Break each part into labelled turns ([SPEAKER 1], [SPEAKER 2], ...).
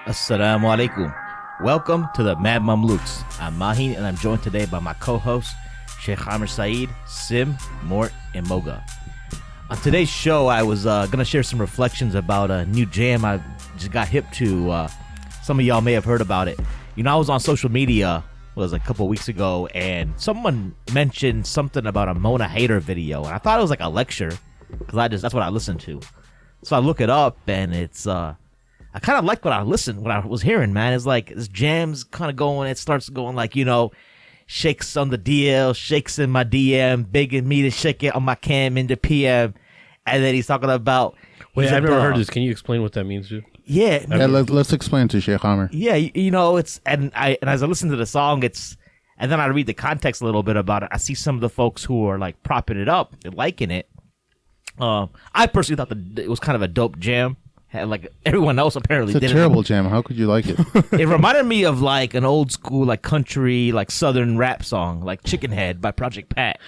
[SPEAKER 1] Assalamu alaikum. Welcome to the Mad Mamluks. I'm Mahin, and I'm joined today by my co-hosts, Shaykh Amir Saeed, Sim, Mort, and Moga. On today's show, I was going to share some reflections about a new jam I just got hip to. Some of y'all may have heard about it. You know, I was on social media, it was a couple weeks ago, and someone mentioned something about a Mona Haydar video, and I thought it was like a lecture, because that's what I listened to. So I look it up, and it's... I kind of liked what I was hearing, man. It's like this jam's kind of going, it starts going like, you know, shakes on the DL, shakes in my DM, begging me to shake it on my cam in the PM. And then he's talking about...
[SPEAKER 2] Wait, I've never heard this. Can you explain what that means, dude?
[SPEAKER 1] Yeah.
[SPEAKER 3] Let's explain to Shaykh Amir.
[SPEAKER 1] Yeah, you know, and as I listen to the song, and then I read the context a little bit about it, I see some of the folks who are like propping it up and liking it. I personally thought that it was kind of a dope jam. Like everyone else apparently did.
[SPEAKER 3] It's a terrible jam. How could you like it?
[SPEAKER 1] It reminded me of like an old school like country like southern rap song like Chicken Head by Project Pat.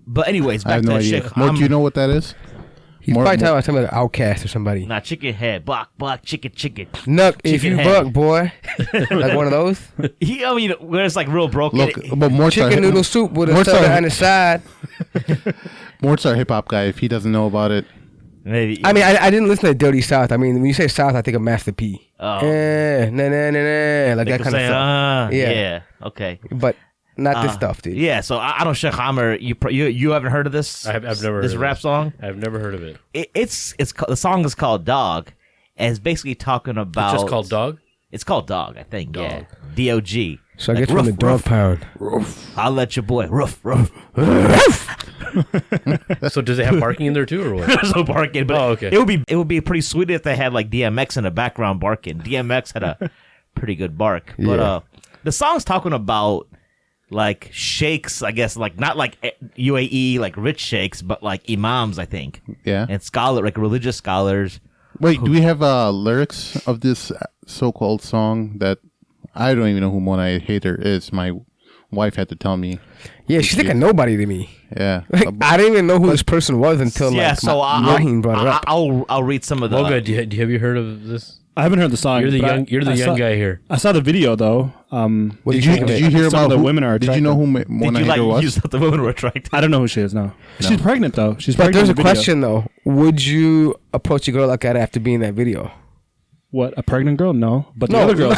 [SPEAKER 1] But anyways, back to
[SPEAKER 3] idea. Mort, do you know what that is?
[SPEAKER 4] He's probably talking about something like Outcast or somebody.
[SPEAKER 1] Nah, Chicken Head, buck, chicken.
[SPEAKER 4] Nuck, if
[SPEAKER 1] Chicken
[SPEAKER 4] you
[SPEAKER 1] head.
[SPEAKER 4] buck, boy. Like one of those?
[SPEAKER 1] I mean, where it's like real broken.
[SPEAKER 3] Look, but Mort's
[SPEAKER 4] Chicken noodle soup with a soda on the side.
[SPEAKER 3] Mort's our hip hop guy. If he doesn't know about it.
[SPEAKER 1] Maybe.
[SPEAKER 4] I mean, I didn't listen to Dirty South. I mean, when you say South, I think of Master P.
[SPEAKER 1] Oh.
[SPEAKER 4] Like that kind of stuff.
[SPEAKER 1] Yeah. Okay.
[SPEAKER 4] But not this stuff, dude.
[SPEAKER 1] Yeah. So I don't, Shaykh Amir, you haven't heard of this?
[SPEAKER 2] I've never heard
[SPEAKER 1] this
[SPEAKER 2] of
[SPEAKER 1] rap
[SPEAKER 2] it.
[SPEAKER 1] song.
[SPEAKER 2] I've never heard of it.
[SPEAKER 1] The song is called Dog, and it's basically talking about.
[SPEAKER 2] It's just called Dog.
[SPEAKER 1] It's called Dog, I think.
[SPEAKER 2] Dog.
[SPEAKER 1] Yeah. D-O-G.
[SPEAKER 4] So I guess from the Dog Pound.
[SPEAKER 1] I'll let your boy. Ruff.
[SPEAKER 2] So does it have barking in there too, or what?
[SPEAKER 1] There's no barking, but
[SPEAKER 2] okay.
[SPEAKER 1] it would be pretty sweet if they had like DMX in the background barking. DMX had a pretty good bark, but the song's talking about like sheikhs, I guess, like not like UAE like rich sheikhs, but like imams, I think.
[SPEAKER 3] Yeah.
[SPEAKER 1] And like religious scholars.
[SPEAKER 3] Wait, do we have lyrics of this so-called song that I don't even know who Mona Haydar is? My wife had to tell me.
[SPEAKER 4] Yeah, she's like a nobody to me.
[SPEAKER 3] Yeah.
[SPEAKER 4] Like, I didn't even know who this person was until Mahin brought it up.
[SPEAKER 1] I'll read some of the.
[SPEAKER 2] Moga, have you heard of this?
[SPEAKER 5] I haven't heard the song.
[SPEAKER 2] You're the young guy here.
[SPEAKER 5] I saw the video though.
[SPEAKER 3] Did you hear
[SPEAKER 5] some
[SPEAKER 3] about
[SPEAKER 5] of the women are
[SPEAKER 3] Did you know who Mona Haydar was?
[SPEAKER 1] You thought the women were attracted?
[SPEAKER 5] I don't know who she is. No. She's pregnant though. She's
[SPEAKER 4] But
[SPEAKER 5] pregnant.
[SPEAKER 4] there's a
[SPEAKER 5] in the video.
[SPEAKER 4] question though. Would you approach a girl like that after being in that video?
[SPEAKER 5] What, a pregnant girl? No, but the
[SPEAKER 4] No.
[SPEAKER 5] other girls,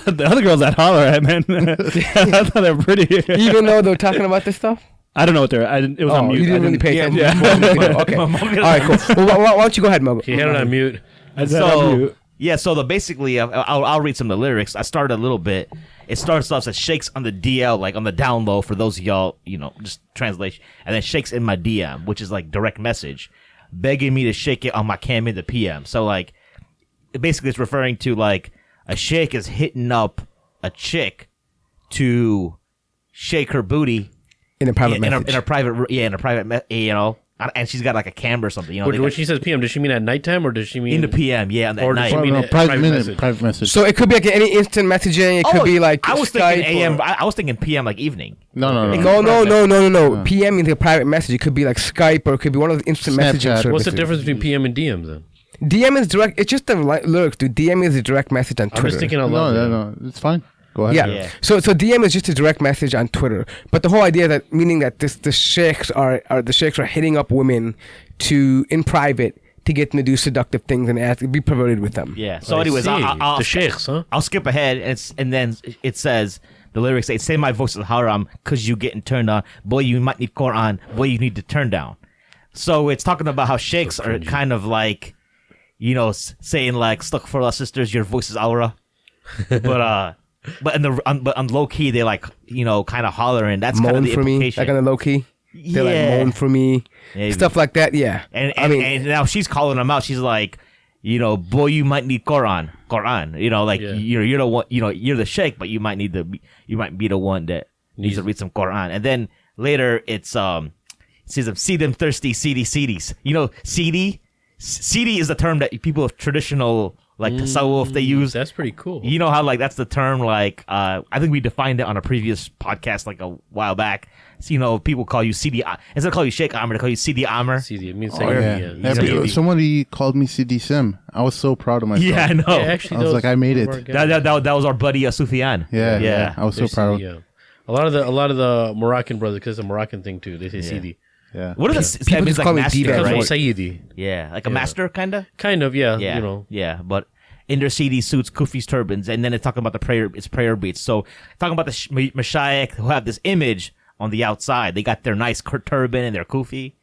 [SPEAKER 5] the other girls that holler at, man. I thought they were pretty.
[SPEAKER 4] Even though they're talking about this stuff?
[SPEAKER 5] I don't know what they're. It was on mute.
[SPEAKER 4] You didn't really pay attention.
[SPEAKER 5] Yeah.
[SPEAKER 4] Okay. All right, cool. Well, why don't you go ahead, Mogo?
[SPEAKER 2] He had it on mute.
[SPEAKER 1] So basically, I'll read some of the lyrics. I started a little bit. It starts off as shakes on the DL, like on the down low for those of y'all, you know, just translation. And then shakes in my DM, which is like direct message, begging me to shake it on my cam in the PM. So like, basically it's referring to like a sheikh is hitting up a chick to shake her booty
[SPEAKER 4] In a private message.
[SPEAKER 1] in a private, you know. And she's got like a camera or something, you know.
[SPEAKER 2] When she says PM, does she mean at nighttime or does she mean
[SPEAKER 1] in the PM? Yeah, on that
[SPEAKER 2] Or does
[SPEAKER 1] night.
[SPEAKER 2] she mean
[SPEAKER 3] Private message.
[SPEAKER 4] So it could be like any instant messaging. It could be like
[SPEAKER 1] I was
[SPEAKER 4] Skype
[SPEAKER 1] thinking AM.
[SPEAKER 4] or-
[SPEAKER 1] I was thinking PM, like evening.
[SPEAKER 3] No.
[SPEAKER 4] No. PM means a private message. It could be like Skype or it could be one of the instant
[SPEAKER 3] Snapchat.
[SPEAKER 4] messaging services.
[SPEAKER 2] What's the difference between PM and DM then?
[SPEAKER 4] DM is direct. It's just the lyrics, dude. DM is a direct message on
[SPEAKER 2] I'm
[SPEAKER 4] Twitter.
[SPEAKER 2] just thinking out loud.
[SPEAKER 3] No. It's fine. Go ahead.
[SPEAKER 4] Yeah. So DM is just a direct message on Twitter. But the whole idea that meaning that the sheikhs are hitting up women in private to get them to do seductive things and be perverted with them.
[SPEAKER 1] Yeah. So anyways,
[SPEAKER 2] the sheikhs, huh?
[SPEAKER 1] I'll skip ahead and then it says the lyrics say my voice is haram because you getting turned on. Boy, you might need Quran. Boy, you need to turn down. So it's talking about how sheikhs are kind of like, you know, saying like stuck for us sisters, your voice is aura. But on low key, they like, you know, kind of hollering. That's kind of the implication.
[SPEAKER 4] Like on the low key. They're like moan for me,
[SPEAKER 1] Maybe.
[SPEAKER 4] stuff like that. Yeah,
[SPEAKER 1] and now she's calling them out. She's like, you know, boy, you might need Quran. You know, like you're the one. You know, you're the sheikh, but you might be the one that needs to read some Quran. And then later it says see them thirsty CDs. You know, CD is the term that people of traditional like tasawwuf they use.
[SPEAKER 2] That's pretty cool.
[SPEAKER 1] You know how like that's the term like I think we defined it on a previous podcast like a while back. So, you know, people call you Sidi instead of call you Shaykh Amir, they call you Sidi Amir.
[SPEAKER 2] CD, it means
[SPEAKER 3] Oh, yeah. Somebody called me CD Sim. I was so proud of myself.
[SPEAKER 1] Yeah, I know.
[SPEAKER 2] Yeah, actually,
[SPEAKER 3] I was like, I made it.
[SPEAKER 1] That was our buddy Sufyan.
[SPEAKER 3] Yeah. I was so proud.
[SPEAKER 2] Yeah. A lot of the Moroccan brothers, because it's a Moroccan thing too. They say CD.
[SPEAKER 3] Yeah.
[SPEAKER 1] What is it?
[SPEAKER 4] People
[SPEAKER 1] That means
[SPEAKER 4] just call
[SPEAKER 1] like
[SPEAKER 4] me
[SPEAKER 1] master,
[SPEAKER 4] D-Bag,
[SPEAKER 2] Because
[SPEAKER 1] right?
[SPEAKER 2] of Sayyidi.
[SPEAKER 1] Yeah, like a master kind of.
[SPEAKER 2] Kind of, yeah.
[SPEAKER 1] Yeah,
[SPEAKER 2] You know.
[SPEAKER 1] yeah, but in their CD suits, kufis, turbans, and then it's talking about the prayer. It's prayer beats. So talking about the mashayikh who have this image on the outside. They got their nice turban and their kufi,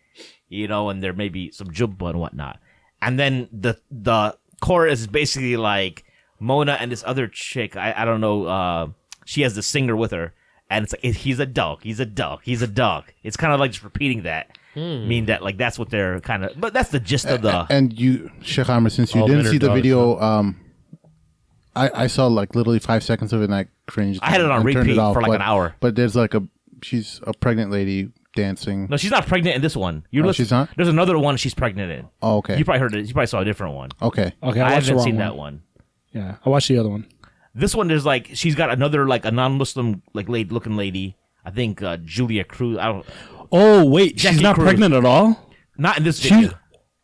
[SPEAKER 1] you know, and there may be some jubba and whatnot. And then the chorus is basically like Mona and this other chick. I don't know. She has the singer with her, and it's like he's a dog. He's a dog. He's a dog. It's kind of like just repeating that. Mean that like that's what they're kind of. But that's the gist of the.
[SPEAKER 3] And you, Shaykh Amir, since you
[SPEAKER 2] All
[SPEAKER 3] didn't
[SPEAKER 2] men are
[SPEAKER 3] see the
[SPEAKER 2] dogs,
[SPEAKER 3] video, I saw like literally 5 seconds of it and I cringed.
[SPEAKER 1] I had it on
[SPEAKER 3] and turned
[SPEAKER 1] repeat
[SPEAKER 3] off,
[SPEAKER 1] for like
[SPEAKER 3] but-
[SPEAKER 1] an hour.
[SPEAKER 3] But there's like she's a pregnant lady dancing.
[SPEAKER 1] No, she's not pregnant in this one.
[SPEAKER 3] She's not?
[SPEAKER 1] There's another one she's pregnant in.
[SPEAKER 3] Oh, okay.
[SPEAKER 1] You probably heard it. You probably saw a different one.
[SPEAKER 3] Okay.
[SPEAKER 5] Okay,
[SPEAKER 1] I
[SPEAKER 5] I watched the
[SPEAKER 1] haven't
[SPEAKER 5] wrong
[SPEAKER 1] seen
[SPEAKER 5] one.
[SPEAKER 1] that one.
[SPEAKER 5] Yeah, I watched the other one.
[SPEAKER 1] This one, there's like she's got another like a non-Muslim like looking lady. I think Julia Cruz. I don't.
[SPEAKER 5] Oh wait,
[SPEAKER 1] Jackie
[SPEAKER 5] she's not
[SPEAKER 1] Cruz.
[SPEAKER 5] pregnant at all.
[SPEAKER 1] Not in this
[SPEAKER 5] She's
[SPEAKER 1] video.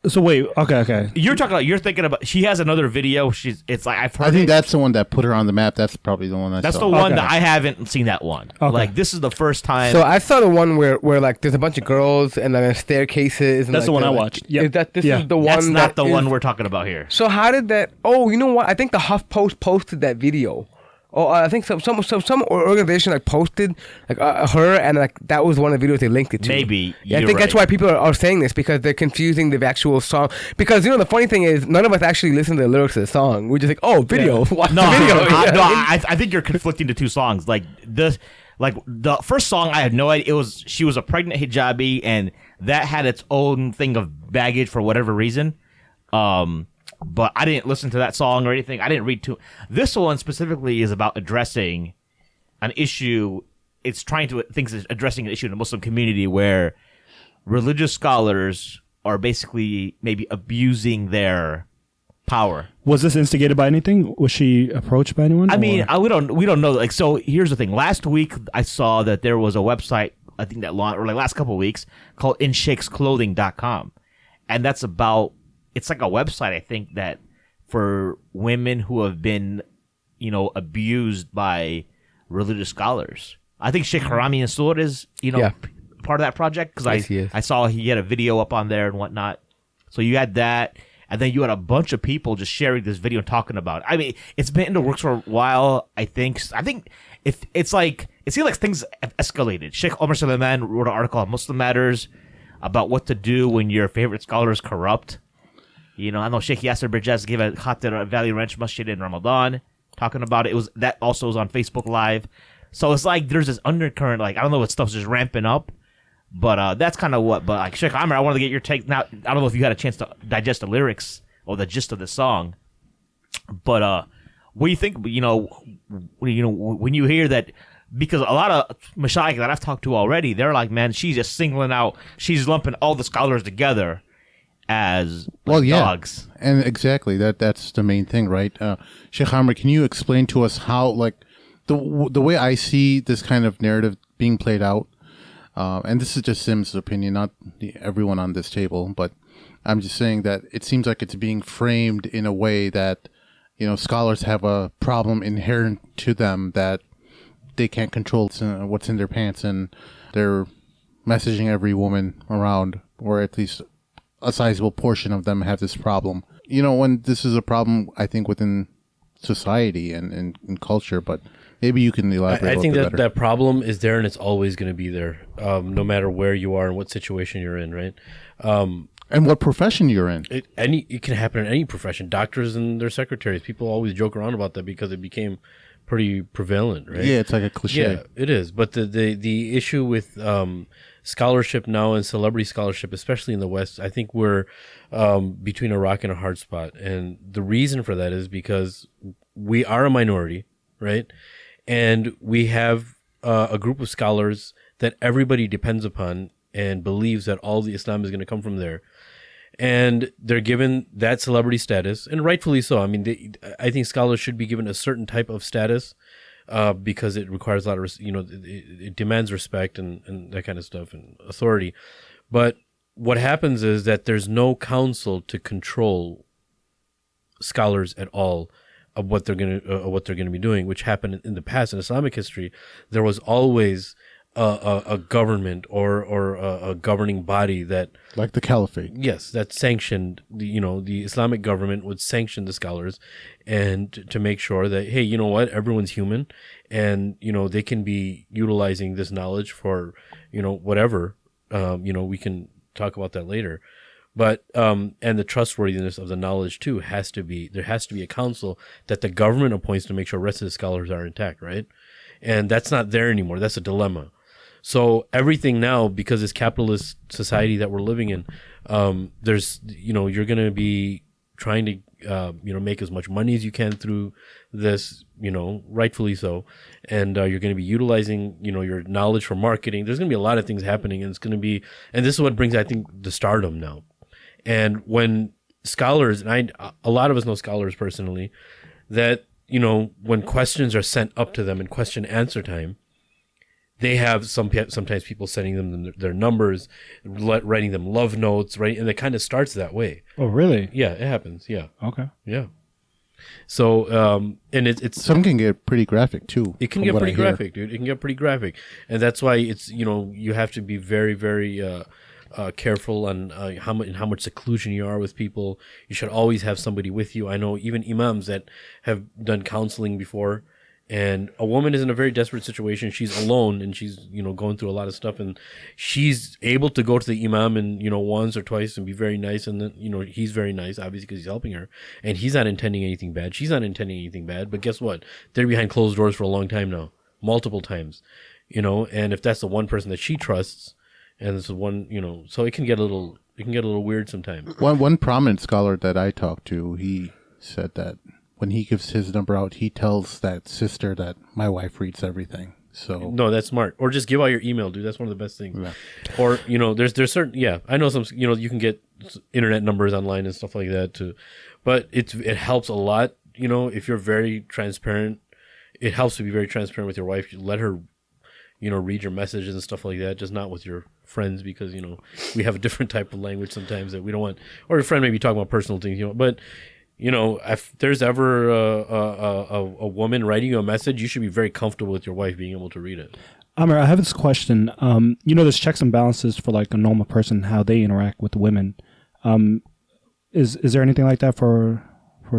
[SPEAKER 5] so wait. Okay.
[SPEAKER 1] You're talking about. You're thinking about. She has another video. It's like I've heard.
[SPEAKER 3] I think
[SPEAKER 1] it.
[SPEAKER 3] that's the one that put her on the map. That's probably the one I
[SPEAKER 1] That's
[SPEAKER 3] saw.
[SPEAKER 1] the one
[SPEAKER 5] Okay.
[SPEAKER 1] that I haven't seen. That one.
[SPEAKER 5] Okay.
[SPEAKER 1] Like this is the first time.
[SPEAKER 4] So I saw the one where like there's a bunch of girls and then there's staircases. And
[SPEAKER 5] That's the
[SPEAKER 4] like,
[SPEAKER 5] one I
[SPEAKER 4] like-
[SPEAKER 5] watched. Yep.
[SPEAKER 4] Is that this
[SPEAKER 5] Yeah.
[SPEAKER 4] is the one?
[SPEAKER 1] that's not
[SPEAKER 4] that
[SPEAKER 1] the
[SPEAKER 4] is-
[SPEAKER 1] one we're talking about here.
[SPEAKER 4] So how did that? Oh, you know what? I think the HuffPost posted that video. Oh, I think some organization like posted like her, and like that was one of the videos they linked it to.
[SPEAKER 1] Maybe,
[SPEAKER 4] Yeah, I
[SPEAKER 1] you're
[SPEAKER 4] think that's
[SPEAKER 1] right.
[SPEAKER 4] why people are saying this, because they're confusing the actual song. Because you know the funny thing is, none of us actually listen to the lyrics of the song. We're just like, oh, video, watch
[SPEAKER 1] No,
[SPEAKER 4] the video. You know what I mean?
[SPEAKER 1] I think you're conflicting the two songs. Like this, like the first song, I had no idea. She was a pregnant hijabi, and that had its own thing of baggage for whatever reason. But I didn't listen to that song or anything. I didn't read to this one specifically is about addressing an issue. It's addressing an issue in the Muslim community where religious scholars are basically maybe abusing their power.
[SPEAKER 5] Was this instigated by anything? Was she approached by anyone?
[SPEAKER 1] I mean,
[SPEAKER 5] or-
[SPEAKER 1] we don't know. Like, so here's the thing. Last week, I saw that there was a website, I think that launched, or like last couple of weeks, called inshakesclothing.com. And that's about, it's like a website, I think, that for women who have been, you know, abused by religious scholars. I think Sheikh Harami Nasur is, you know,
[SPEAKER 4] Yeah.
[SPEAKER 1] part of that project, because
[SPEAKER 4] Yes, he is.
[SPEAKER 1] I saw he had a video up on there and whatnot. So you had that. And then you had a bunch of people just sharing this video and talking about it. I mean, it's been in the works for a while, I think. If it's like, it seems like things have escalated. Sheikh Omar Suleiman wrote an article on Muslim Matters about what to do when your favorite scholar is corrupt. You know, I know Sheikh Yasser Birjaz gave a khatir at Valley Ranch Masjid in Ramadan, talking about it. That also was on Facebook Live. So it's like there's this undercurrent, like, I don't know what stuff's just ramping up. But that's kind of what. But like Sheikh Amir, I wanted to get your take. Now, I don't know if you had a chance to digest the lyrics or the gist of the song. But what do you think? You know, when you hear that, because a lot of mashayikh that I've talked to already, they're like, man, she's just singling out, she's lumping all the scholars together as dogs.
[SPEAKER 3] And exactly that's the main thing, right? Sheikh Amir, can you explain to us how, like, the way I see this kind of narrative being played out? And this is just Sim's opinion, not everyone on this table, but I'm just saying that it seems like it's being framed in a way that, you know, scholars have a problem inherent to them that they can't control what's in their pants, and they're messaging every woman around, or at least a sizable portion of them have this problem. You know, when this is a problem, I think, within society and culture, but maybe you can elaborate
[SPEAKER 2] I
[SPEAKER 3] a
[SPEAKER 2] think
[SPEAKER 3] little bit better.
[SPEAKER 2] that problem is there, and it's always going to be there, no matter where you are and what situation you're in, right?
[SPEAKER 3] And what profession you're in.
[SPEAKER 2] It can happen in any profession. Doctors and their secretaries, people always joke around about that because it became pretty prevalent, right?
[SPEAKER 3] Yeah, it's like a cliche.
[SPEAKER 2] Yeah, it is. But the issue with scholarship now and celebrity scholarship, especially in the West, I think we're between a rock and a hard spot. And the reason for that is because we are a minority, right? And we have a group of scholars that everybody depends upon and believes that all the Islam is going to come from there. and they're given that celebrity status, and rightfully so. I mean, I think scholars should be given a certain type of status because it requires a lot of, it demands respect and that kind of stuff and authority. But what happens is that there's no council to control scholars at all of what they're gonna be doing, which happened in the past in Islamic history. There was always a government or a governing body that,
[SPEAKER 3] like the caliphate.
[SPEAKER 2] Yes, that sanctioned the Islamic government would sanction the scholars, and to make sure that, hey, you know what, everyone's human, and they can be utilizing this knowledge for whatever. We can talk about that later. But and the trustworthiness of the knowledge too there has to be a council that the government appoints to make sure the rest of the scholars are intact, right? And that's not there anymore. That's a dilemma. So everything now, because this capitalist society that we're living in, there's you're going to be trying to make as much money as you can through this, rightfully so, and you're going to be utilizing your knowledge for marketing. There's going to be a lot of things happening, and and this is what brings, I think, the stardom now. And when scholars, and a lot of us know scholars personally, that when questions are sent up to them in question answer time, they have sometimes people sending them their numbers, writing them love notes, right? And it kind of starts that way.
[SPEAKER 5] Oh, really?
[SPEAKER 2] Yeah, it happens. Yeah.
[SPEAKER 5] Okay.
[SPEAKER 2] Yeah. So, and it's
[SPEAKER 3] Some can get pretty graphic too.
[SPEAKER 2] It can get pretty graphic, dude. It can get pretty graphic, and that's why it's you have to be very, very careful on how much seclusion you are with people. You should always have somebody with you. I know even imams that have done counseling before. And a woman is in a very desperate situation. She's alone and she's, going through a lot of stuff, and she's able to go to the imam and, once or twice and be very nice. And then, he's very nice, obviously, because he's helping her, and he's not intending anything bad. She's not intending anything bad. But guess what? They're behind closed doors for a long time now, multiple times, and if that's the one person that she trusts, and this is one, so it can get a little weird sometimes.
[SPEAKER 3] One prominent scholar that I talked to, he said that when he gives his number out, he tells that sister that my wife reads everything. So
[SPEAKER 2] no, that's smart. Or just give out your email, dude. That's one of the best things.
[SPEAKER 3] Yeah.
[SPEAKER 2] Or there's certain I know some you can get internet numbers online and stuff like that too, but it helps a lot. If you're very transparent, it helps to be very transparent with your wife. You let her read your messages and stuff like that, just not with your friends, because we have a different type of language sometimes that we don't want, or your friend may be talking about personal things, but. If there's ever a woman writing you a message, you should be very comfortable with your wife being able to read it.
[SPEAKER 5] Amir, I have this question. There's checks and balances for like a normal person, how they interact with women. Is there anything like that for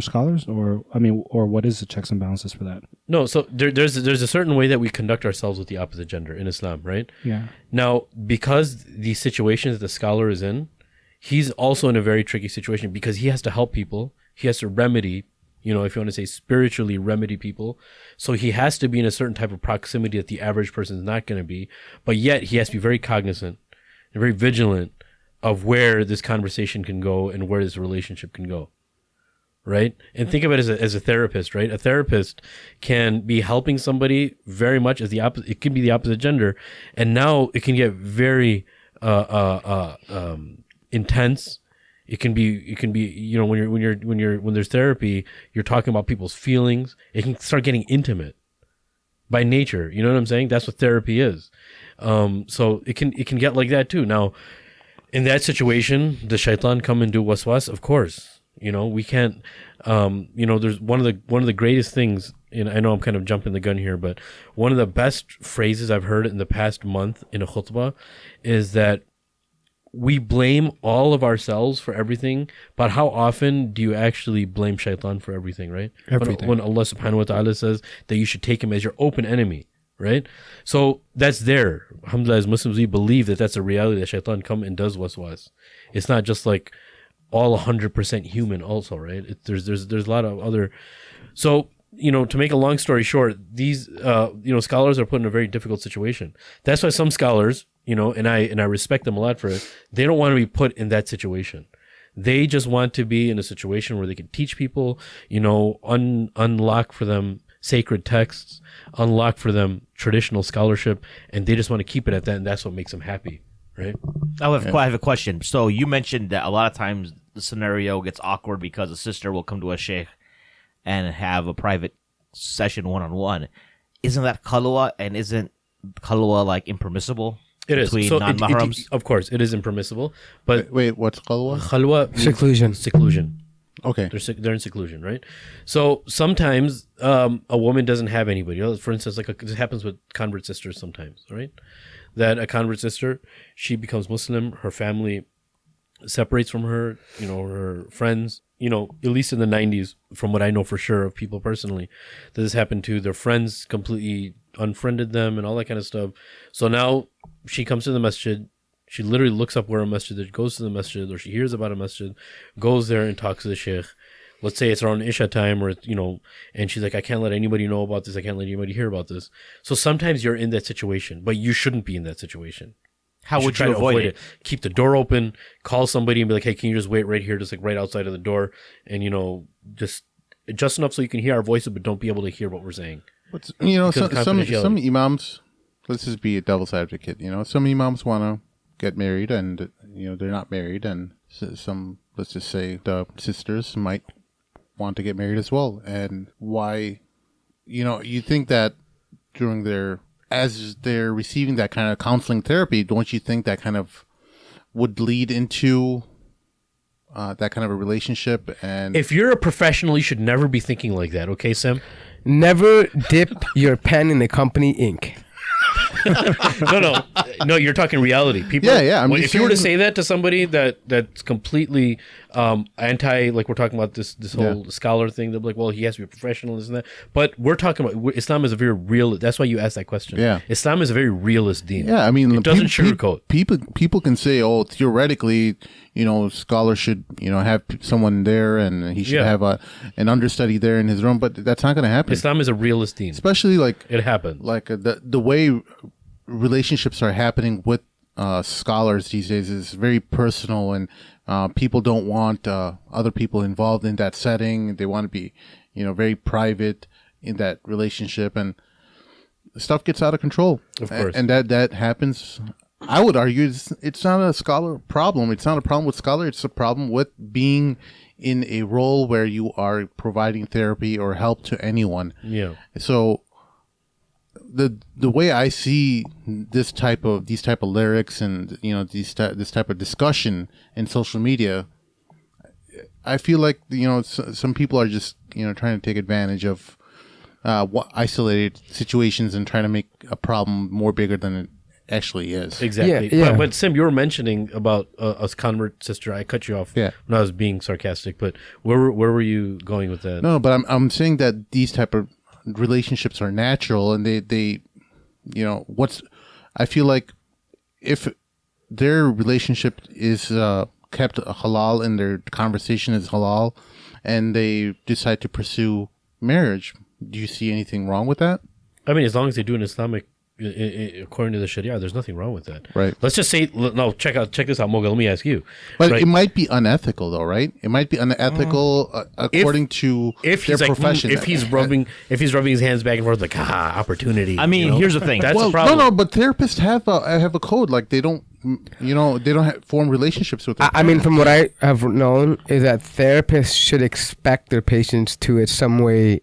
[SPEAKER 5] scholars, or what is the checks and balances for that?
[SPEAKER 2] No, so there's a certain way that we conduct ourselves with the opposite gender in Islam, right?
[SPEAKER 5] Yeah.
[SPEAKER 2] Now, because the situations that the scholar is in, he's also in a very tricky situation because he has to help people. He has to remedy, if you want to say spiritually remedy people. So he has to be in a certain type of proximity that the average person is not going to be. But yet he has to be very cognizant and very vigilant of where this conversation can go and where this relationship can go. Right? And think of it as a therapist, right? A therapist can be helping somebody very much as it can be the opposite gender. And now it can get very intense. It can be when there's therapy, you're talking about people's feelings. It can start getting intimate by nature. You know what I'm saying? That's what therapy is. So it can get like that too. Now, in that situation, does shaitan come and do waswas? Of course. We can't. There's one of the greatest things. And I know I'm kind of jumping the gun here, but one of the best phrases I've heard in the past month in a khutbah is that we blame all of ourselves for everything, but how often do you actually blame shaitan for everything, right?
[SPEAKER 5] Everything.
[SPEAKER 2] When Allah subhanahu wa ta'ala says that you should take him as your open enemy, right? So that's there. Alhamdulillah, as Muslims, we believe that that's a reality, that shaitan come and does waswas. It's not just like all 100% human also, right? There's a lot of other... So, to make a long story short, these, scholars are put in a very difficult situation. That's why some scholars... and I respect them a lot for it. They don't want to be put in that situation. They just want to be in a situation where they can teach people, unlock for them sacred texts, unlock for them traditional scholarship, and they just want to keep it at that, and that's what makes them happy, right?
[SPEAKER 1] I have a question. So you mentioned that a lot of times the scenario gets awkward because a sister will come to a sheikh and have a private session one-on-one. Isn't that khalwa, and isn't khalwa like impermissible?
[SPEAKER 2] It is.
[SPEAKER 1] Between
[SPEAKER 2] So
[SPEAKER 1] non-mahrams?
[SPEAKER 2] of course, it is impermissible. But
[SPEAKER 3] Wait, what's khalwa?
[SPEAKER 2] khalwa means
[SPEAKER 4] Seclusion.
[SPEAKER 2] Seclusion.
[SPEAKER 3] Okay.
[SPEAKER 2] They're in seclusion, right? So sometimes a woman doesn't have anybody. For instance, this happens with convert sisters sometimes, right? That a convert sister, she becomes Muslim, her family separates from her, her friends, at least in the 90s, from what I know for sure of people personally, that this happened to. Their friends completely unfriended them and all that kind of stuff. So now she comes to the masjid. She literally looks up where a masjid is, goes to the masjid, or she hears about a masjid, goes there and talks to the sheikh. Let's say it's around Isha time, or and she's like, I can't let anybody know about this. I can't let anybody hear about this. So sometimes you're in that situation, but you shouldn't be in that situation.
[SPEAKER 1] How would
[SPEAKER 2] try
[SPEAKER 1] you
[SPEAKER 2] to
[SPEAKER 1] avoid it?
[SPEAKER 2] Keep the door open, call somebody and be like, hey, can you just wait right here, just like right outside of the door, and just enough so you can hear our voices, but don't be able to hear what we're saying.
[SPEAKER 3] But
[SPEAKER 2] Because
[SPEAKER 3] some
[SPEAKER 2] confidentiality.
[SPEAKER 3] imams. Let's just be a devil's advocate. Some imams want to get married, and they're not married, and some, let's just say, the sisters might want to get married as well. And why? You think that as they're receiving that kind of counseling therapy, don't you think that kind of would lead into that kind of a relationship? And
[SPEAKER 2] If you're a professional, you should never be thinking like that, okay, Sim?
[SPEAKER 4] Never dip your pen in the company ink.
[SPEAKER 2] No, you're talking reality. People,
[SPEAKER 3] Yeah, I'm
[SPEAKER 2] if
[SPEAKER 3] just
[SPEAKER 2] you were to
[SPEAKER 3] saying-
[SPEAKER 2] say that to somebody that's completely anti, like we're talking about this whole scholar thing, they'll be like, well, he has to be a professional, this and that. But we're talking about Islam is a very real. That's why you asked that question.
[SPEAKER 3] Yeah.
[SPEAKER 2] Islam is a very realist deen.
[SPEAKER 3] yeah, I mean,
[SPEAKER 2] it doesn't sugarcoat.
[SPEAKER 3] People can say, oh, theoretically, scholar should have someone there, and he should have an understudy there in his room, but that's not going to happen.
[SPEAKER 2] Islam is a realist deen.
[SPEAKER 3] Especially
[SPEAKER 2] It happens.
[SPEAKER 3] the way relationships are happening with scholars these days is very personal, and people don't want other people involved in that setting. They want to be very private in that relationship, and stuff gets out of control.
[SPEAKER 2] Of course.
[SPEAKER 3] And that happens. I would argue it's not a scholar problem. It's not a problem with scholar. It's a problem with being in a role where you are providing therapy or help to anyone.
[SPEAKER 2] Yeah.
[SPEAKER 3] So the way I see these type of lyrics and this type of discussion in social media, I feel like some people are just trying to take advantage of isolated situations and trying to make a problem more bigger than it actually is.
[SPEAKER 2] Exactly.
[SPEAKER 4] Yeah.
[SPEAKER 2] But Sim, you were mentioning about a convert sister. I cut you off
[SPEAKER 3] Yeah.
[SPEAKER 2] when I was being sarcastic, but where were you going with that?
[SPEAKER 3] No, but I'm saying that these type of relationships are natural, and they I feel like if their relationship is kept halal and their conversation is halal, and they decide to pursue marriage, do you see anything wrong with that?
[SPEAKER 2] I mean, as long as they do an Islamic, according to the Sharia, there's nothing wrong with that.
[SPEAKER 3] Right.
[SPEAKER 2] Let's just say, no, check this out, Moga. Let me ask you.
[SPEAKER 3] But
[SPEAKER 2] Right.
[SPEAKER 3] it might be unethical, though, right? It might be unethical according to
[SPEAKER 2] If
[SPEAKER 3] their
[SPEAKER 2] he's like,
[SPEAKER 3] profession.
[SPEAKER 2] if he's rubbing his hands back and forth, like, opportunity.
[SPEAKER 1] I mean, here's the thing.
[SPEAKER 2] That's
[SPEAKER 3] well,
[SPEAKER 2] the problem.
[SPEAKER 3] no, but therapists have a code. Like they don't, form relationships with. Their
[SPEAKER 4] I mean, from what I have known, is that therapists should expect their patients to, in some way,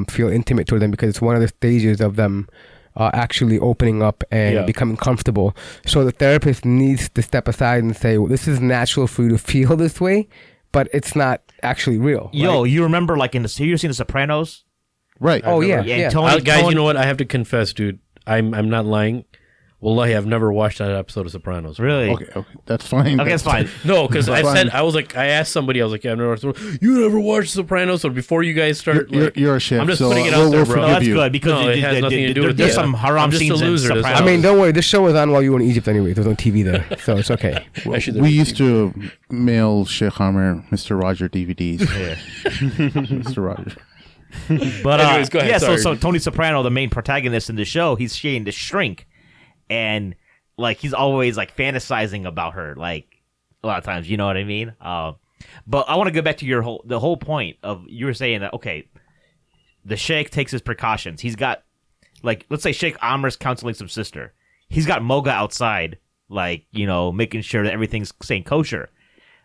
[SPEAKER 4] feel intimate toward them, because it's one of the stages of them actually opening up and becoming comfortable. So the therapist needs to step aside and say, well, this is natural for you to feel this way, but it's not actually real.
[SPEAKER 1] Yo,
[SPEAKER 4] right?
[SPEAKER 1] you remember like have you seen The Sopranos?
[SPEAKER 3] right.
[SPEAKER 4] Oh yeah,
[SPEAKER 1] Yeah,
[SPEAKER 4] yeah.
[SPEAKER 1] Tony-
[SPEAKER 2] Guys,
[SPEAKER 1] Tony-
[SPEAKER 2] you know what? I have to confess, dude. I'm not lying. Wallahi, I've never watched that episode of Sopranos.
[SPEAKER 1] Really?
[SPEAKER 3] Okay, that's fine.
[SPEAKER 1] Okay, that's fine.
[SPEAKER 2] No, because I
[SPEAKER 3] Fine.
[SPEAKER 2] asked somebody, I was like, yeah, I've never watched you never watched Sopranos? So before you guys start,
[SPEAKER 3] You're a chef.
[SPEAKER 2] I'm just
[SPEAKER 3] so
[SPEAKER 2] putting it
[SPEAKER 3] we'll
[SPEAKER 2] out there, bro.
[SPEAKER 3] forgive
[SPEAKER 1] No, that's
[SPEAKER 3] you.
[SPEAKER 1] good because
[SPEAKER 2] No, it has nothing to do with
[SPEAKER 1] there's
[SPEAKER 2] that.
[SPEAKER 1] some haram
[SPEAKER 2] I'm just a
[SPEAKER 1] scenes in
[SPEAKER 2] loser, that's
[SPEAKER 1] Sopranos.
[SPEAKER 2] all.
[SPEAKER 4] I mean, don't worry. This show was on while you were in Egypt anyway. There's no TV there, so it's okay.
[SPEAKER 2] Actually,
[SPEAKER 3] We used to mail Shaykh Amir Mr. Roger DVDs. Mr. Roger.
[SPEAKER 1] But
[SPEAKER 2] Anyways, go ahead,
[SPEAKER 1] yeah,
[SPEAKER 2] sorry.
[SPEAKER 1] so Tony Soprano, the main protagonist in the show, he's seeing the shrink, and like he's always like fantasizing about her, like a lot of times. You know what I mean? But I want to go back to the whole point of you were saying that okay, the sheikh takes his precautions. He's got like let's say Sheikh Amir's counseling some sister. He's got Moga outside like, making sure that everything's staying kosher.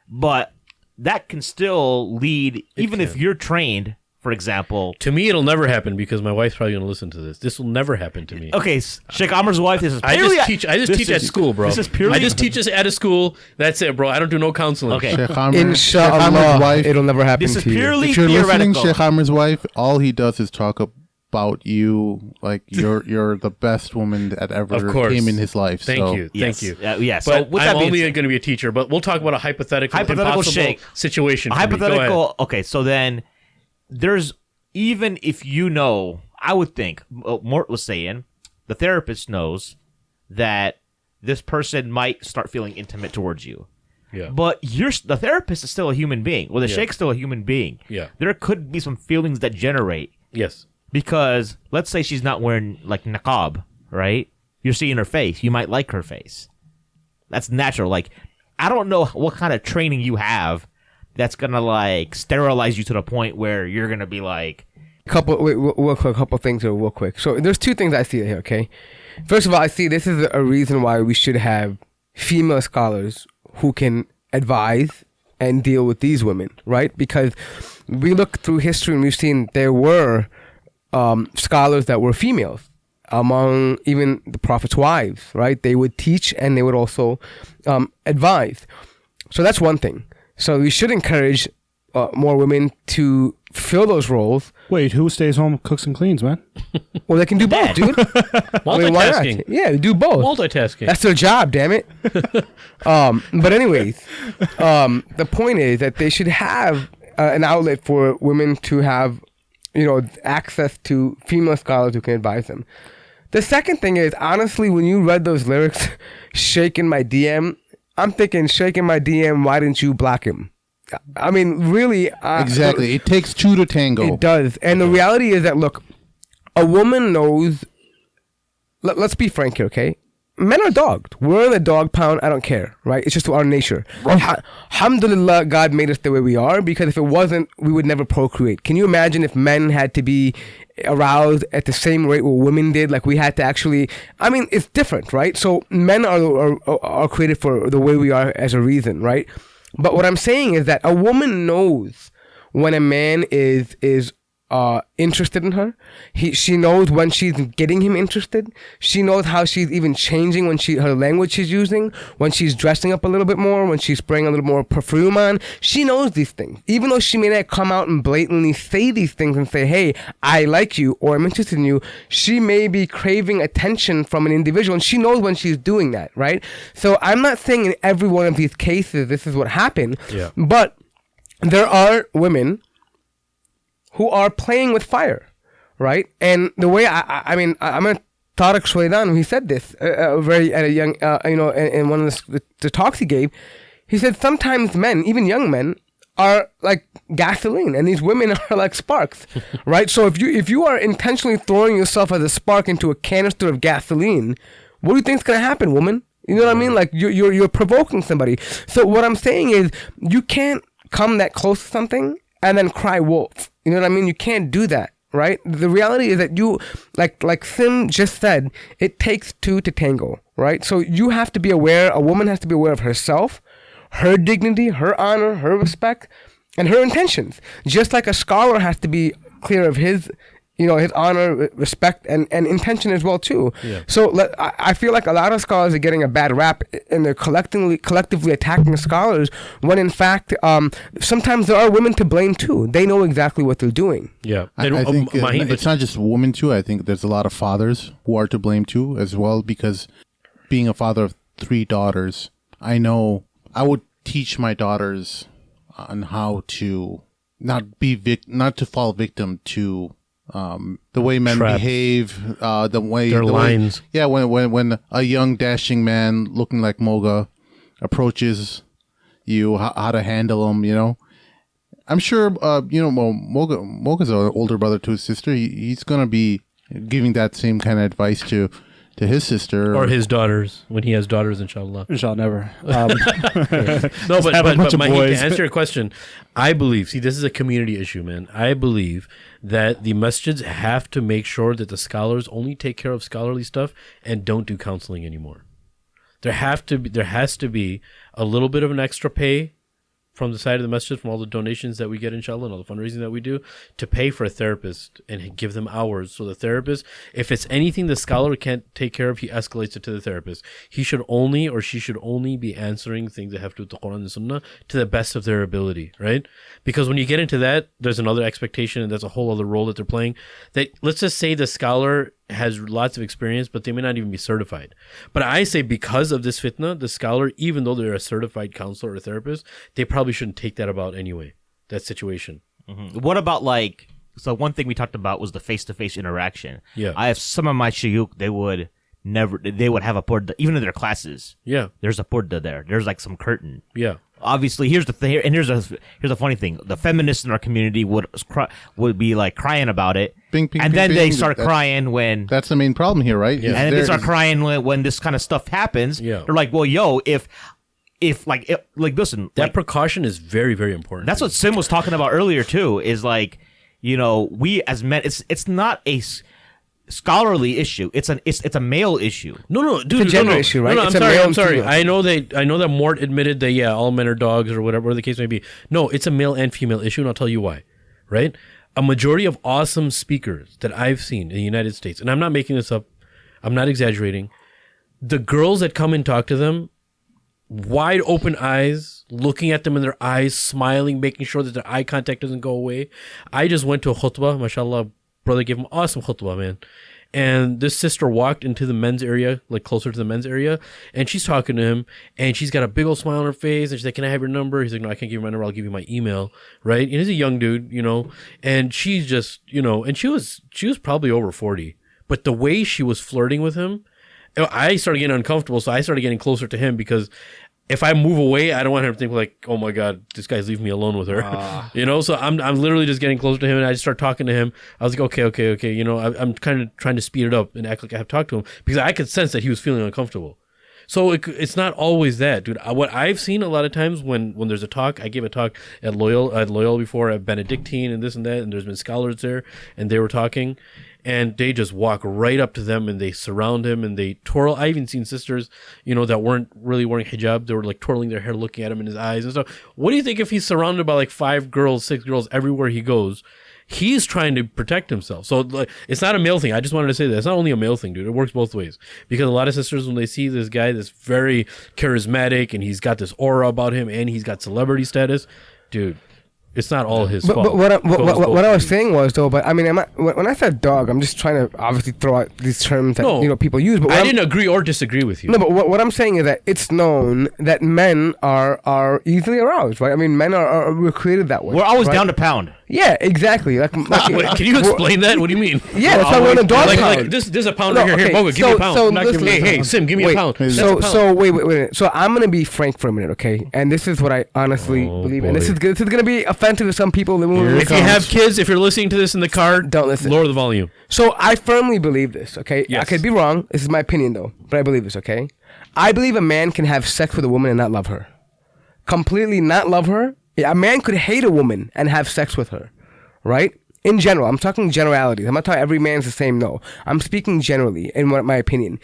[SPEAKER 1] But that can still lead, even if you're trained, for example.
[SPEAKER 2] To me, it'll never happen because my wife's probably going to listen to this. This will never happen to me.
[SPEAKER 1] Okay, Sheikh Amir's wife, this is
[SPEAKER 2] I
[SPEAKER 1] purely...
[SPEAKER 2] just teach at school, bro.
[SPEAKER 1] This is purely...
[SPEAKER 2] I just teach us at a school. That's it, bro. I don't do no counseling.
[SPEAKER 1] Okay.
[SPEAKER 3] Sheikh Amir's
[SPEAKER 4] Inshallah,
[SPEAKER 3] wife.
[SPEAKER 4] it'll never happen
[SPEAKER 1] This is
[SPEAKER 4] to you.
[SPEAKER 1] purely
[SPEAKER 3] If you're listening,
[SPEAKER 1] theoretical.
[SPEAKER 3] Sheikh Amir's wife, all he does is talk about you like you're the best woman that ever
[SPEAKER 2] Of course.
[SPEAKER 3] came in his life.
[SPEAKER 2] Thank you.
[SPEAKER 1] Yes.
[SPEAKER 2] Thank you.
[SPEAKER 1] Yeah, so
[SPEAKER 2] But
[SPEAKER 1] with
[SPEAKER 2] I'm
[SPEAKER 1] that being
[SPEAKER 2] only
[SPEAKER 1] said-
[SPEAKER 2] going to be a teacher. But we'll talk about a hypothetical impossible
[SPEAKER 1] Sheikh.
[SPEAKER 2] situation. For me. Go ahead.
[SPEAKER 1] Hypothetical. Okay, so then there's, even if I would think Mort was saying, the therapist knows that this person might start feeling intimate towards you.
[SPEAKER 2] Yeah.
[SPEAKER 1] But the therapist is still a human being. Well, the sheikh's still a human being.
[SPEAKER 2] Yeah.
[SPEAKER 1] There could be some feelings that generate,
[SPEAKER 2] Yes.
[SPEAKER 1] because let's say she's not wearing like niqab, right? You're seeing her face. You might like her face. That's natural. Like, I don't know what kind of training you have that's gonna like sterilize you to the point where you're gonna be like,
[SPEAKER 4] couple things here real quick. So there's two things I see here, okay? First of all, I see this is a reason why we should have female scholars who can advise and deal with these women, right? Because we look through history and we've seen there were scholars that were females among even the Prophet's wives, right? They would teach and they would also advise. So that's one thing. So we should encourage more women to fill those roles.
[SPEAKER 5] Wait, who stays home, cooks and cleans, man?
[SPEAKER 4] Well, they can do both, dude. I mean, why not?
[SPEAKER 2] Multitasking.
[SPEAKER 4] Yeah, do both.
[SPEAKER 2] Multitasking.
[SPEAKER 4] That's their job, damn it. But anyways, the point is that they should have an outlet for women to have, access to female scholars who can advise them. The second thing is, honestly, when you read those lyrics, shaking my DM, I'm thinking, shaking my DM, why didn't you block him? I mean, really.
[SPEAKER 3] Exactly. It takes two to tango.
[SPEAKER 4] It does. And the reality is that, look, a woman knows. Let's be frank here, okay? Men are dogged. We're in the dog pound. I don't care, right? It's just our nature. Alhamdulillah, God made us the way we are, because if it wasn't, we would never procreate. Can you imagine if men had to be aroused at the same rate what women did? Like, we had to actually. I mean, it's different, right? So men are created for the way we are as a reason, right? But what I'm saying is that a woman knows when a man is interested in her. She knows when she's getting him interested. She knows how she's even changing when her language she's using, when she's dressing up a little bit more, when she's spraying a little more perfume on. She knows these things. Even though she may not come out and blatantly say these things and say, hey, I like you or I'm interested in you, she may be craving attention from an individual, and she knows when she's doing that, right? So I'm not saying in every one of these cases this is what happened, but there are women who are playing with fire, right? And the way I mean, I'm a Tariq Shwaidan, he said this very at a young, in one of the talks he gave. He said sometimes men, even young men, are like gasoline, and these women are like sparks, right? So if you are intentionally throwing yourself as a spark into a canister of gasoline, what do you think is gonna happen, woman? You know what I mean? Like you're provoking somebody. So what I'm saying is, you can't come that close to something and then cry wolf. You know what I mean? You can't do that, right? The reality is that you, like Sim just said, it takes two to tango, right? So you have to be aware, a woman has to be aware of herself, her dignity, her honor, her respect, and her intentions. Just like a scholar has to be clear of his honor, respect, and intention as well too. Yeah. So I feel like a lot of scholars are getting a bad rap, and they're collectively attacking scholars, when in fact sometimes there are women to blame too. They know exactly what they're doing.
[SPEAKER 2] Yeah,
[SPEAKER 3] I think it's not just women too. I think there's a lot of fathers who are to blame too as well, because being a father of 3 daughters, I know I would teach my daughters on how to not to fall victim to the way men
[SPEAKER 2] Traps.
[SPEAKER 3] behave, the way
[SPEAKER 2] Their lines.
[SPEAKER 3] When a young dashing man looking like Moga approaches you, how to handle him. I'm sure Moga's an older brother to his sister. He's gonna be giving that same kind of advice to his sister
[SPEAKER 2] or his daughters when he has daughters, inshallah.
[SPEAKER 5] Inshallah, never.
[SPEAKER 2] No, but Maheen, to answer your question, I believe, this is a community issue, man. I believe that the masjids have to make sure that the scholars only take care of scholarly stuff and don't do counseling anymore. There has to be a little bit of an extra pay from the side of the masjid, from all the donations that we get, inshallah, and all the fundraising that we do, to pay for a therapist and give them hours. So the therapist, if it's anything the scholar can't take care of, he escalates it to the therapist. He should only, or she should only, be answering things that have to do with the Quran and Sunnah to the best of their ability, right? Because when you get into that, there's another expectation, and there's a whole other role that they're playing. That, let's just say the scholar has lots of experience, but they may not even be certified. But I say, because of this fitna, the scholar, even though they're a certified counselor or therapist, they probably shouldn't take that about anyway, that situation.
[SPEAKER 1] Mm-hmm. What about, like, so one thing we talked about was the face-to-face interaction.
[SPEAKER 2] Yeah.
[SPEAKER 1] I have some of my shuyukh, they would have a porta, even in their classes.
[SPEAKER 2] Yeah.
[SPEAKER 1] There's a porta there. There's like some curtain.
[SPEAKER 2] Yeah.
[SPEAKER 1] Obviously, here's the thing, and here's a funny thing. The feminists in our community would be like crying about it,
[SPEAKER 3] Bing, bing,
[SPEAKER 1] and
[SPEAKER 3] bing,
[SPEAKER 1] then
[SPEAKER 3] bing.
[SPEAKER 1] they start crying when,
[SPEAKER 3] That's the main problem here, right?
[SPEAKER 2] Yeah.
[SPEAKER 3] Is
[SPEAKER 1] and then they
[SPEAKER 3] there-
[SPEAKER 1] start crying when this kind of stuff happens.
[SPEAKER 2] Yeah.
[SPEAKER 1] They're like, well, yo, if listen,
[SPEAKER 2] That
[SPEAKER 1] like,
[SPEAKER 2] precaution is very, very important.
[SPEAKER 1] that's what Sim was talking about earlier too. Is like, you know, we as men, it's not a scholarly issue. It's a male issue.
[SPEAKER 2] No, dude,
[SPEAKER 4] It's a gender
[SPEAKER 2] no.
[SPEAKER 4] issue, right?
[SPEAKER 2] No,
[SPEAKER 4] It's
[SPEAKER 2] I'm
[SPEAKER 4] a
[SPEAKER 2] sorry.
[SPEAKER 4] male
[SPEAKER 2] I'm
[SPEAKER 4] and
[SPEAKER 2] sorry.
[SPEAKER 4] female.
[SPEAKER 2] I know that Mort admitted that, yeah, all men are dogs or whatever the case may be. No, it's a male and female issue, and I'll tell you why. Right? A majority of awesome speakers that I've seen in the United States, and I'm not making this up, I'm not exaggerating. The girls that come and talk to them, wide open eyes, looking at them in their eyes, smiling, making sure that their eye contact doesn't go away. I just went to a khutbah, mashallah, brother gave him awesome khutbah, man. And this sister walked into the men's area, like closer to the men's area, and she's talking to him, and she's got a big old smile on her face, and she's like, can I have your number? He's like, no, I can't give you my number, I'll give you my email, right? And he's a young dude, you know, and she's just, you know, and she was probably over 40, but the way she was flirting with him, I started getting uncomfortable, so I started getting closer to him, because if I move away, I don't want him to think like, oh my God, this guy's leaving me alone with her. You know, so I'm literally just getting closer to him, and I just start talking to him. I was like, okay. You know, I'm kind of trying to speed it up and act like I have talked to him, because I could sense that he was feeling uncomfortable. So it's not always that, dude. What I've seen a lot of times when there's a talk, I gave a talk at Loyal before, at Benedictine and this and that, and there's been scholars there, and they were talking, and they just walk right up to them and they surround him and they twirl. I even seen sisters, you know, that weren't really wearing hijab. They were like twirling their hair, looking at him in his eyes and stuff. What do you think if he's surrounded by like 5 girls, 6 girls everywhere he goes? He's trying to protect himself. So like, it's not a male thing. I just wanted to say that. It's not only a male thing, dude. It works both ways. Because a lot of sisters, when they see this guy that's very charismatic and he's got this aura about him and he's got celebrity status, dude, it's not all his fault.
[SPEAKER 4] But what I was saying was, though, but I mean, when I said dog, I'm just trying to obviously throw out these terms that you know people use. But
[SPEAKER 2] I didn't agree or disagree with you.
[SPEAKER 4] No, but what I'm saying is that it's known that men are easily aroused, right? I mean, men we're created that way.
[SPEAKER 1] We're always
[SPEAKER 4] right?
[SPEAKER 1] down to pound.
[SPEAKER 4] Yeah, exactly. Like
[SPEAKER 2] Wait, can you explain that? What do you mean?
[SPEAKER 4] Yeah, that's why we're in a dog
[SPEAKER 2] like,
[SPEAKER 4] pound.
[SPEAKER 2] like there's a pound
[SPEAKER 4] No,
[SPEAKER 2] right here.
[SPEAKER 4] okay,
[SPEAKER 2] Here, Moga, give me a pound.
[SPEAKER 4] so
[SPEAKER 2] Not
[SPEAKER 4] listen,
[SPEAKER 2] giving- hey,
[SPEAKER 4] listen.
[SPEAKER 2] Sim, give me
[SPEAKER 4] Wait,
[SPEAKER 2] a pound. That's
[SPEAKER 4] So
[SPEAKER 2] a pound.
[SPEAKER 4] so wait. So I'm gonna be frank for a minute, okay? And this is what I honestly believe, and this is gonna be offensive to some people.
[SPEAKER 2] If you have kids, if you're listening to this in the car,
[SPEAKER 4] Don't listen.
[SPEAKER 2] Lower the volume.
[SPEAKER 4] So I firmly believe this, okay?
[SPEAKER 2] Yes.
[SPEAKER 4] I could be wrong. This is my opinion, though, but I believe this, okay? I believe a man can have sex with a woman and not love her. Completely not love her. A man could hate a woman and have sex with her, right? In general, I'm talking generalities. I'm not talking every man's the same, no. I'm speaking generally, in my opinion.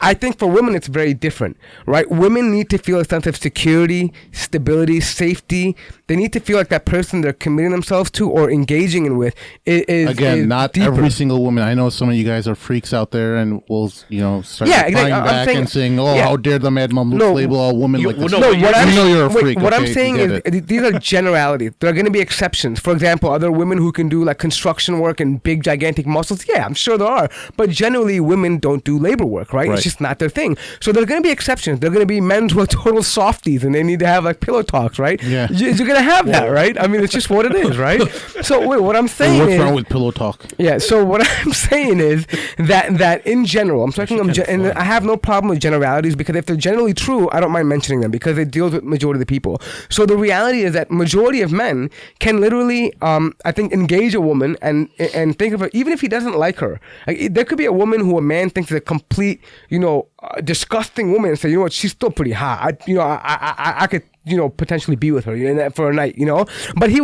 [SPEAKER 4] I think for women, it's very different, right? Women need to feel a sense of security, stability, safety. They need to feel like that person they're committing themselves to or engaging in with is
[SPEAKER 3] Again, not
[SPEAKER 4] deeper.
[SPEAKER 3] every single woman. I know some of you guys are freaks out there and will, start
[SPEAKER 4] Yeah,
[SPEAKER 3] replying
[SPEAKER 4] exactly. I'm
[SPEAKER 3] back
[SPEAKER 4] saying-
[SPEAKER 3] and saying, "Oh,
[SPEAKER 4] yeah.
[SPEAKER 3] how dare the Mad Mom
[SPEAKER 4] No,
[SPEAKER 3] label all women like this?"
[SPEAKER 2] no,
[SPEAKER 4] No,
[SPEAKER 2] but
[SPEAKER 4] what I'm
[SPEAKER 3] you know you're a
[SPEAKER 4] wait,
[SPEAKER 3] freak.
[SPEAKER 4] what I'm
[SPEAKER 3] okay?
[SPEAKER 4] saying
[SPEAKER 3] You
[SPEAKER 4] is
[SPEAKER 3] get it.
[SPEAKER 4] these are generalities. There are going to be exceptions. For example, are there women who can do like construction work and big gigantic muscles? Yeah, I'm sure there are. But generally, women don't do labor work, right?
[SPEAKER 3] Right.
[SPEAKER 4] It's just not their thing. So there are going to be exceptions. There are going to be men who are total softies and they need to have like pillow talks, right?
[SPEAKER 3] Yeah.
[SPEAKER 4] You're going to have that, right? I mean, it's just what it is, right? So wait, what I'm saying
[SPEAKER 3] What's
[SPEAKER 4] is,
[SPEAKER 3] wrong with pillow talk?
[SPEAKER 4] yeah. So what I'm saying is that in general, I'm talking, and I have no problem with generalities because if they're generally true, I don't mind mentioning them because it deals with majority of the people. So the reality is that majority of men can literally, I think, engage a woman and think of her, even if he doesn't like her. Like, there could be a woman who a man thinks is a complete, disgusting woman, and say, you know what, she's still pretty hot. I could, potentially be with her for a night, But he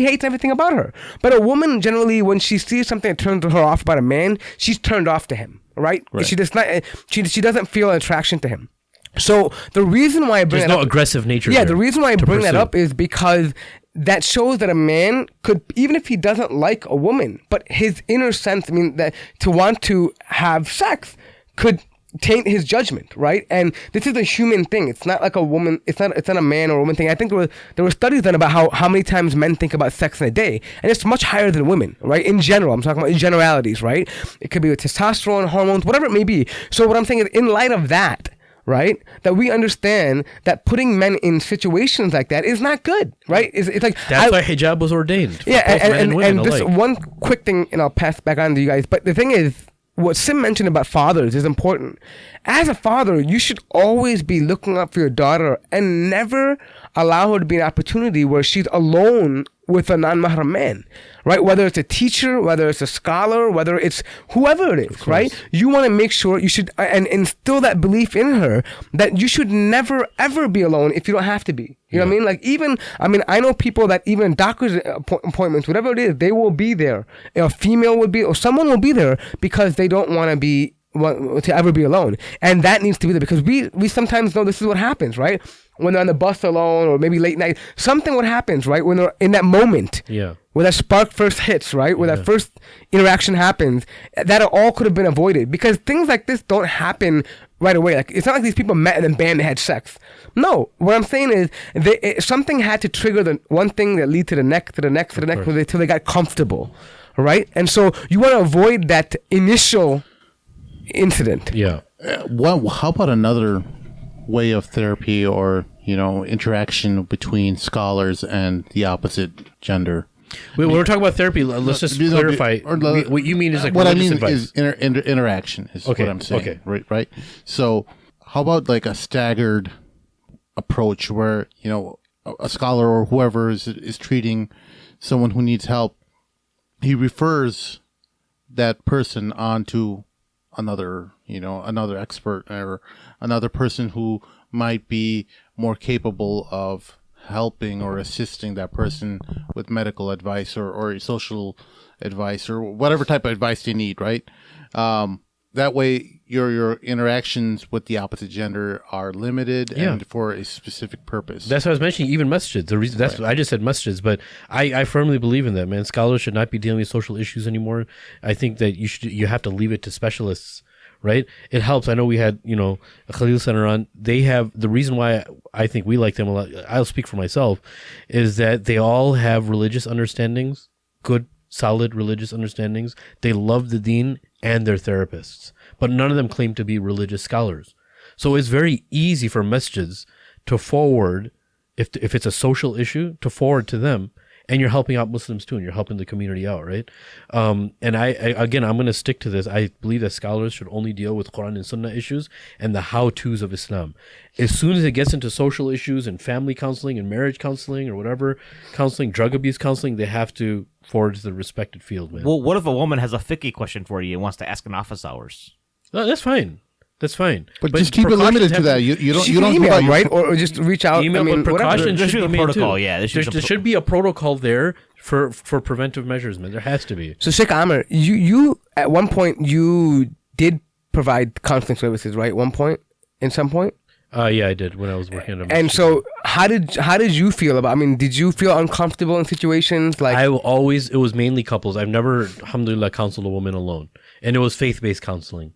[SPEAKER 4] hates everything about her. But a woman generally, when she sees something that turns her off about a man, she's turned off to him, right? She does not. She doesn't feel an attraction to him. So the reason why I bring
[SPEAKER 2] There's
[SPEAKER 4] that
[SPEAKER 2] no
[SPEAKER 4] up,
[SPEAKER 2] aggressive nature.
[SPEAKER 4] yeah,
[SPEAKER 2] there
[SPEAKER 4] the reason why I
[SPEAKER 2] to
[SPEAKER 4] bring that
[SPEAKER 2] pursue.
[SPEAKER 4] up is because that shows that a man could, even if he doesn't like a woman, but his inner sense, I mean, that to want to have sex could taint his judgment, right? And this is a human thing. It's not like a woman. It's not a man or a woman thing. I think there were studies done about how many times men think about sex in a day, and it's much higher than women, right? In general, I'm talking about in generalities, right? It could be with testosterone, hormones, whatever it may be. So what I'm saying is, in light of that, right, that we understand that putting men in situations like that is not good, right? It's like
[SPEAKER 2] That's why hijab was ordained. For
[SPEAKER 4] yeah,
[SPEAKER 2] both men
[SPEAKER 4] and
[SPEAKER 2] women
[SPEAKER 4] just
[SPEAKER 2] alike.
[SPEAKER 4] one quick thing, and I'll pass back on to you guys. But the thing is, what Sim mentioned about fathers is important. As a father, you should always be looking out for your daughter and never allow her to be an opportunity where she's alone with a non-mahram man, right? Whether it's a teacher, whether it's a scholar, whether it's whoever it is, right? You want to make sure you should, and instill that belief in her that you should never, ever be alone if you don't have to be. You know what I mean? Like I know people that even doctor's appointments, whatever it is, they will be there. A female would be, or someone will be there because they don't want to ever be alone. And that needs to be there because we sometimes know this is what happens, right? When they're on the bus alone or maybe late night, something what happens, right? When they're in that moment, where that spark first hits, right? Where that first interaction happens, that all could have been avoided because things like this don't happen right away. Like, it's not like these people met and then bam, they had sex. No, what I'm saying is something had to trigger the one thing that lead to the next, to the next, to the next, until they got comfortable, right? And so you want to avoid that initial incident.
[SPEAKER 2] Yeah.
[SPEAKER 3] How about another way of therapy or interaction between scholars and the opposite gender?
[SPEAKER 2] When we're talking about therapy, let's just clarify. What you mean is like
[SPEAKER 3] what I
[SPEAKER 2] religious
[SPEAKER 3] mean
[SPEAKER 2] advice.
[SPEAKER 3] is interaction is what I'm saying.
[SPEAKER 2] Okay.
[SPEAKER 3] Right. So how about like a staggered approach where a scholar or whoever is treating someone who needs help, he refers that person on to another expert or another person who might be more capable of helping or assisting that person with medical advice or social advice or whatever type of advice they need, right? That way your interactions with the opposite gender are limited and for a specific purpose.
[SPEAKER 2] That's what I was mentioning, even masjids. The reason I just said masjids, but I firmly believe in that, man. Scholars should not be dealing with social issues anymore. I think that you have to leave it to specialists. Right? It helps. I know we had, a Khalil Center on. They have, the reason why I think we like them a lot, I'll speak for myself, is that they all have religious understandings, good, solid religious understandings. They love the deen and they're therapists. But none of them claim to be religious scholars. So it's very easy for masjids to forward, if it's a social issue, to forward to them. And you're helping out Muslims too, and you're helping the community out, right? And I'm going to stick to this. I believe that scholars should only deal with Quran and Sunnah issues and the how-tos of Islam. As soon as it gets into social issues and family counseling and marriage counseling or whatever counseling, drug abuse counseling, they have to forward to the respected field, man.
[SPEAKER 1] Well, what if a woman has a fiqh question for you and wants to ask in office hours?
[SPEAKER 2] No, that's fine. That's fine.
[SPEAKER 3] But just keep it limited to that. You don't
[SPEAKER 4] email them, right? Or just reach out.
[SPEAKER 2] Email, but precautions
[SPEAKER 1] there
[SPEAKER 2] should be
[SPEAKER 1] a
[SPEAKER 2] made
[SPEAKER 1] protocol.
[SPEAKER 2] too.
[SPEAKER 1] Yeah,
[SPEAKER 2] there should be a protocol there for preventive measures, man. There has to be.
[SPEAKER 4] So Shaykh Amir, you at one point you did provide counseling services, right? In some point.
[SPEAKER 2] Yeah, I did when I was working at a
[SPEAKER 4] And so how did you feel about? I mean, did you feel uncomfortable in situations like?
[SPEAKER 2] It was mainly couples. I've never, alhamdulillah, counseled a woman alone, and it was faith-based counseling.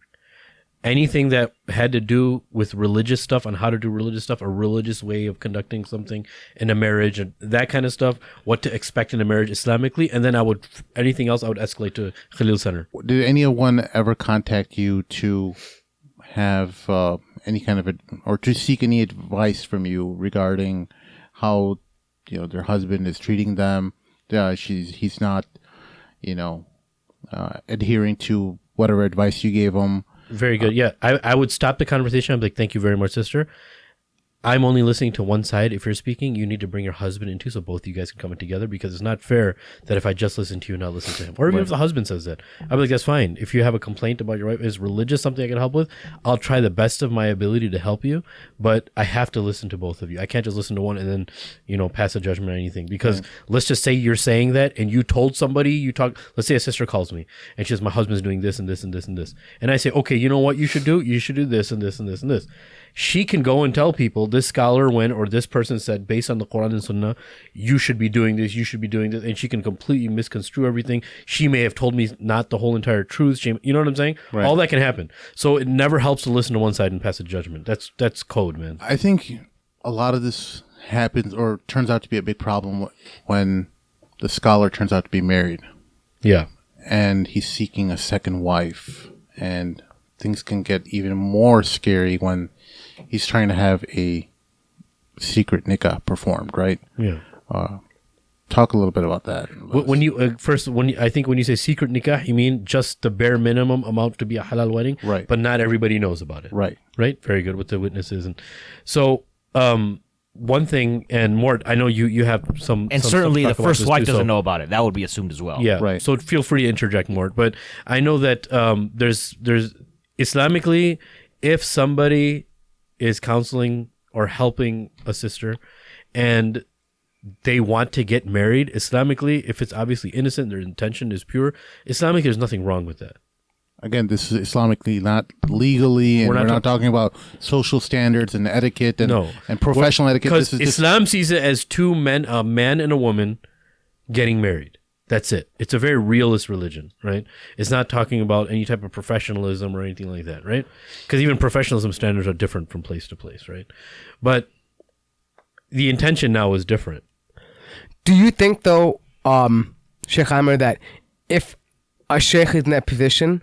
[SPEAKER 2] Anything that had to do with religious stuff, on how to do religious stuff, a religious way of conducting something in a marriage, and that kind of stuff, what to expect in a marriage Islamically, and then anything else I would escalate to Khalil Center.
[SPEAKER 3] Did anyone ever contact you to have any kind of or to seek any advice from you regarding how their husband is treating them? He's not adhering to whatever advice you gave him.
[SPEAKER 2] Very good. Yeah, I would stop the conversation. I'd be like, "Thank you very much, sister. I'm only listening to one side. If you're speaking, you need to bring your husband into so both of you guys can come in together, because it's not fair that if I just listen to you and not listen to him. Or even if the husband says that, I'll be like, that's fine. If you have a complaint about your wife, is religious something I can help with? I'll try the best of my ability to help you, but I have to listen to both of you. I can't just listen to one and then, pass a judgment or anything, because let's just say you're saying that and you told somebody, let's say a sister calls me and she says, my husband's doing this and this and this and this. And I say, okay, you know what you should do? You should do this and this and this and this. She can go and tell people, this scholar went, or this person said, based on the Quran and Sunnah, you should be doing this, you should be doing this, and she can completely misconstrue everything. She may have told me not the whole entire truth. You know what I'm saying? Right. All that can happen. So it never helps to listen to one side and pass a judgment. That's code, man.
[SPEAKER 3] I think a lot of this happens or turns out to be a big problem when the scholar turns out to be married.
[SPEAKER 2] Yeah.
[SPEAKER 3] And he's seeking a second wife, and things can get even more scary when he's trying to have a secret nikah performed, right?
[SPEAKER 2] Yeah.
[SPEAKER 3] Talk a little bit about that.
[SPEAKER 2] I think when you say secret nikah, you mean just the bare minimum amount to be a halal wedding,
[SPEAKER 3] right?
[SPEAKER 2] But not everybody knows about it,
[SPEAKER 3] right?
[SPEAKER 2] Right. Very good with the witnesses, and so one thing, and more, I know you have some,
[SPEAKER 1] and
[SPEAKER 2] some
[SPEAKER 1] certainly the
[SPEAKER 2] stuff
[SPEAKER 1] first wife doesn't
[SPEAKER 2] so,
[SPEAKER 1] know about it. That would be assumed as well.
[SPEAKER 2] Yeah,
[SPEAKER 3] right.
[SPEAKER 2] So feel free to interject more, but I know that there's Islamically, if somebody is counseling or helping a sister and they want to get married, Islamically, if it's obviously innocent, their intention is pure, Islamically, there's nothing wrong with that.
[SPEAKER 3] Again, this is Islamically, not legally, and we're not talking about social standards and etiquette and professional etiquette.
[SPEAKER 2] Because Islam sees it as two men, a man and a woman, getting married. That's it. It's a very realist religion, right? It's not talking about any type of professionalism or anything like that, right? Because even professionalism standards are different from place to place, right? But the intention now is different.
[SPEAKER 4] Do you think, though, Shaykh Amir, that if a sheikh is in that position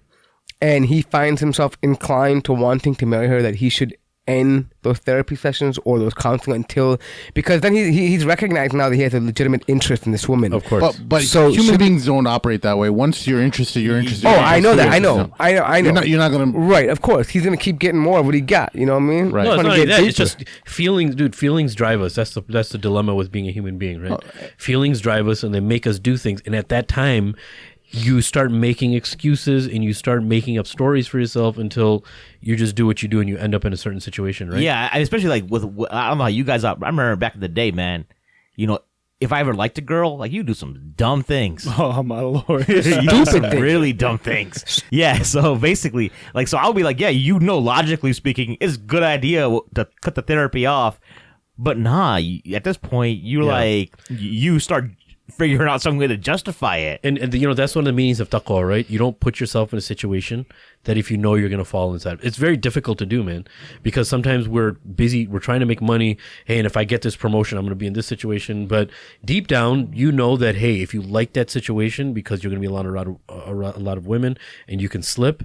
[SPEAKER 4] and he finds himself inclined to wanting to marry her, that he should end those therapy sessions or those counseling until, because then he's recognized now that he has a legitimate interest in this woman.
[SPEAKER 2] Of course.
[SPEAKER 3] But so human beings don't operate that way. Once you're interested, you're interested.
[SPEAKER 4] Oh, I know that. I know.
[SPEAKER 3] You're not going to...
[SPEAKER 4] Right, of course. He's going to keep getting more of what he got. You know what I mean?
[SPEAKER 2] Right. No, it's not like that. It's just feelings, dude. Feelings drive us. That's the dilemma with being a human being, right? Feelings drive us and they make us do things. And at that time, you start making excuses and you start making up stories for yourself until you just do what you do and you end up in a certain situation, right?
[SPEAKER 1] Yeah, especially like with, I don't know how you guys are. I remember back in the day, man, if I ever liked a girl, like, you do some dumb things.
[SPEAKER 5] Oh, my Lord.
[SPEAKER 1] You do some really dumb things. Yeah, so basically, so I'll be like, yeah, logically speaking, it's a good idea to cut the therapy off. But nah, at this point, you start figuring out some way to justify it.
[SPEAKER 2] And that's one of the meanings of taqwa, right? You don't put yourself in a situation that if you know you're going to fall inside. It's very difficult to do, man, because sometimes we're busy, we're trying to make money. Hey, and if I get this promotion, I'm going to be in this situation. But deep down, you know that, hey, if you like that situation because you're going to be a lot of women and you can slip,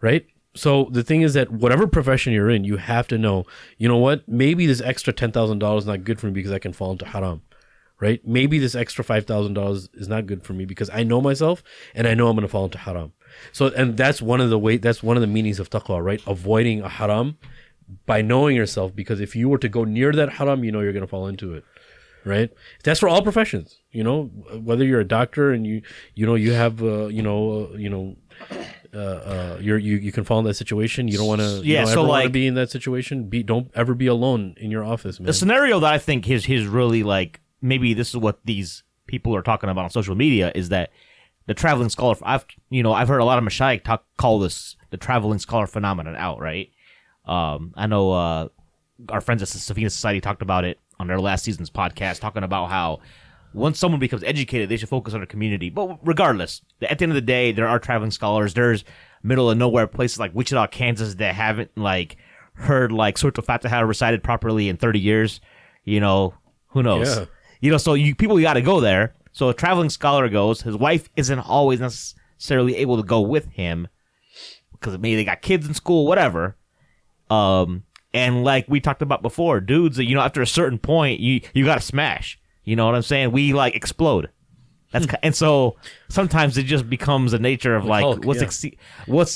[SPEAKER 2] right? So the thing is that whatever profession you're in, you have to know, you know what, maybe this extra $10,000 is not good for me because I can fall into haram. Right? Maybe this extra $5,000 is not good for me because I know myself and I know I'm going to fall into haram. So, and that's one of the meanings of taqwa, right? Avoiding a haram by knowing yourself, because if you were to go near that haram, you're going to fall into it, right? That's for all professions, whether you're a doctor and you have, you can fall in that situation. You don't want to, want to be in that situation. Don't ever be alone in your office, man.
[SPEAKER 1] The scenario that I think is really maybe this is what these people are talking about on social media, is that the traveling scholar. I've heard a lot of mashayikh call this the traveling scholar phenomenon out, right? I know our friends at the Safina Society talked about it on their last season's podcast, talking about how once someone becomes educated, they should focus on their community. But regardless, at the end of the day, there are traveling scholars. There's middle of nowhere places like Wichita, Kansas, that haven't heard Surah Al-Fatiha recited properly in 30 years. Who knows? Yeah. So people got to go there. So a traveling scholar goes. His wife isn't always necessarily able to go with him because maybe they got kids in school, whatever. And like we talked about before, dudes, after a certain point, you got to smash. You know what I'm saying? We explode. And so sometimes it just becomes a nature of
[SPEAKER 2] Hulk,
[SPEAKER 1] what's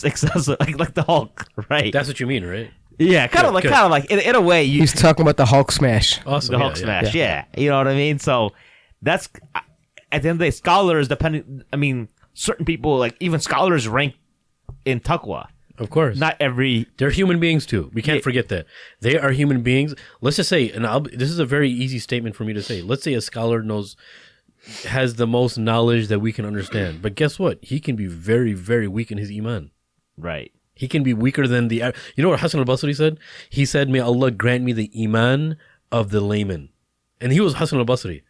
[SPEAKER 1] excessive, like the Hulk, right?
[SPEAKER 2] That's what you mean, right?
[SPEAKER 1] Yeah, kind of like in a way you
[SPEAKER 4] He's talking about the Hulk smash.
[SPEAKER 2] Awesome.
[SPEAKER 1] the Hulk smash. Yeah. You know what I mean? So that's at the end of the day, scholars depending. I mean, certain people like even scholars rank in taqwa.
[SPEAKER 2] Of course.
[SPEAKER 1] Not every.
[SPEAKER 2] They're human beings too. We can't forget that. They are human beings. Let's just say, and this is a very easy statement for me to say. Let's say a scholar has the most knowledge that we can understand. But guess what? He can be very, very weak in his iman.
[SPEAKER 1] Right.
[SPEAKER 2] He can be weaker than the... You know what Hassan al-Basri said? He said, may Allah grant me the iman of the layman. And he was Hassan al-Basri.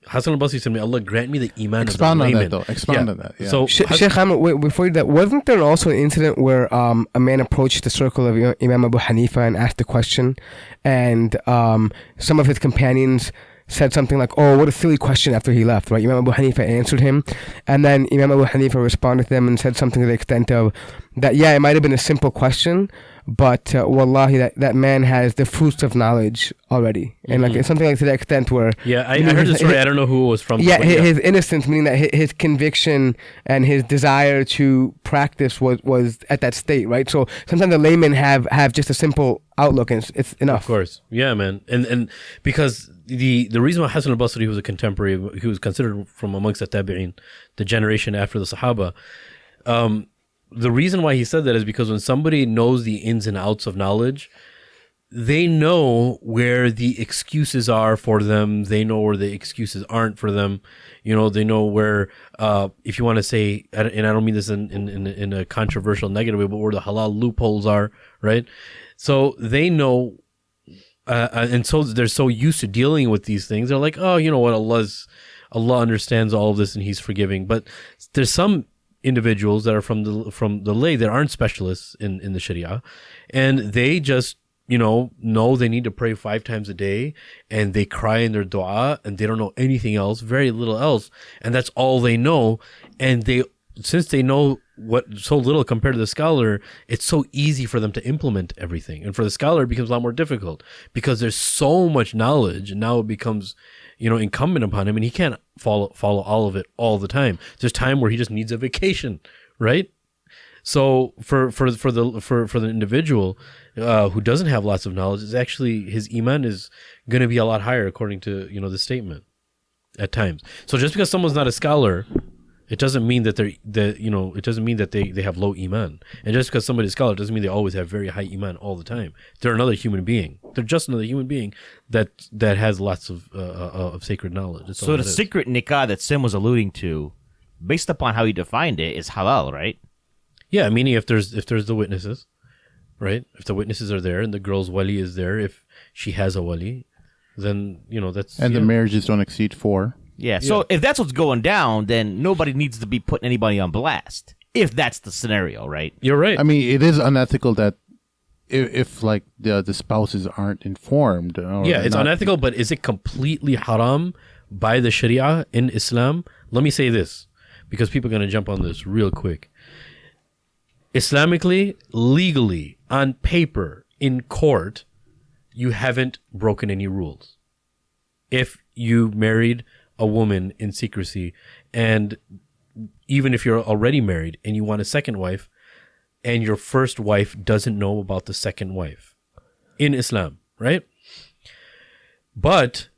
[SPEAKER 2] Hassan al-Basri said, may Allah grant me the iman of the layman.
[SPEAKER 3] Expound on that. Yeah.
[SPEAKER 2] So,
[SPEAKER 4] Shaykh Amir, wait, before you do that, wasn't there also an incident where a man approached the circle of Imam Abu Hanifa and asked a question, and some of his companions said something like, "Oh, what a silly question," after he left, right? Imam Abu Hanifa answered him, and then Imam Abu Hanifa responded to them and said something to the extent of that, yeah, it might have been a simple question, but wallahi, that man has the fruits of knowledge already. And like it's something like to the extent where...
[SPEAKER 2] Yeah, I heard the story. I don't know who it was from.
[SPEAKER 4] Yeah, his innocence, meaning that his conviction and his desire to practice was at that state, right? So sometimes the laymen have just a simple outlook and it's enough.
[SPEAKER 2] Of course. Yeah, man. And because the reason why Hassan al-Basri was a contemporary, he was considered from amongst the tabi'in, the generation after the Sahaba, the reason why he said that is because when somebody knows the ins and outs of knowledge, they know where the excuses are for them. They know where the excuses aren't for them. You know, they know where, if you want to say, and I don't mean this in a controversial negative way, but where the halal loopholes are, right? So they know, and so they're so used to dealing with these things. They're like, oh, you know what, Allah understands all of this and He's forgiving. But there's some individuals that are from the lay that aren't specialists in the Sharia, and they just know they need to pray 5 times a day, and they cry in their dua, and they don't know anything else, very little else, and that's all they know. And since they know what so little compared to the scholar, it's so easy for them to implement everything, and for the scholar it becomes a lot more difficult because there's so much knowledge, and now it becomes incumbent upon him, and he can't follow all of it all the time. There's time where he just needs a vacation, right? So for the individual who doesn't have lots of knowledge, it's actually his iman is going to be a lot higher according to the statement at times. So just because someone's not a scholar, it doesn't mean that it doesn't mean that they have low iman. And just because somebody's a scholar doesn't mean they always have very high iman all the time. They're another human being. They're just another human being that has lots of sacred knowledge. That's
[SPEAKER 1] so the secret nikah that Sim was alluding to, based upon how he defined it, is halal, right?
[SPEAKER 2] Yeah, meaning if there's the witnesses, right? If the witnesses are there and the girl's wali is there, if she has a wali, then that's...
[SPEAKER 3] And the marriages don't exceed 4.
[SPEAKER 1] Yeah, so if that's what's going down, then nobody needs to be putting anybody on blast. If that's the scenario, right?
[SPEAKER 2] You're right.
[SPEAKER 3] I mean, it is unethical that if like the spouses aren't informed.
[SPEAKER 2] It's unethical, but is it completely haram by the Sharia in Islam? Let me say this, because people are going to jump on this real quick. Islamically, legally, on paper, in court, you haven't broken any rules. If you married a woman in secrecy, and even if you're already married and you want a second wife, and your first wife doesn't know about the second wife in Islam, right? But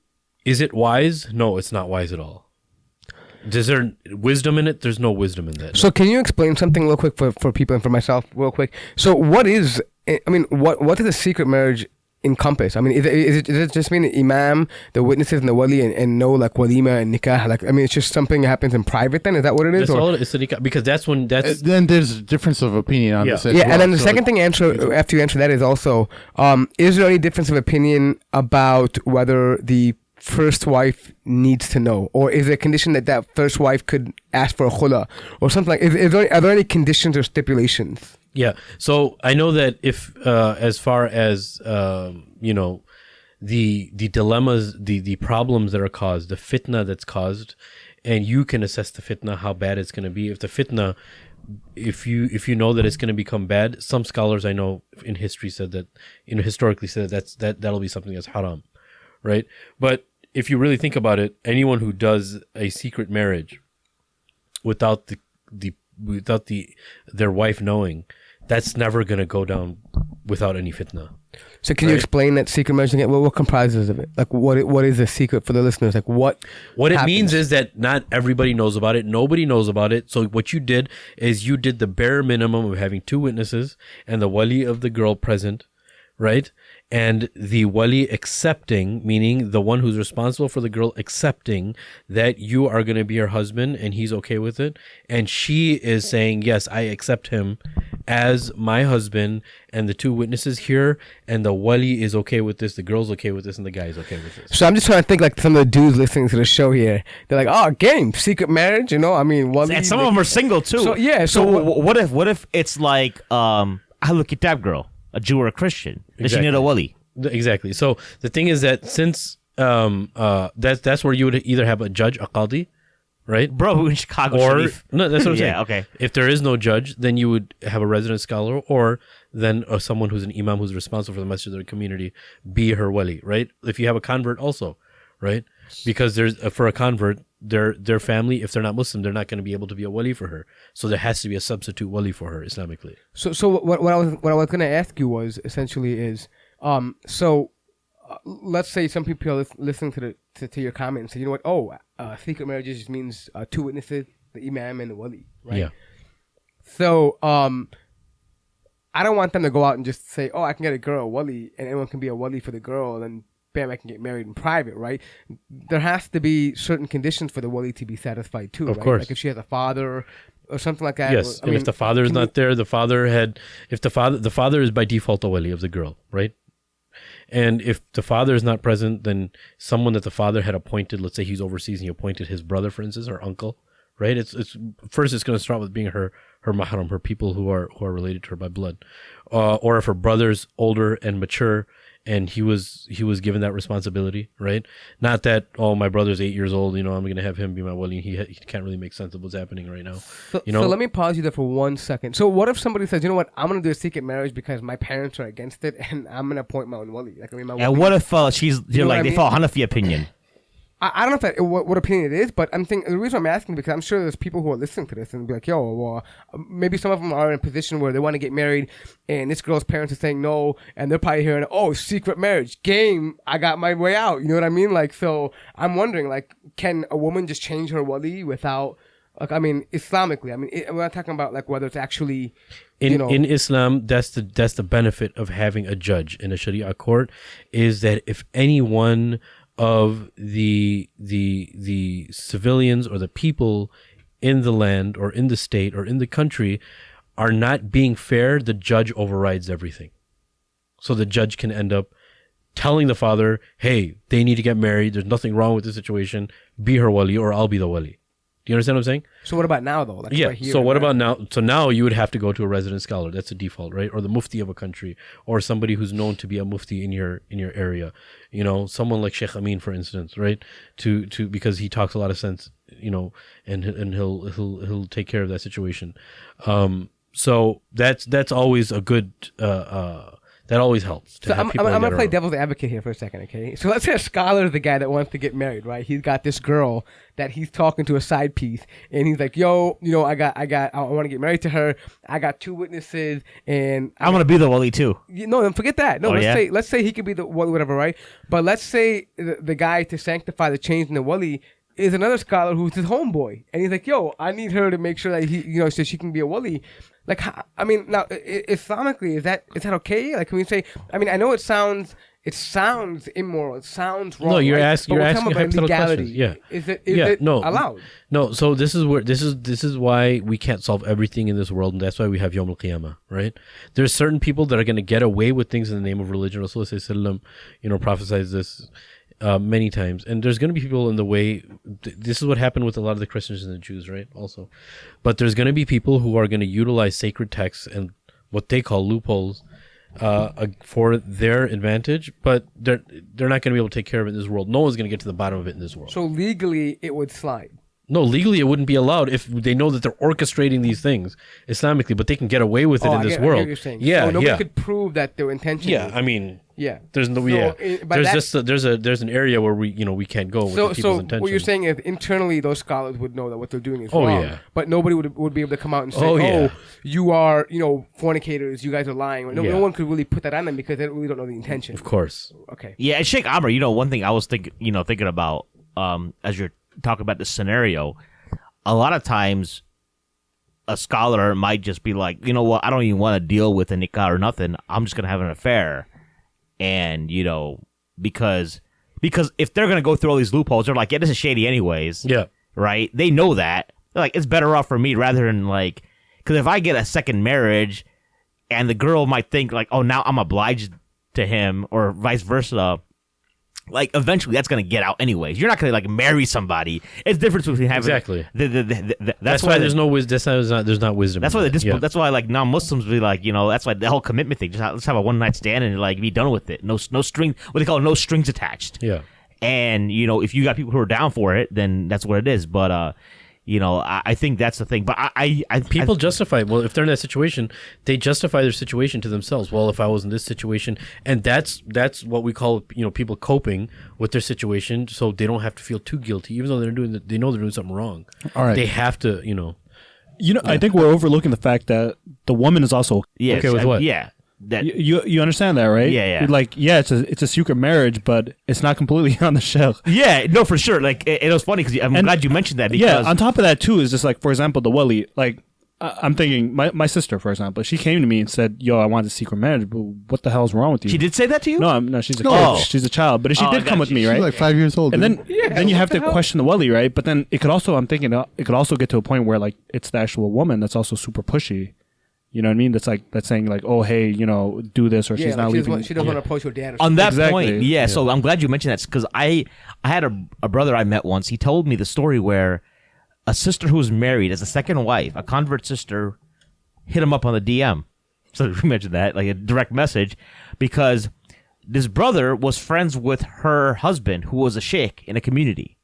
[SPEAKER 2] is it wise? No, it's not wise at all. Is there wisdom in it? There's no wisdom in that.
[SPEAKER 4] So can you explain something real quick for people and for myself real quick? So what does a secret marriage encompass? I mean, is it just mean the imam, the witnesses, and the wali, and no like walima and nikah? Like, I mean, it's just something that happens in private. Then is that what it is?
[SPEAKER 2] That's all. It's the nikah, because
[SPEAKER 3] then there's a difference of opinion on this.
[SPEAKER 4] And then the second thing after you answer that is also, is there any difference of opinion about whether the first wife needs to know, or is there a condition that first wife could ask for a khula or something like? Are there any conditions or stipulations?
[SPEAKER 2] Yeah. So I know that if, as far as, the dilemmas, the problems that are caused, the fitna that's caused, and you can assess the fitna, how bad it's going to be. If the fitna, if you know that it's going to become bad, some scholars I know in history said that, historically said that'll be something that's haram, right? But if you really think about it, anyone who does a secret marriage without their wife knowing, that's never going to go down without any fitna.
[SPEAKER 4] So can you explain that secret marriage again? What comprises of it? Like what is the secret for the listeners? Like what
[SPEAKER 2] it
[SPEAKER 4] happens?
[SPEAKER 2] means is that not everybody knows about it. Nobody knows about it. So what you did is you did the bare minimum of having 2 witnesses and the wali of the girl present, right? And the wali accepting, meaning the one who's responsible for the girl accepting that you are going to be her husband and he's okay with it. And she is saying, yes, I accept him as my husband, and the 2 witnesses here, and the wali is okay with this, the girl's okay with this, and the guy is okay with this.
[SPEAKER 4] So I'm just trying to think like some of the dudes listening to the show here. They're like, oh, game, secret marriage, you know? I mean, wali,
[SPEAKER 1] And some of them are single too.
[SPEAKER 4] So, yeah,
[SPEAKER 1] So
[SPEAKER 4] so
[SPEAKER 1] what if it's like Ahlul Kitab girl, a Jew or a Christian? Does she need a wali?
[SPEAKER 2] Exactly. So the thing is that since that's where you would either have a judge, a qadi, right?
[SPEAKER 1] Bro, who in Chicago?
[SPEAKER 2] Or
[SPEAKER 1] Sharif.
[SPEAKER 2] no, that's what I'm saying.
[SPEAKER 1] Yeah, okay.
[SPEAKER 2] If there is no judge, then you would have a resident scholar, or then someone who's an imam who's responsible for the masjid or the community be her wali, right? If you have a convert, also, right? Because there's for a convert, their family, if they're not Muslim, they're not going to be able to be a wali for her. So there has to be a substitute wali for her Islamically.
[SPEAKER 4] So what I was going to ask you was essentially is let's say some people are listening to your comment and say, you know what? Secret marriages just means 2 witnesses, the imam and the wali, right?
[SPEAKER 2] Yeah.
[SPEAKER 4] So I don't want them to go out and just say, oh, I can get a girl a wali, and anyone can be a wali for the girl, and then bam, I can get married in private, right? There has to be certain conditions for the wali to be satisfied too,
[SPEAKER 2] Of
[SPEAKER 4] right?
[SPEAKER 2] course.
[SPEAKER 4] Like if she has a father or something like that.
[SPEAKER 2] Yes.
[SPEAKER 4] I mean,
[SPEAKER 2] if the father is not there, the father is by default a wali of the girl, right? And if the father is not present, then someone that the father had appointed, let's say he's overseas and he appointed his brother, for instance, or uncle, right? It's first it's going to start with being her mahram, her people who are related to her by blood, or if her brother's older and mature and he was given that responsibility, right? Not that, oh, my brother's 8 years old, I'm going to have him be my wali. He can't really make sense of what's happening right now.
[SPEAKER 4] So let me pause you there for 1 second. So what if somebody says, you know what, I'm going to do a secret marriage because my parents are against it, and I'm going to appoint my own wali. Like, I mean, my
[SPEAKER 1] And
[SPEAKER 4] wali,
[SPEAKER 1] what if
[SPEAKER 4] know what I
[SPEAKER 1] they
[SPEAKER 4] mean?
[SPEAKER 1] follow Hanafi opinion?
[SPEAKER 4] I don't know if what opinion it is, but I'm thinking the reason I'm asking because I'm sure there's people who are listening to this and be like, yo, well, maybe some of them are in a position where they want to get married, and this girl's parents are saying no, and they're probably hearing, oh, secret marriage, game, I got my way out. You know what I mean? Like, so I'm wondering, like, can a woman just change her wali without, like, I mean, Islamically? I mean, we're not talking about like whether it's actually.
[SPEAKER 2] In Islam, that's the benefit of having a judge in a Sharia court, is that if anyone of the civilians or the people in the land or in the state or in the country are not being fair, the judge overrides everything. So the judge can end up telling the father, hey, they need to get married, there's nothing wrong with the situation, be her wali or I'll be the wali. Do you understand what I'm saying?
[SPEAKER 4] So what about now, though? Like
[SPEAKER 2] Yeah.
[SPEAKER 4] right here
[SPEAKER 2] So what
[SPEAKER 4] and
[SPEAKER 2] about now? So now you would have to go to a resident scholar. That's a default, right? Or the mufti of a country, or somebody who's known to be a mufti in your area. Someone like Shaykh Amir, for instance, right? To because he talks a lot of sense, and he'll take care of that situation. So that's always a good. That always helps.
[SPEAKER 4] So I'm going to play devil's advocate here for a second, okay? So let's say a scholar is the guy that wants to get married, right? He's got this girl that he's talking to a side piece, and he's like, yo, I want to get married to her. I got 2 witnesses, and
[SPEAKER 1] I'm gonna be the wali too.
[SPEAKER 4] No, forget that. No,
[SPEAKER 1] Oh,
[SPEAKER 4] let's say he could be the wali, whatever, right? But let's say the guy to sanctify the change in the wali is another scholar who's his homeboy, and he's like, yo, I need her to make sure that he, so she can be a wali. Like, I mean, now Islamically, is that okay? Like, can we say? I mean, I know it sounds immoral. It sounds wrong.
[SPEAKER 2] No, you're
[SPEAKER 4] right?
[SPEAKER 2] asking hypothetical questions. Yeah,
[SPEAKER 4] is it allowed?
[SPEAKER 2] No. So this is why we can't solve everything in this world, and that's why we have Yawm al-Qiyamah, right? There's certain people that are going to get away with things in the name of religion. Rasulullah sallallahu alaihi wasallam, prophesies this many times, and there's going to be people in the way. This is what happened with a lot of the Christians and the Jews, right? Also, but there's going to be people who are going to utilize sacred texts and what they call loopholes for their advantage, but they're not going to be able to take care of it in this world. No one's going to get to the bottom of it in this world.
[SPEAKER 4] So legally, it would slide.
[SPEAKER 2] No, legally it wouldn't be allowed if they know that they're orchestrating these things Islamically, but they can get away with it in this world.
[SPEAKER 4] I get what you're saying. So nobody could prove that their intention.
[SPEAKER 2] Yeah,
[SPEAKER 4] is.
[SPEAKER 2] I mean,
[SPEAKER 4] Yeah.
[SPEAKER 2] There's no there's an area where we can't go with the people's intentions.
[SPEAKER 4] What you're saying is internally those scholars would know that what they're doing is
[SPEAKER 2] Oh,
[SPEAKER 4] wrong.
[SPEAKER 2] yeah.
[SPEAKER 4] But nobody would be able to come out and say,
[SPEAKER 2] Oh, yeah.
[SPEAKER 4] you are, fornicators, you guys are lying. No,
[SPEAKER 2] Yeah.
[SPEAKER 4] no one could really put that on them because they really don't know the intention.
[SPEAKER 2] Of course.
[SPEAKER 4] Okay.
[SPEAKER 1] Yeah, and Shaykh Amir, one thing I was thinking about as you're talking about this scenario, a lot of times a scholar might just be like, you know what, I don't even want to deal with a nikah or nothing. I'm just gonna have an affair, and because if they're gonna go through all these loopholes, they're like, yeah, this is shady anyways.
[SPEAKER 2] Yeah.
[SPEAKER 1] Right? They know that. They're like, it's better off for me rather than because if I get a second marriage, and the girl might think like, oh, now I'm obliged to him, or vice versa. Eventually that's gonna get out anyways. You're not gonna marry somebody. It's the difference between having
[SPEAKER 2] Exactly.
[SPEAKER 1] That's
[SPEAKER 2] why there's no wisdom. There's not wisdom.
[SPEAKER 1] That's why
[SPEAKER 2] That's
[SPEAKER 1] why non-Muslims be like, that's why the whole commitment thing. Just let's have a one night stand and be done with it. No string. What they call no strings attached.
[SPEAKER 2] Yeah.
[SPEAKER 1] And if you got people who are down for it, then that's what it is. But I think that's the thing. But
[SPEAKER 2] People justify. Well, if they're in that situation, they justify their situation to themselves. Well, if I was in this situation, and that's what we call people coping with their situation, so they don't have to feel too guilty, even though they know they're doing something wrong.
[SPEAKER 3] All right.
[SPEAKER 2] They have to,
[SPEAKER 5] I think we're overlooking the fact that the woman is also
[SPEAKER 1] yes,
[SPEAKER 2] okay with what?
[SPEAKER 1] Yeah. That
[SPEAKER 5] you understand that, right?
[SPEAKER 1] Yeah, yeah.
[SPEAKER 5] It's a secret marriage, but it's not completely on the shelf.
[SPEAKER 1] yeah, no, for sure. It was funny because I'm glad you mentioned that. Because
[SPEAKER 5] On top of that too is just for example, the wali. I'm thinking my sister, for example, she came to me and said, "Yo, I want a secret marriage, but what the hell's wrong with you?"
[SPEAKER 1] she did say that to you.
[SPEAKER 5] No, she's a kid.
[SPEAKER 1] Oh.
[SPEAKER 5] She's a child, but she
[SPEAKER 1] Oh, I
[SPEAKER 5] did come
[SPEAKER 1] got
[SPEAKER 5] with
[SPEAKER 1] you.
[SPEAKER 5] me,
[SPEAKER 3] She's
[SPEAKER 5] right?
[SPEAKER 3] like 5 years old.
[SPEAKER 5] And
[SPEAKER 3] dude.
[SPEAKER 5] then you have
[SPEAKER 4] what
[SPEAKER 5] to
[SPEAKER 4] the hell?
[SPEAKER 5] question the wali, right? But then it could also, I'm thinking, it could also get to a point where it's the actual woman that's also super pushy. You know what I mean? That's saying oh, hey, do this, or she's not leaving.
[SPEAKER 4] She doesn't want to approach your dad. Or
[SPEAKER 1] On that
[SPEAKER 5] Exactly.
[SPEAKER 1] point, yeah. So I'm glad you mentioned that because I had a brother I met once. He told me the story where a sister who was married as a second wife, a convert sister, hit him up on the DM. So we mentioned that, a direct message, because this brother was friends with her husband, who was a sheikh in a community,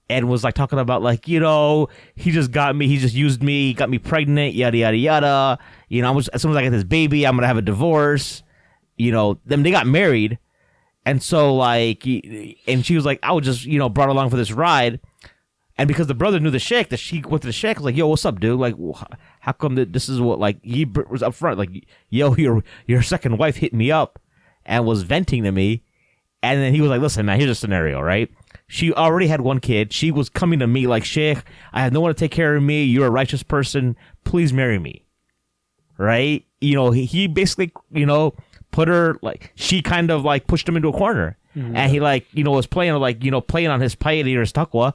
[SPEAKER 1] and was talking about he just got me, he just used me, got me pregnant, yada yada yada. As soon as I get this baby, I'm gonna have a divorce. Then they got married, and so and she was like, I was just brought along for this ride, and because the brother knew the sheikh, that she went to the sheikh, was like, yo, what's up, dude? How come this is what he was up front, yo, your second wife hit me up and was venting to me, and then he was like, listen, man, here's a scenario, right? She already had one kid. She was coming to me like, Sheikh, I have no one to take care of me. You're a righteous person. Please marry me. Right? He basically, put her, she kind of pushed him into a corner. Mm-hmm. And he was playing, playing on his piety or his taqwa.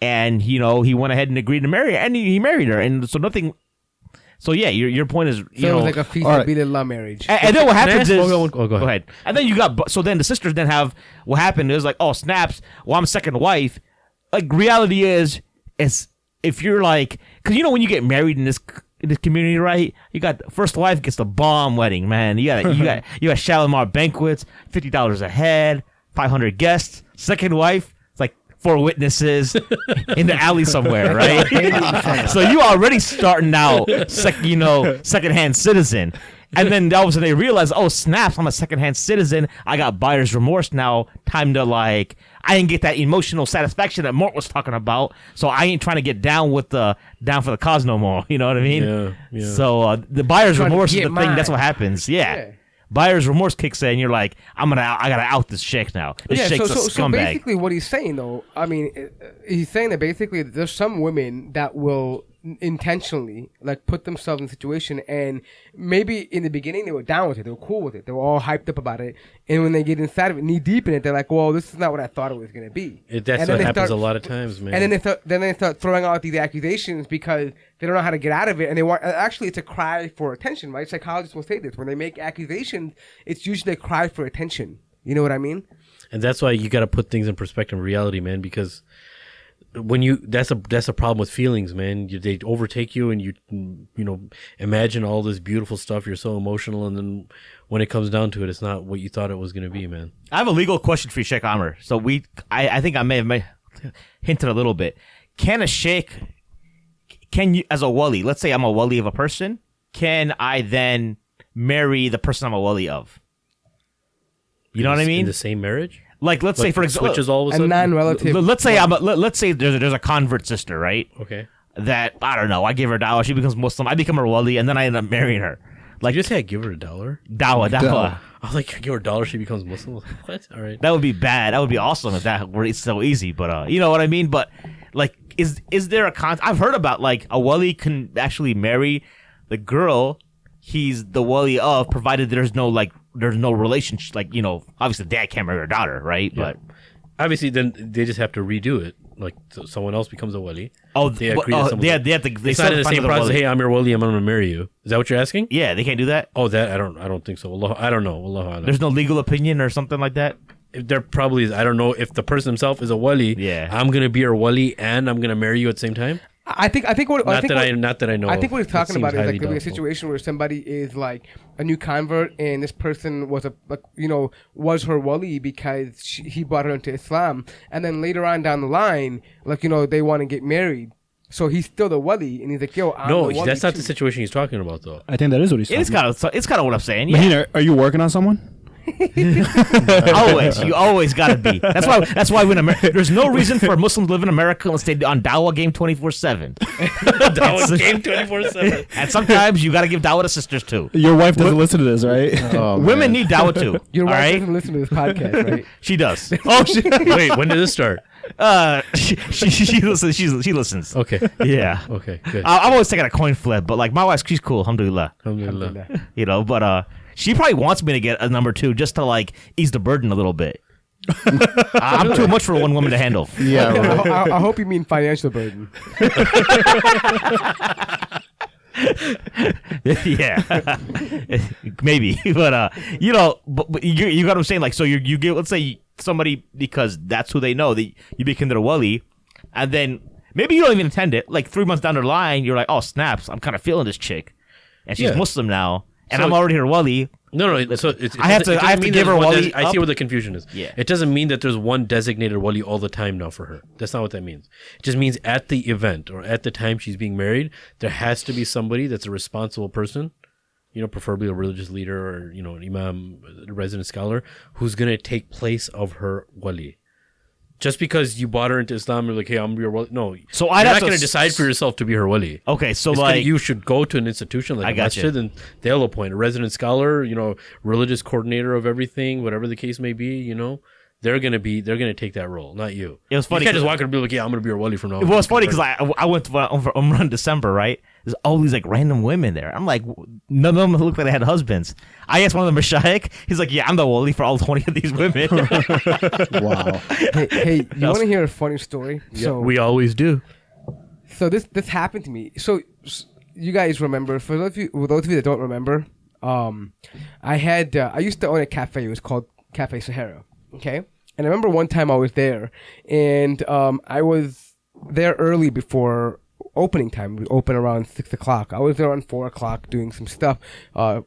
[SPEAKER 1] And, he went ahead and agreed to marry her. And he married her. And so nothing. So yeah, your point is,
[SPEAKER 4] So it was like a feast of billah marriage.
[SPEAKER 1] And then what happens is,
[SPEAKER 2] go ahead.
[SPEAKER 1] And then you got, so then the sisters then have, what happened is oh, snaps, well, I'm a second wife. Reality is if you're because when you get married in this community, right? You got first wife gets the bomb wedding, man. You got Shalimar banquets, $50 a head, 500 guests. Second wife, 4 witnesses in the alley somewhere, right? So you already starting out, secondhand citizen. And then all of a sudden they realize, oh, snaps, I'm a secondhand citizen. I got buyer's remorse now. Time to I didn't get that emotional satisfaction that Mort was talking about. So I ain't trying to get down for the cause no more. You know what I mean?
[SPEAKER 2] Yeah.
[SPEAKER 1] So the buyer's
[SPEAKER 4] Trying to
[SPEAKER 1] remorse is
[SPEAKER 4] get
[SPEAKER 1] the thing.
[SPEAKER 4] mine.
[SPEAKER 1] That's what happens. Yeah. Buyer's remorse kicks in. You're like, I gotta out this sheikh now. This sheikh's a
[SPEAKER 4] so
[SPEAKER 1] scumbag.
[SPEAKER 4] basically what he's saying though, I mean, he's saying that basically there's some women that will intentionally put themselves in a situation, and maybe in the beginning they were down with it, they were cool with it, they were all hyped up about it, and when they get inside of it, knee deep in it, they're like, well, this is not what I thought it was going to be.
[SPEAKER 2] That's what happens a lot of times, man.
[SPEAKER 4] And then they start throwing out these accusations because they don't know how to get out of it, and they want, actually it's a cry for attention, right? Psychologists will say this, when they make accusations, it's usually a cry for attention. You know what I mean?
[SPEAKER 2] And that's why you got to put things in perspective, reality, man, because that's a problem with feelings, man. They overtake you, and you imagine all this beautiful stuff. You're so emotional, and then when it comes down to it, it's not what you thought it was going to be, man.
[SPEAKER 1] I have a legal question for you, Shaykh Amir. So I think I may have hinted a little bit. Can you, as a wali, let's say I'm a wali of a person, can I then marry the person I'm a wali of? You know what I
[SPEAKER 2] In
[SPEAKER 1] mean?
[SPEAKER 2] the same marriage?
[SPEAKER 1] Like, let's say, for example,
[SPEAKER 2] switches all of a
[SPEAKER 4] A
[SPEAKER 2] sudden?
[SPEAKER 4] non-relative.
[SPEAKER 1] let's say let's say there's a convert sister, right?
[SPEAKER 2] Okay.
[SPEAKER 1] That I don't know. I give her dawah, she becomes Muslim. I become her wali, and then I end up marrying her.
[SPEAKER 2] Like, you just say I give her $1?
[SPEAKER 1] Dawah.
[SPEAKER 2] I was like, I give her $1, she becomes Muslim. What? All right.
[SPEAKER 1] That would be bad. That would be awesome if that were so easy. But you know what I mean. But like, is there a I've heard about like a wali can actually marry the girl he's the wali of, provided there's no relationship. Like, you know, obviously dad can't marry her daughter, right?
[SPEAKER 2] Yeah.
[SPEAKER 1] But
[SPEAKER 2] obviously, then they just have to redo it. Like, so someone else becomes a wali.
[SPEAKER 1] oh,
[SPEAKER 2] They agree to someone.
[SPEAKER 1] they have to. They
[SPEAKER 2] It's
[SPEAKER 1] still
[SPEAKER 2] not in
[SPEAKER 1] have
[SPEAKER 2] the
[SPEAKER 1] to
[SPEAKER 2] same
[SPEAKER 1] find another
[SPEAKER 2] process.
[SPEAKER 1] wali.
[SPEAKER 2] Hey, I'm your wali. I'm going to marry you. Is that what you're asking?
[SPEAKER 1] Yeah, they can't do that.
[SPEAKER 2] Oh, that I don't think so. I don't know.
[SPEAKER 1] There's no legal opinion or something like that.
[SPEAKER 2] If there probably is. I don't know if the person himself is a wali.
[SPEAKER 1] Yeah.
[SPEAKER 2] I'm gonna be your wali and I'm gonna marry you at the same time.
[SPEAKER 4] I think what
[SPEAKER 2] Not that I know.
[SPEAKER 4] I think what he's
[SPEAKER 2] It
[SPEAKER 4] talking
[SPEAKER 2] seems
[SPEAKER 4] about is
[SPEAKER 2] highly
[SPEAKER 4] like could be a
[SPEAKER 2] doubtful.
[SPEAKER 4] situation where somebody is like a new convert and this person was was her wali because he brought her into Islam, and then later on down the line, they want to get married, so he's still the wali, and he's like, yo, I'm
[SPEAKER 2] No,
[SPEAKER 4] the wali
[SPEAKER 2] that's not
[SPEAKER 4] too.
[SPEAKER 2] the situation he's talking about, though.
[SPEAKER 5] I think that is what he's
[SPEAKER 1] It's
[SPEAKER 5] talking.
[SPEAKER 1] kind of what I'm saying. Yeah.
[SPEAKER 5] Maheen, are you working on someone?
[SPEAKER 1] Always, you always gotta be. That's why when there's no reason for a Muslim to live in America unless they on dawah game 24/7.
[SPEAKER 2] Dawah game 24/7.
[SPEAKER 1] And sometimes you gotta give dawah to sisters too.
[SPEAKER 5] Your wife doesn't listen to this, right?
[SPEAKER 3] Oh,
[SPEAKER 1] Women
[SPEAKER 3] man.
[SPEAKER 1] need dawah too.
[SPEAKER 4] Your
[SPEAKER 1] all
[SPEAKER 4] wife
[SPEAKER 1] right,
[SPEAKER 4] doesn't listen to this podcast, right?
[SPEAKER 1] she does.
[SPEAKER 5] Oh shit!
[SPEAKER 2] Wait, when did this start?
[SPEAKER 1] She listens. She listens.
[SPEAKER 2] Okay.
[SPEAKER 1] Yeah.
[SPEAKER 2] Okay. Good.
[SPEAKER 1] I'm always taking a coin flip, but like my wife, she's cool. Alhamdulillah.
[SPEAKER 2] Alhamdulillah.
[SPEAKER 1] You know, but she probably wants me to get a number 2 just to like ease the burden a little bit. I'm too much for one woman to handle.
[SPEAKER 3] Yeah, right.
[SPEAKER 4] I hope you mean financial burden.
[SPEAKER 1] Yeah, maybe, but you know, but you got what I'm saying. Like, so you get, let's say somebody, because that's who they know, that you become their wali, and then maybe you don't even intend it. Like 3 months down the line, you're like, oh snaps, I'm kind of feeling this chick, and she's
[SPEAKER 2] Yeah.
[SPEAKER 1] Muslim now, and
[SPEAKER 2] So-
[SPEAKER 1] I'm already her wali.
[SPEAKER 2] No. So
[SPEAKER 1] I have to give her a wali
[SPEAKER 2] I see
[SPEAKER 1] up.
[SPEAKER 2] where the confusion is.
[SPEAKER 1] Yeah.
[SPEAKER 2] It doesn't mean that there's one designated wali all the time now for her. That's not what that means. It just means at the event or at the time she's being married, there has to be somebody that's a responsible person, preferably a religious leader or, an imam, a resident scholar, who's going to take place of her wali. Just because you brought her into Islam, you're like, hey, I'm your wali. No.
[SPEAKER 1] So
[SPEAKER 2] you're
[SPEAKER 1] I'd have
[SPEAKER 2] not
[SPEAKER 1] to
[SPEAKER 2] going to decide for yourself to be her wali.
[SPEAKER 1] Okay, so
[SPEAKER 2] It's
[SPEAKER 1] like
[SPEAKER 2] you should go to an institution like
[SPEAKER 1] I
[SPEAKER 2] a
[SPEAKER 1] gotcha.
[SPEAKER 2] masjid, and they'll appoint a resident scholar, religious coordinator of everything, whatever the case may be. They're gonna take that role, not you.
[SPEAKER 1] It was funny
[SPEAKER 2] You can't just
[SPEAKER 1] 'cause-
[SPEAKER 2] walk in and be like, yeah, I'm gonna be your wali from now on.
[SPEAKER 1] Well, it's funny because I went to Umrah in December, right? There's all these like random women there. I'm like, none of them look like they had husbands. I asked one of them, Shaykh. He's like, yeah, I'm the wali for all 20 of these women.
[SPEAKER 3] Wow.
[SPEAKER 4] Hey, you want to hear a funny story? So
[SPEAKER 2] we always do.
[SPEAKER 4] So this happened to me. So you guys remember? For those of you that don't remember, I used to own a cafe. It was called Cafe Sahara. Okay, and I remember one time I was there, and I was there early before opening time. We open around 6 o'clock. I was there around 4 o'clock doing some stuff to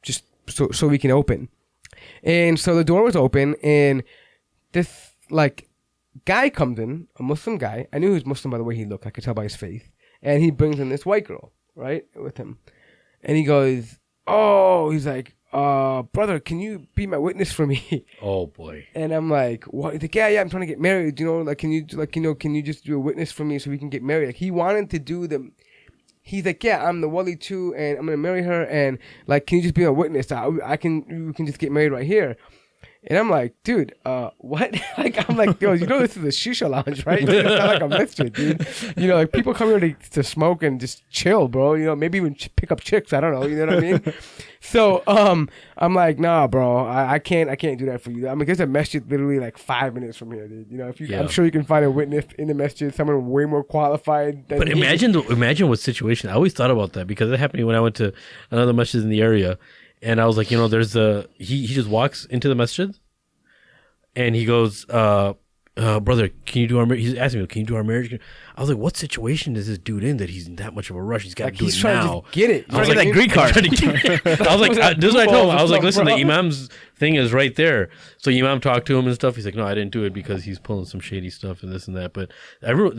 [SPEAKER 4] just so we can open. And so the door was open, and this like guy comes in, a Muslim guy. I knew he was Muslim by the way he looked. I could tell by his face. And he brings in this white girl, right, with him. And he goes, oh, he's like, brother, can you be my witness for me?
[SPEAKER 2] Oh boy.
[SPEAKER 4] And I'm like, what? He's like, yeah, I'm trying to get married. Can you just do a witness for me so we can get married? Like, he wanted to do them. He's like, yeah, I'm the wali too, and I'm gonna marry her, and like, can you just be a witness? We can just get married right here. And I'm like, dude, what? Like, I'm like, yo, this is a shisha lounge, right? It's not like a masjid, dude. Like people come here to smoke and just chill, bro. Maybe even pick up chicks. I don't know. You know what I mean? So, I'm like, nah, bro, I can't do that for you. I mean, there's a masjid literally like 5 minutes from here, dude. I'm sure you can find a witness in the masjid, someone way more qualified. Than
[SPEAKER 2] But
[SPEAKER 4] me.
[SPEAKER 2] imagine what situation. I always thought about that because it happened to me when I went to another masjid in the area. And I was like, there's he just walks into the masjid and he goes, brother, can you do our marriage? He's asking me, can you do our marriage? I was like, what situation is this dude in that he's in that much of a rush? He's got to do
[SPEAKER 4] he's
[SPEAKER 2] it
[SPEAKER 4] trying
[SPEAKER 2] now.
[SPEAKER 4] to just get it.
[SPEAKER 1] Trying to get that green card.
[SPEAKER 2] I was like, this is what I told him. I was like, listen, the
[SPEAKER 4] Bro.
[SPEAKER 2] imam's thing is right there. So the imam talked to him and stuff. He's like, no, I didn't do it because he's pulling some shady stuff and this and that. But everyone,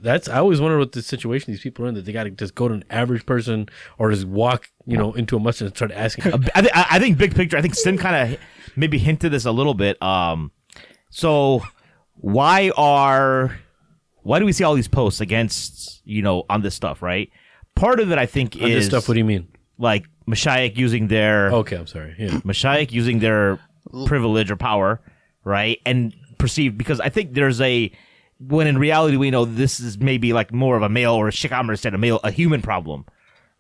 [SPEAKER 2] I always wonder what the situation these people are in, that they got to just go to an average person or just walk, into a masjid and start asking.
[SPEAKER 1] I think big picture. I think Sim kind of maybe hinted this a little bit. So why do we see all these posts against, on this stuff, right? Part of it, I think,
[SPEAKER 2] On
[SPEAKER 1] is
[SPEAKER 2] this stuff. What do you mean?
[SPEAKER 1] like Mashayikh using their
[SPEAKER 2] Okay, I'm sorry. Yeah.
[SPEAKER 1] Mashayikh using their privilege or power, right? And perceived, because I think when in reality we know this is maybe like more of a male, or Shaykh Amir said, a human problem,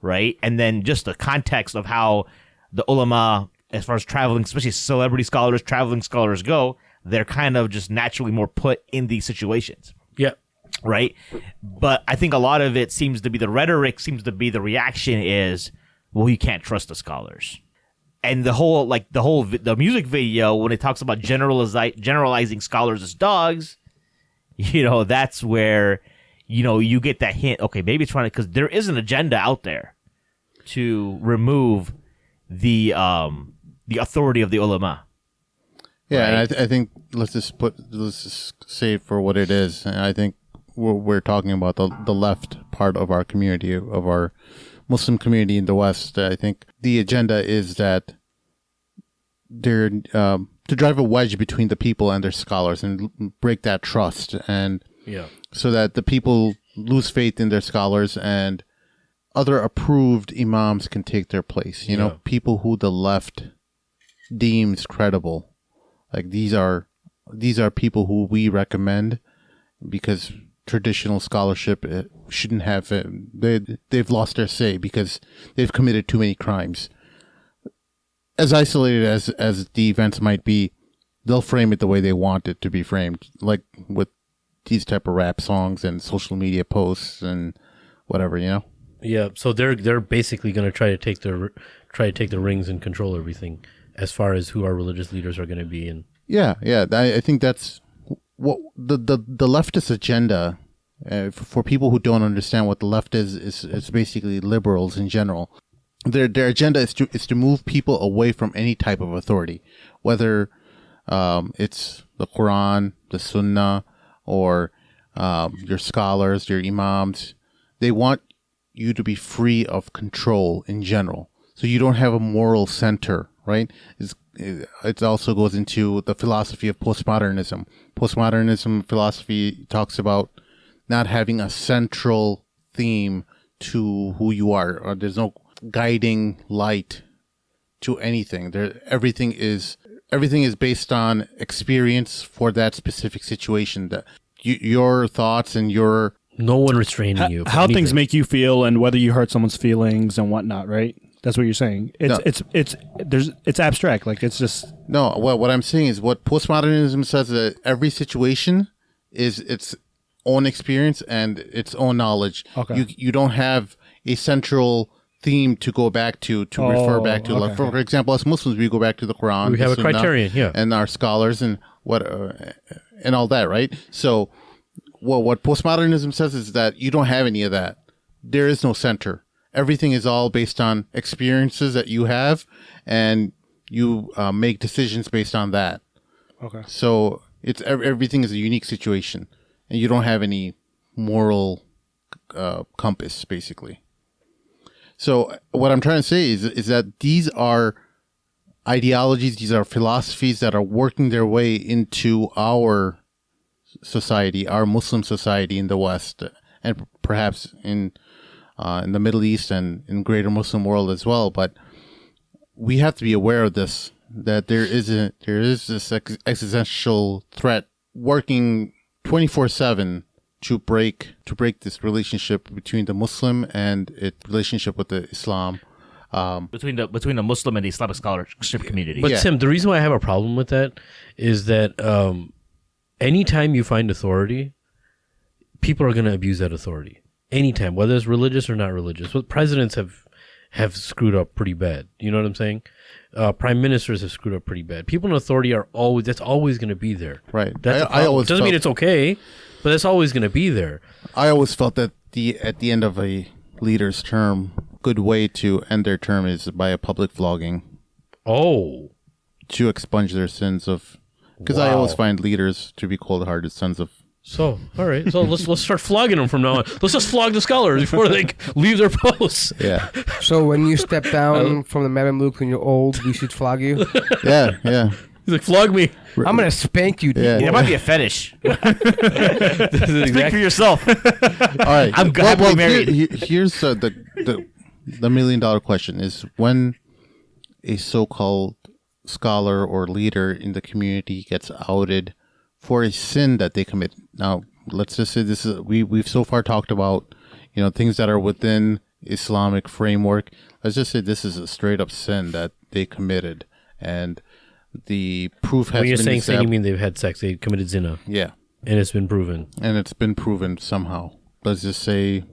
[SPEAKER 1] right? And then just the context of how the ulama, as far as traveling, especially celebrity scholars, traveling scholars go, they're kind of just naturally more put in these situations.
[SPEAKER 2] Yeah.
[SPEAKER 1] Right? But I think a lot of it seems to be the rhetoric, the reaction is, well, you can't trust the scholars. And the music video, when it talks about generalizing scholars as dogs, that's where, you get that hint. Okay, maybe it's trying to, because there is an agenda out there to remove the authority of the ulama.
[SPEAKER 3] Yeah,
[SPEAKER 1] right?
[SPEAKER 3] and I think let's just say it for what it is. And I think we're talking about the left part of our community, of our Muslim community in the West. I think the agenda is that they're to drive a wedge between the people and their scholars and break that trust, and so that the people lose faith in their scholars and other approved imams can take their place. People who the left deems credible. Like these are people who we recommend, because traditional scholarship shouldn't have they've lost their say because they've committed too many crimes. As isolated as the events might be, they'll frame it the way they want it to be framed, like with these type of rap songs and social media posts and whatever,
[SPEAKER 2] Yeah, so they're basically going to try to take the rings and control everything as far as who our religious leaders are going to be. And
[SPEAKER 3] yeah, I think that's what the leftist agenda. For people who don't understand what the left is basically liberals in general. Their agenda is to move people away from any type of authority, whether it's the Quran, the Sunnah, or your scholars, your imams. They want you to be free of control in general, so you don't have a moral center, right? It also goes into the philosophy of postmodernism. Postmodernism philosophy talks about not having a central theme to who you are, or there's no guiding light to anything. Everything is based on experience for that specific situation. That your thoughts and your
[SPEAKER 2] no one restraining you.
[SPEAKER 5] How things make you feel and whether you hurt someone's feelings and whatnot, right? That's what you're saying. It's abstract. Like it's just
[SPEAKER 3] no. What I'm saying is what postmodernism says, that every situation is its own experience and its own knowledge.
[SPEAKER 5] Okay.
[SPEAKER 3] You don't have a central theme to go back to refer back to.
[SPEAKER 5] Okay.
[SPEAKER 3] Like for example, as Muslims, we go back to the Quran.
[SPEAKER 2] We have a
[SPEAKER 3] Sunnah,
[SPEAKER 2] criterion, yeah,
[SPEAKER 3] and our scholars and and all that, right? So, what postmodernism says is that you don't have any of that. There is no center. Everything is all based on experiences that you have, and you make decisions based on that.
[SPEAKER 5] okay.
[SPEAKER 3] So everything is a unique situation, and you don't have any moral compass, basically. So what I'm trying to say is that these are ideologies, these are philosophies that are working their way into our society, our Muslim society in the West, and perhaps in the Middle East and in greater Muslim world as well. But we have to be aware of this, that there is this existential threat working 24/7 to break this relationship between the Muslim and its relationship with the Islam.
[SPEAKER 1] Between the Muslim and the Islamic scholarship community.
[SPEAKER 2] But
[SPEAKER 3] Yeah.
[SPEAKER 2] Tim, the reason why I have a problem with that is that anytime you find authority, people are going to abuse that authority. Anytime, whether it's religious or not religious. Well, presidents have screwed up pretty bad. You know what I'm saying? Prime ministers have screwed up pretty bad. People in authority that's always going to be there.
[SPEAKER 3] Right.
[SPEAKER 2] I always doesn't mean it's okay, but that's always going to be there.
[SPEAKER 3] I always felt that at the end of a leader's term, good way to end their term is by a public flogging.
[SPEAKER 2] Oh.
[SPEAKER 3] To expunge their sins of... Because I always find leaders to be cold-hearted sons of
[SPEAKER 2] So, all right. So let's start flogging them from now on. Let's just flog the scholars before they leave their posts.
[SPEAKER 3] Yeah,
[SPEAKER 4] So when you step down from the Madam Luke when you're old, we should flog you.
[SPEAKER 3] yeah.
[SPEAKER 2] He's like, flog me.
[SPEAKER 4] I'm gonna spank you.
[SPEAKER 3] Yeah.
[SPEAKER 1] There might be a fetish.
[SPEAKER 2] This is
[SPEAKER 1] Speak for yourself.
[SPEAKER 3] All right.
[SPEAKER 1] I'm happily married.
[SPEAKER 3] Here's the $1 million question: is when a so-called scholar or leader in the community gets outed for a sin that they commit. Now, let's just say this is we've so far talked about, things that are within Islamic framework. Let's just say this is a straight up sin that they committed, and the proof has
[SPEAKER 2] When you're
[SPEAKER 3] been
[SPEAKER 2] saying sin, you
[SPEAKER 3] established.
[SPEAKER 2] mean they've had sex, they committed zina,
[SPEAKER 3] Yeah,
[SPEAKER 2] and it's been proven.
[SPEAKER 3] and it's been proven somehow. Let's just say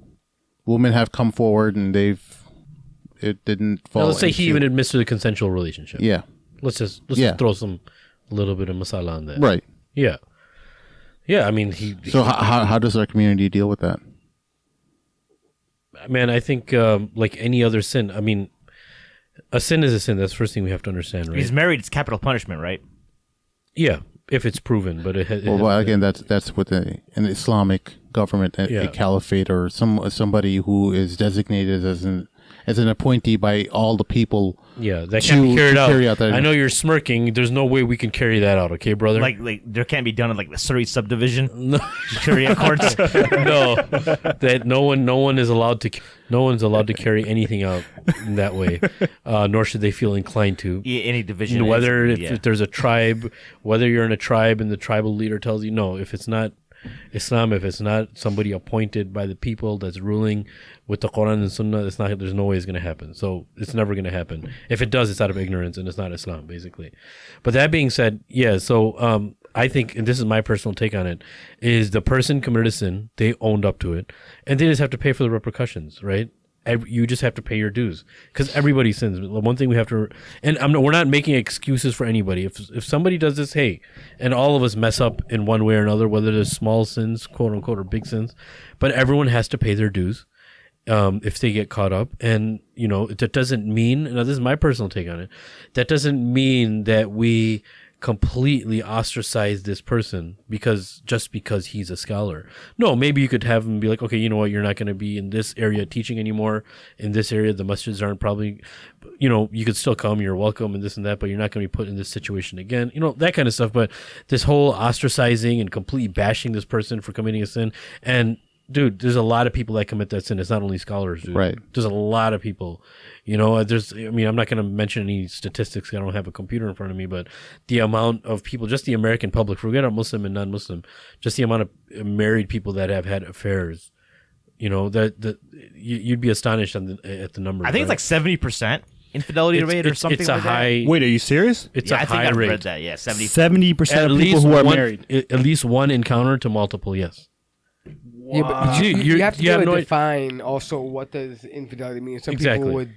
[SPEAKER 3] women have come forward and it didn't fall.
[SPEAKER 2] Now, let's say he
[SPEAKER 3] into-
[SPEAKER 2] even admits to the consensual relationship.
[SPEAKER 3] Yeah,
[SPEAKER 2] Let's just
[SPEAKER 3] Yeah.
[SPEAKER 2] throw a little bit of masala on that.
[SPEAKER 3] right.
[SPEAKER 2] Yeah. Yeah, I mean, he
[SPEAKER 3] So how does our community deal with that?
[SPEAKER 2] man, I think like any other sin, I mean, a sin is a sin. That's the first thing we have to understand, right?
[SPEAKER 1] He's married. It's capital punishment, right?
[SPEAKER 2] Yeah, if it's proven, but
[SPEAKER 3] Well, again, that's with an Islamic government, a
[SPEAKER 2] Yeah.
[SPEAKER 3] caliphate, or somebody who is designated as an appointee by all the people.
[SPEAKER 2] yeah, that can't be
[SPEAKER 3] to
[SPEAKER 2] carried
[SPEAKER 3] carry
[SPEAKER 2] out.
[SPEAKER 3] out that-
[SPEAKER 2] I know you're smirking. There's no way we can carry that out, okay, brother?
[SPEAKER 1] Like there can't be done in like the Surrey subdivision.
[SPEAKER 2] no,
[SPEAKER 1] Sharia courts.
[SPEAKER 2] no, that no one is allowed to. No one's allowed to carry anything out in that way, nor should they feel inclined to.
[SPEAKER 1] Yeah, any division.
[SPEAKER 2] Whether
[SPEAKER 1] is-
[SPEAKER 2] if there's a tribe, whether you're in a tribe and the tribal leader tells you no, if it's not Islam, if it's not somebody appointed by the people that's ruling with the Quran and Sunnah, it's not. There's no way it's going to happen. So it's never going to happen. If it does, it's out of ignorance and it's not Islam, basically. But that being said, yeah. So I think, and this is my personal take on it, is the person committed a sin, they owned up to it, and they just have to pay for the repercussions, right? You just have to pay your dues because everybody sins. One thing we have to, and we're not making excuses for anybody. If somebody does this, hey, and all of us mess up in one way or another, whether there's small sins, quote unquote, or big sins, but everyone has to pay their dues if they get caught up. And that doesn't mean. Now, this is my personal take on it. That doesn't mean that we completely ostracize this person because he's a scholar. No, maybe you could have him be like, okay, you know what, you're not going to be in this area teaching anymore. In this area, the masjids aren't probably, you could still come, you're welcome and this and that, but you're not going to be put in this situation again. That kind of stuff. But this whole ostracizing and completely bashing this person for committing a sin, and dude, there's a lot of people that commit that sin. It's not only scholars, dude.
[SPEAKER 3] Right.
[SPEAKER 2] There's a lot of people. I'm not going to mention any statistics. I don't have a computer in front of me, but the amount of people, just the American public, forget about Muslim and non-Muslim, just the amount of married people that have had affairs, that you'd be astonished at the number.
[SPEAKER 1] I think it's like 70% infidelity rate or something.
[SPEAKER 2] It's a
[SPEAKER 1] like
[SPEAKER 2] high.
[SPEAKER 5] Wait, are you serious?
[SPEAKER 2] It's
[SPEAKER 1] Yeah,
[SPEAKER 2] a
[SPEAKER 1] I think
[SPEAKER 2] high
[SPEAKER 1] I've
[SPEAKER 2] rate.
[SPEAKER 1] read that. Yeah, 70.
[SPEAKER 5] 70% of people who are married.
[SPEAKER 2] At least one encounter to multiple. Yes.
[SPEAKER 4] Yeah, but
[SPEAKER 2] Dude,
[SPEAKER 4] you have to
[SPEAKER 2] you have no-
[SPEAKER 4] define also what does infidelity mean. Some
[SPEAKER 2] Exactly.
[SPEAKER 4] people would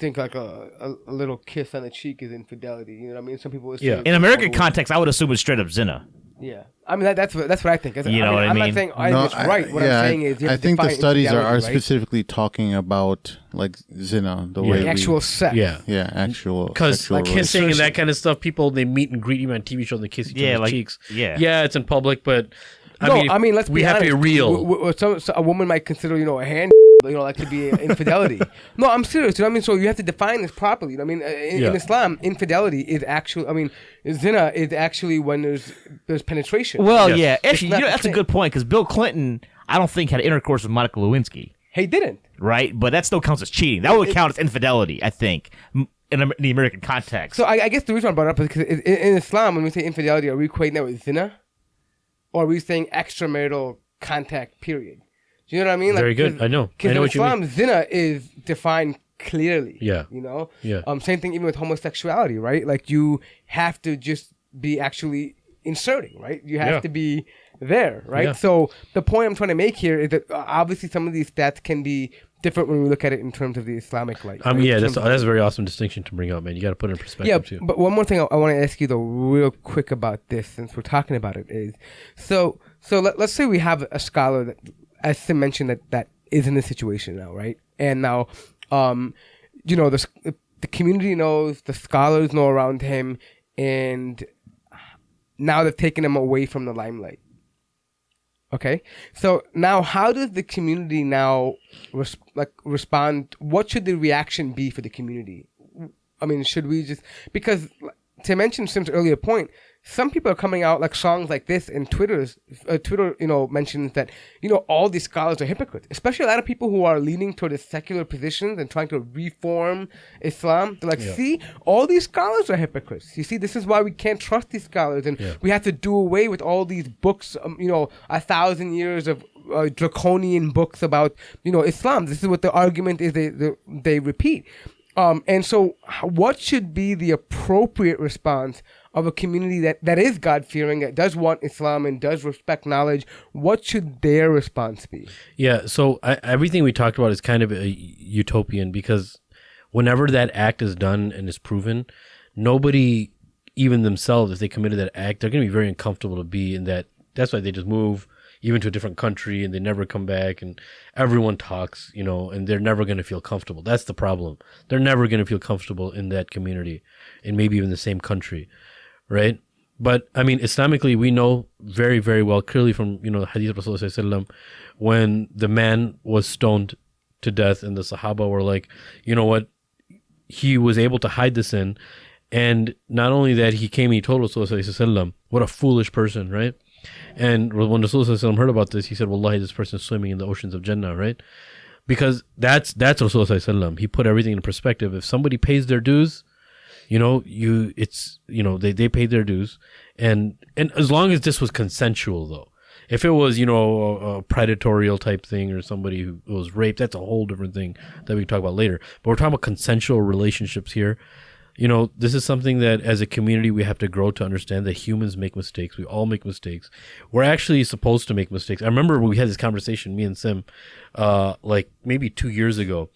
[SPEAKER 4] think like a little kiss on the cheek is infidelity. You know what I mean? Some people would say
[SPEAKER 2] Yeah.
[SPEAKER 1] In American context, I would assume it's straight up zina.
[SPEAKER 4] Yeah, I mean that's what I think.
[SPEAKER 1] You know what I
[SPEAKER 4] I'm
[SPEAKER 1] mean?
[SPEAKER 4] not saying it's right. What I'm saying is you
[SPEAKER 3] I
[SPEAKER 4] have to
[SPEAKER 3] think the
[SPEAKER 4] define
[SPEAKER 3] studies are
[SPEAKER 4] infidelity, right?
[SPEAKER 3] specifically talking about like zina, the
[SPEAKER 2] Yeah.
[SPEAKER 3] way
[SPEAKER 4] The
[SPEAKER 3] we-
[SPEAKER 4] actual sex.
[SPEAKER 2] Yeah.
[SPEAKER 3] actual
[SPEAKER 2] Because
[SPEAKER 3] sexual
[SPEAKER 2] like
[SPEAKER 3] relations.
[SPEAKER 2] kissing and that kind of stuff, people they meet and greet you on TV shows and they kiss each
[SPEAKER 1] Yeah,
[SPEAKER 2] other's
[SPEAKER 1] like-
[SPEAKER 2] cheeks.
[SPEAKER 1] yeah.
[SPEAKER 2] it's in public, but
[SPEAKER 4] I mean, let's
[SPEAKER 2] we
[SPEAKER 4] be
[SPEAKER 2] have
[SPEAKER 4] honest.
[SPEAKER 2] to be real.
[SPEAKER 4] So a woman might consider, a hand, like to be infidelity. No, I'm serious. You know what I mean? So you have to define this properly. I mean, in Islam, infidelity is actually, zina is actually when there's penetration.
[SPEAKER 1] Well,
[SPEAKER 2] Yes.
[SPEAKER 1] yeah.
[SPEAKER 4] It's
[SPEAKER 1] Actually,
[SPEAKER 4] not the
[SPEAKER 1] that's a
[SPEAKER 4] same.
[SPEAKER 1] good point because Bill Clinton, I don't think, had intercourse with Monica Lewinsky,
[SPEAKER 4] He didn't.
[SPEAKER 1] right? But that still counts as cheating. That would count as infidelity, I think, in the American context.
[SPEAKER 4] So I guess the reason I brought it up is because in Islam, when we say infidelity, are we equating that with zina? Or are we saying extramarital contact, period? Do you know what I mean?
[SPEAKER 2] Very good. I know.
[SPEAKER 4] Because
[SPEAKER 2] I know
[SPEAKER 4] in
[SPEAKER 2] what you mean.
[SPEAKER 4] Islam, zina is defined clearly.
[SPEAKER 2] Yeah. Yeah.
[SPEAKER 4] Same thing even with homosexuality, right? Like you have to just be actually inserting, right? You have
[SPEAKER 2] Yeah.
[SPEAKER 4] to be there, right?
[SPEAKER 2] Yeah.
[SPEAKER 4] So the point I'm trying to make here is that obviously some of these stats can be different when we look at it in terms of the Islamic light. right?
[SPEAKER 2] Yeah,
[SPEAKER 4] In
[SPEAKER 2] that's
[SPEAKER 4] terms of-
[SPEAKER 2] a very awesome distinction to bring up, man. You got to put it in perspective
[SPEAKER 4] yeah,
[SPEAKER 2] too.
[SPEAKER 4] but one more thing I want to ask you though, real quick about this, since we're talking about it, is so let's say we have a scholar that, as Sim mentioned, that is in this situation now, right? And now, the community knows, the scholars know around him, and now they've taken him away from the limelight. Okay, so now how does the community now respond? What should the reaction be for the community? I mean, should we just, because to mention Sim's earlier point, some people are coming out like songs like this, and Twitter, mentions that, all these scholars are hypocrites, especially a lot of people who are leaning toward the secular positions and trying to reform Islam. They're like, see, all these scholars are hypocrites. You see, this is why we can't trust these scholars, and we have to do away with all these books, 1,000 years of draconian books about, Islam. This is what the argument is they repeat. And so what should be the appropriate response of a community that is God-fearing, that does want Islam and does respect knowledge? What should their response be?
[SPEAKER 2] Yeah, so everything we talked about is kind of a utopian, because whenever that act is done and is proven, nobody, even themselves, if they committed that act, they're going to be very uncomfortable to be in that. That's why they just move even to a different country, and they never come back, and everyone talks, and they're never going to feel comfortable. That's the problem. They're never going to feel comfortable in that community, and maybe even the same country, right? But I mean, Islamically, we know very, very well, clearly from, the hadith of Rasulullah, when the man was stoned to death, and the Sahaba were like, you know what? He was able to hide the sin, and not only that, he came and he told Rasulullah, what a foolish person, right? And when Rasulullah heard about this, he said, Wallahi, this person is swimming in the oceans of Jannah, right? Because that's Rasulullah. He put everything in perspective. If somebody pays their dues, they paid their dues. And as long as this was consensual, though. If it was, a predatorial type thing, or somebody who was raped, that's a whole different thing that we can talk about later. But we're talking about consensual relationships here. This is something that as a community we have to grow to understand that humans make mistakes. We all make mistakes. We're actually supposed to make mistakes. I remember when we had this conversation, me and Sim, like maybe 2 years ago,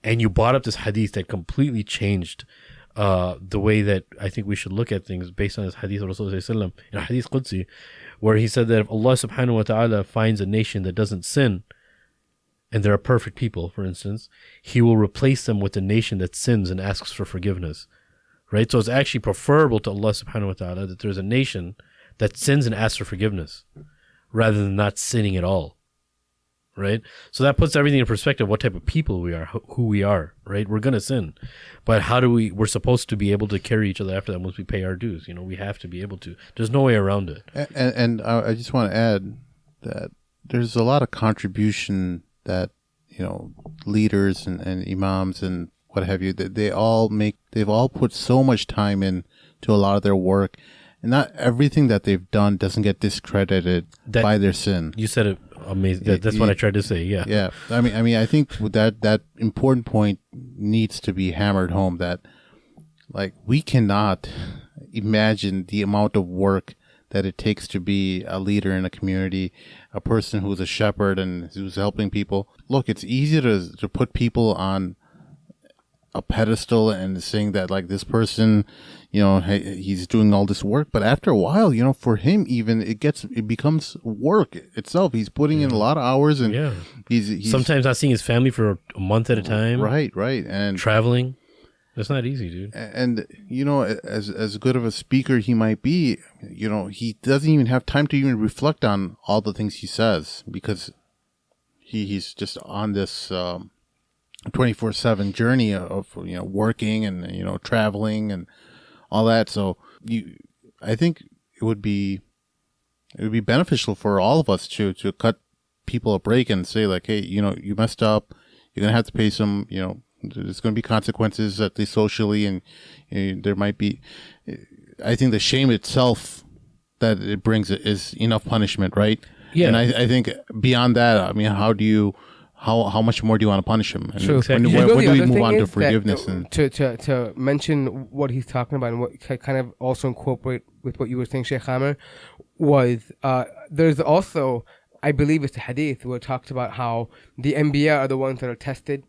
[SPEAKER 2] and you brought up this hadith that completely changed the way that I think we should look at things based on this hadith of Rasulullah in a hadith Qudsi, where he said that if Allah subhanahu wa ta'ala finds a nation that doesn't sin, and they're a perfect people, for instance, he will replace them with a nation that sins and asks for forgiveness. Right? So it's actually preferable to Allah subhanahu wa ta'ala that there's a nation that sins and asks for forgiveness rather than not sinning at all. Right? So that puts everything in perspective, what type of people we are, who we are, right? We're going to sin. But we're supposed to be able to carry each other after that once we pay our dues. We have to be able to. There's no way around it.
[SPEAKER 3] And I just want to add that there's a lot of contribution that, leaders and imams and what have you, that they've all put so much time in to a lot of their work, and not everything that they've done doesn't get discredited by their sin.
[SPEAKER 2] You said it amazing. That's what I tried to say. Yeah.
[SPEAKER 3] Yeah. I mean, I think that important point needs to be hammered home, that like we cannot imagine the amount of work that it takes to be a leader in a community, a person who's a shepherd and who's helping people. Look, it's easy to put people on a pedestal and saying that like this person, hey, he's doing all this work, but after a while, for him even it becomes work itself. He's putting in a lot of hours, and he's
[SPEAKER 2] sometimes not seeing his family for a month at a time.
[SPEAKER 3] Right, and
[SPEAKER 2] traveling. That's not easy, dude.
[SPEAKER 3] And as good of a speaker he might be, he doesn't even have time to even reflect on all the things he says, because he's just on this 24/7 journey of working and traveling and all that. So I think it would be beneficial for all of us to cut people a break and say like, hey, you messed up, you're gonna have to pay some, there's going to be consequences, at least socially, and there might be. I think the shame itself that it brings is enough punishment, right?
[SPEAKER 2] Yeah.
[SPEAKER 3] And I think beyond that, I mean, how much more do you want to punish him? And
[SPEAKER 2] True.
[SPEAKER 3] when do we move on to forgiveness? And
[SPEAKER 4] to mention what he's talking about and what kind of also incorporate with what you were saying, Shaykh Amir, was there's also, I believe it's a hadith where it talks about how the Anbiya are the ones that are tested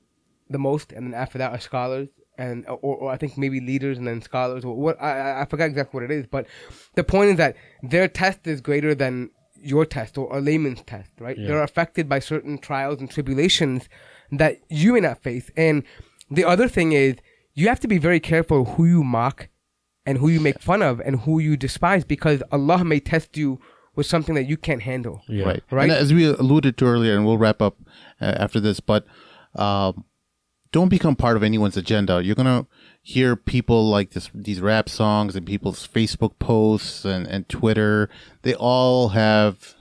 [SPEAKER 4] the most, and then after that are scholars, and or I think maybe leaders and then scholars, or what I forgot exactly what it is, but the point is that their test is greater than your test or a layman's test, right? Yeah. They're affected by certain trials and tribulations that you may not face. And the other thing is you have to be very careful who you mock and who you make fun of and who you despise, because Allah may test you with something that you can't handle.
[SPEAKER 2] Yeah.
[SPEAKER 3] Right.
[SPEAKER 4] Right.
[SPEAKER 3] And as we alluded to earlier, and we'll wrap up after this, but don't become part of anyone's agenda. You're going to hear people like these rap songs and people's Facebook posts and Twitter. They all have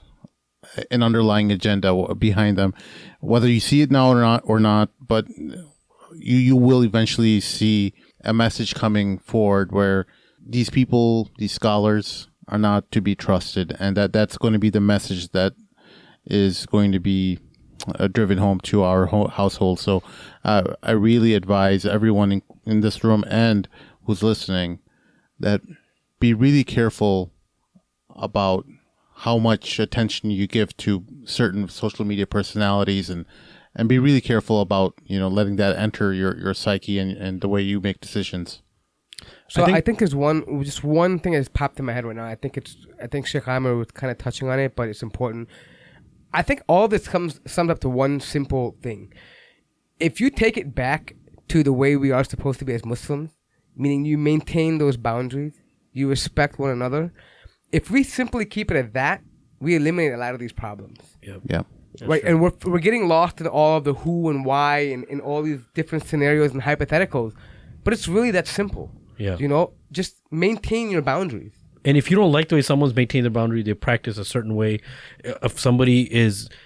[SPEAKER 3] an underlying agenda behind them, whether you see it now or not, but you will eventually see a message coming forward where these people, these scholars, are not to be trusted, and that's going to be the message that is going to be driven home to our household. So I really advise everyone in this room and who's listening that be really careful about how much attention you give to certain social media personalities, and be really careful about letting that enter your psyche and the way you make decisions.
[SPEAKER 4] So I think there's one thing that's popped in my head right now. I think Shaykh Amir was kind of touching on it, but it's important. I think all this sums up to one simple thing. If you take it back to the way we are supposed to be as Muslims, meaning you maintain those boundaries, you respect one another, if we simply keep it at that, we eliminate a lot of these problems.
[SPEAKER 3] Yeah.
[SPEAKER 4] Right, and we're getting lost in all of the who and why and all these different scenarios and hypotheticals, but it's really that simple.
[SPEAKER 2] Yeah.
[SPEAKER 4] Just maintain your boundaries.
[SPEAKER 2] And if you don't like the way someone's maintained their boundary, they practice a certain way. If somebody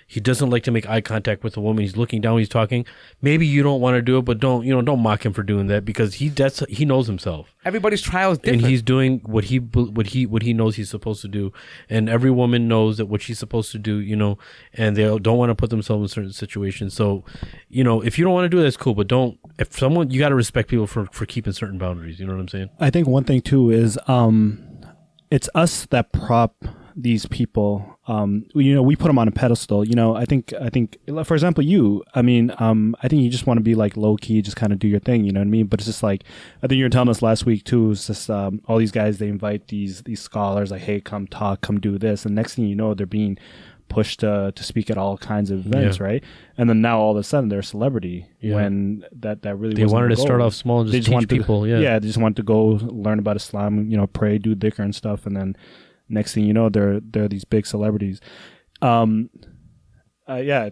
[SPEAKER 2] he doesn't like to make eye contact with a woman, he's looking down when he's talking, maybe you don't want to do it, but don't mock him for doing that, because he knows himself.
[SPEAKER 4] Everybody's trial is different.
[SPEAKER 2] And he's doing what he knows he's supposed to do. And every woman knows that what she's supposed to do, and they don't want to put themselves in certain situations. So, if you don't want to do it, that's cool, but you got to respect people for keeping certain boundaries. You know what I'm saying?
[SPEAKER 5] I think one thing too is it's us that prop these people. We put them on a pedestal. I think, for example, I think you just want to be like low key, just kind of do your thing. You know what I mean? But it's just like, I think you were telling us last week too. It's just all these guys, they invite these scholars like, hey, come talk, come do this, and next thing you know, they're being pushed to speak at all kinds of events, right? And then now all of a sudden they're a celebrity when that really
[SPEAKER 2] they wanted to start off small and just teach people.
[SPEAKER 5] They just want to go learn about Islam, pray, do dhikr and stuff, and then next thing you know, they're these big celebrities. I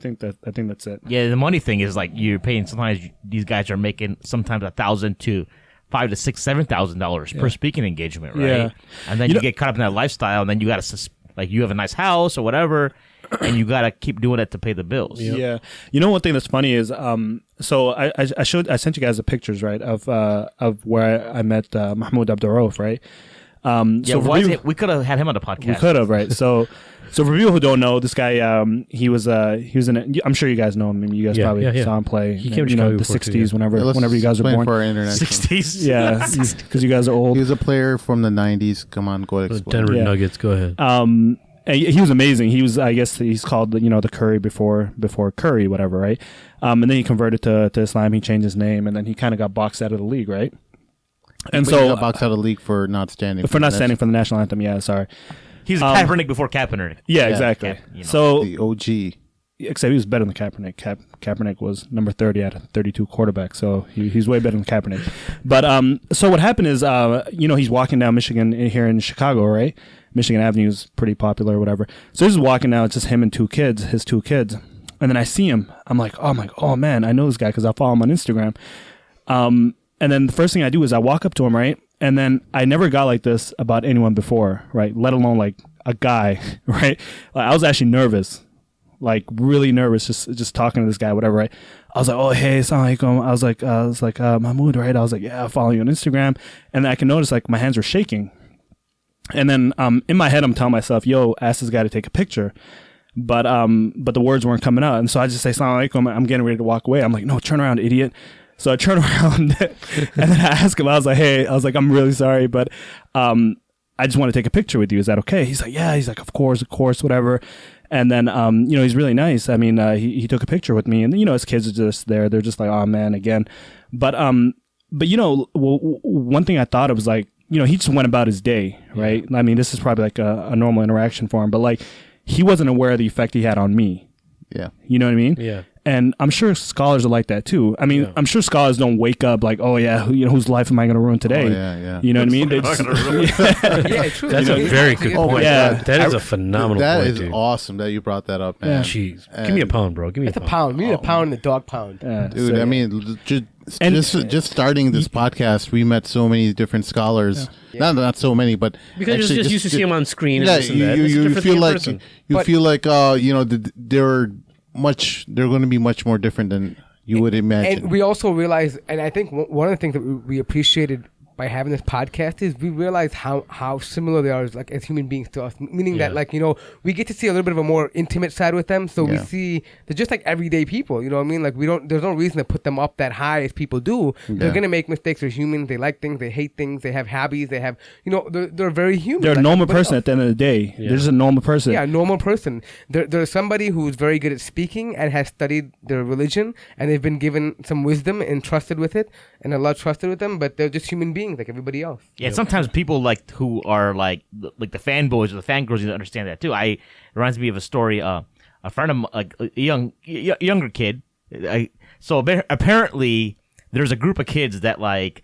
[SPEAKER 5] think that's it.
[SPEAKER 1] Yeah, the money thing is like you're paying. Sometimes these guys are making sometimes $1,000 to $5,000 to $6,000, $7,000 per speaking engagement, right?
[SPEAKER 5] Yeah.
[SPEAKER 1] And then you get caught up in that lifestyle, and then you got to you have a nice house or whatever, and you got to keep doing it to pay the bills.
[SPEAKER 5] Yeah. One thing that's funny is so I sent you guys the pictures, right, of where I met Mahmoud Abdurrauf, right?
[SPEAKER 1] We could have had him on the podcast.
[SPEAKER 5] We could have, right? So for people who don't know, this guy, he was in. I'm sure you guys know him. I mean, you guys probably saw him play.
[SPEAKER 2] He came to
[SPEAKER 5] the '60s, whenever you guys were born.
[SPEAKER 3] For our internet.
[SPEAKER 1] '60s,
[SPEAKER 5] yeah, because you guys are old.
[SPEAKER 3] He was a player from the '90s. Come on, go ahead.
[SPEAKER 2] Denver Nuggets. Go ahead.
[SPEAKER 5] And he was amazing. He was, I guess, he's called the Curry before Curry, whatever, right? And then he converted to Islam. He changed his name, and then he kind of got boxed out of the league, right? And
[SPEAKER 3] so he got boxed out of the league for not standing
[SPEAKER 5] for the national anthem. Yeah, sorry.
[SPEAKER 1] He's Kaepernick before Kaepernick.
[SPEAKER 5] Yeah, exactly. So
[SPEAKER 3] the OG.
[SPEAKER 5] Except he was better than Kaepernick. Kaepernick was number 30 out of 32 quarterbacks, so he's way better than Kaepernick. But so what happened is, he's walking down Michigan here in Chicago, right? Michigan Avenue is pretty popular or whatever. So he's walking down. It's just him and his two kids. And then I see him. I'm like, oh man, I know this guy because I follow him on Instagram. And then the first thing I do is I walk up to him, right? And then I never got like this about anyone before, right? Let alone like a guy, right? Like, I was actually nervous, like really nervous, just talking to this guy, whatever, right? I was like, oh, hey, assalamu alaikum. I was like, Mahmoud, right? I was like, yeah, I follow you on Instagram. And then I can notice like my hands were shaking. And then in my head, I'm telling myself, yo, ask this guy to take a picture. But the words weren't coming out. And so I just say, assalamu alaikum. I'm getting ready to walk away. I'm like, no, turn around, idiot. So I turn around and then I ask him, I was like, I'm really sorry, but I just want to take a picture with you. Is that okay? He's like, yeah. He's like, of course, whatever. And then, he's really nice. I mean, he took a picture with me, and his kids are just there. They're just like, oh man, again. But one thing I thought it was like, he just went about his day, right? I mean, this is probably like a normal interaction for him, but like, he wasn't aware of the effect he had on me.
[SPEAKER 3] Yeah.
[SPEAKER 5] You know what I mean?
[SPEAKER 2] Yeah.
[SPEAKER 5] And I'm sure scholars are like that too. I mean,
[SPEAKER 2] Yeah.
[SPEAKER 5] I'm sure scholars don't wake up like, oh yeah, whose life am I going to ruin today?
[SPEAKER 3] Oh, yeah.
[SPEAKER 5] You know what I mean? They just-
[SPEAKER 4] Yeah, true.
[SPEAKER 2] That's a very good
[SPEAKER 3] Oh,
[SPEAKER 2] point.
[SPEAKER 5] yeah.
[SPEAKER 2] That is a phenomenal
[SPEAKER 3] That
[SPEAKER 2] point,
[SPEAKER 3] is
[SPEAKER 2] dude.
[SPEAKER 3] awesome that you brought that up, man.
[SPEAKER 2] Jeez. Give me a pound, bro. Give me
[SPEAKER 4] That's a pound. We need a pound in the dog pound.
[SPEAKER 5] Yeah,
[SPEAKER 3] Dude,
[SPEAKER 5] so-
[SPEAKER 3] I mean,
[SPEAKER 5] And-
[SPEAKER 3] just starting this podcast, we met so many different scholars. Not so many, but
[SPEAKER 2] Because
[SPEAKER 3] actually
[SPEAKER 2] you're just used to see them on screen.
[SPEAKER 3] Yeah,
[SPEAKER 2] and this and that. It's a
[SPEAKER 3] you
[SPEAKER 2] different
[SPEAKER 3] feel
[SPEAKER 2] thing in
[SPEAKER 3] like
[SPEAKER 2] person.
[SPEAKER 4] But-
[SPEAKER 3] feel like they're going to be much more different than you would imagine.
[SPEAKER 4] And we also realize, and I think one of the things that we appreciated by having this podcast is we realize how similar they are as human beings to us. Meaning that we get to see a little bit of a more intimate side with them. So we see they're just like everyday people. You know what I mean? Like there's no reason to put them up that high as people do. They're gonna make mistakes. They're human. They like things. They hate things. They have hobbies. They have they're very human.
[SPEAKER 5] they're a
[SPEAKER 4] like
[SPEAKER 5] normal
[SPEAKER 4] everybody
[SPEAKER 5] person
[SPEAKER 4] else.
[SPEAKER 5] at the end of the day. They're just a normal person.
[SPEAKER 4] Yeah, a normal person. They're somebody who's very good at speaking and has studied their religion, and they've been given some wisdom and trusted with it, and Allah trusted with them, but they're just human beings like everybody else.
[SPEAKER 1] Yeah, sometimes people like who are like the fanboys or the fangirls, you understand that too. It reminds me of a story. A friend of like a younger kid. Apparently there's a group of kids that like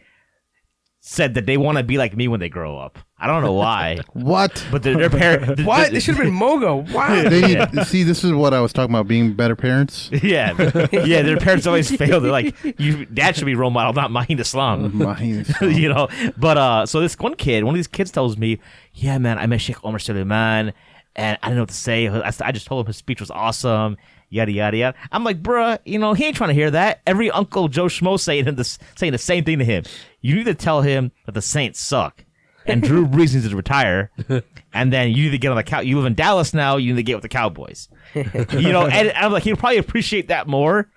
[SPEAKER 1] said that they want to be like me when they grow up. I don't know why,
[SPEAKER 3] What?
[SPEAKER 1] but their parents.
[SPEAKER 4] What? It should have been Mogo. Wow.
[SPEAKER 3] They need, see, this is what I was talking about, being better parents.
[SPEAKER 1] Yeah, their parents always fail. They're like, dad should be role model, not Maheen Islam. You know, but so this one of these kids tells me, yeah, man, I met Shaykh Omar Suleiman, and I didn't know what to say. I just told him his speech was awesome, yada yada yada. I'm like, bruh, he ain't trying to hear that. Every Uncle Joe Schmo saying the same thing to him. You need to tell him that the Saints suck, and Drew Brees needs to retire, and then you need to get on the cow. You live in Dallas now. You need to get with the Cowboys. And I'm like, he'll probably appreciate that more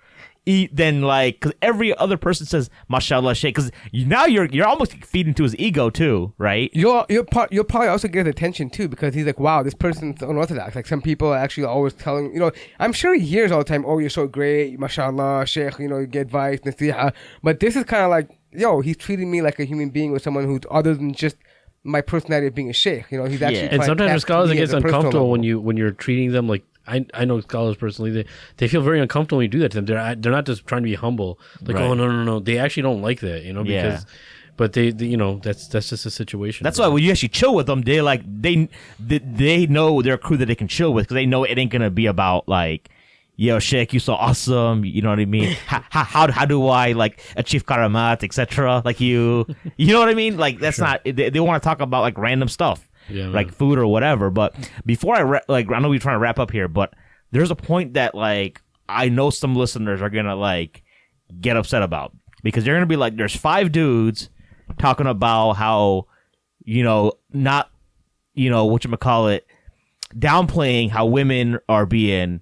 [SPEAKER 1] than like, because every other person says mashallah Shaykh, because now you're almost feeding to his ego too, right?
[SPEAKER 4] You'll probably also get his attention too, because he's like, wow, this person's unorthodox. Like some people are actually always telling, I'm sure he hears all the time, oh, you're so great, mashallah, Shaykh, you get advice, nasiha. But this is kind of like, he's treating me like a human being with someone who's other than just my personality of being a Shaykh. He's actually
[SPEAKER 1] Yeah.
[SPEAKER 2] And
[SPEAKER 4] trying
[SPEAKER 2] sometimes
[SPEAKER 4] to
[SPEAKER 2] for scholars, it
[SPEAKER 4] me
[SPEAKER 2] gets
[SPEAKER 4] as a personal
[SPEAKER 2] uncomfortable
[SPEAKER 4] level.
[SPEAKER 2] when you're treating them like. I know scholars personally. They feel very uncomfortable when you do that to them. They're not just trying to be humble. Like,
[SPEAKER 1] Right.
[SPEAKER 2] oh no. They actually don't like that, because.
[SPEAKER 1] Yeah.
[SPEAKER 2] But they that's just a situation.
[SPEAKER 1] That's why when you actually chill with them, they know their crew that they can chill with, because they know it ain't gonna be about like, yo, Shaykh, you so awesome. You know what I mean? How do I like achieve karamat, etc. Like you know what I mean? Like that's not. They want to talk about like random stuff, like food or whatever. But before I know we're trying to wrap up here, but there's a point that like I know some listeners are gonna like get upset about, because they're gonna be like, there's 5 dudes talking about how not whatchamacallit, downplaying how women are being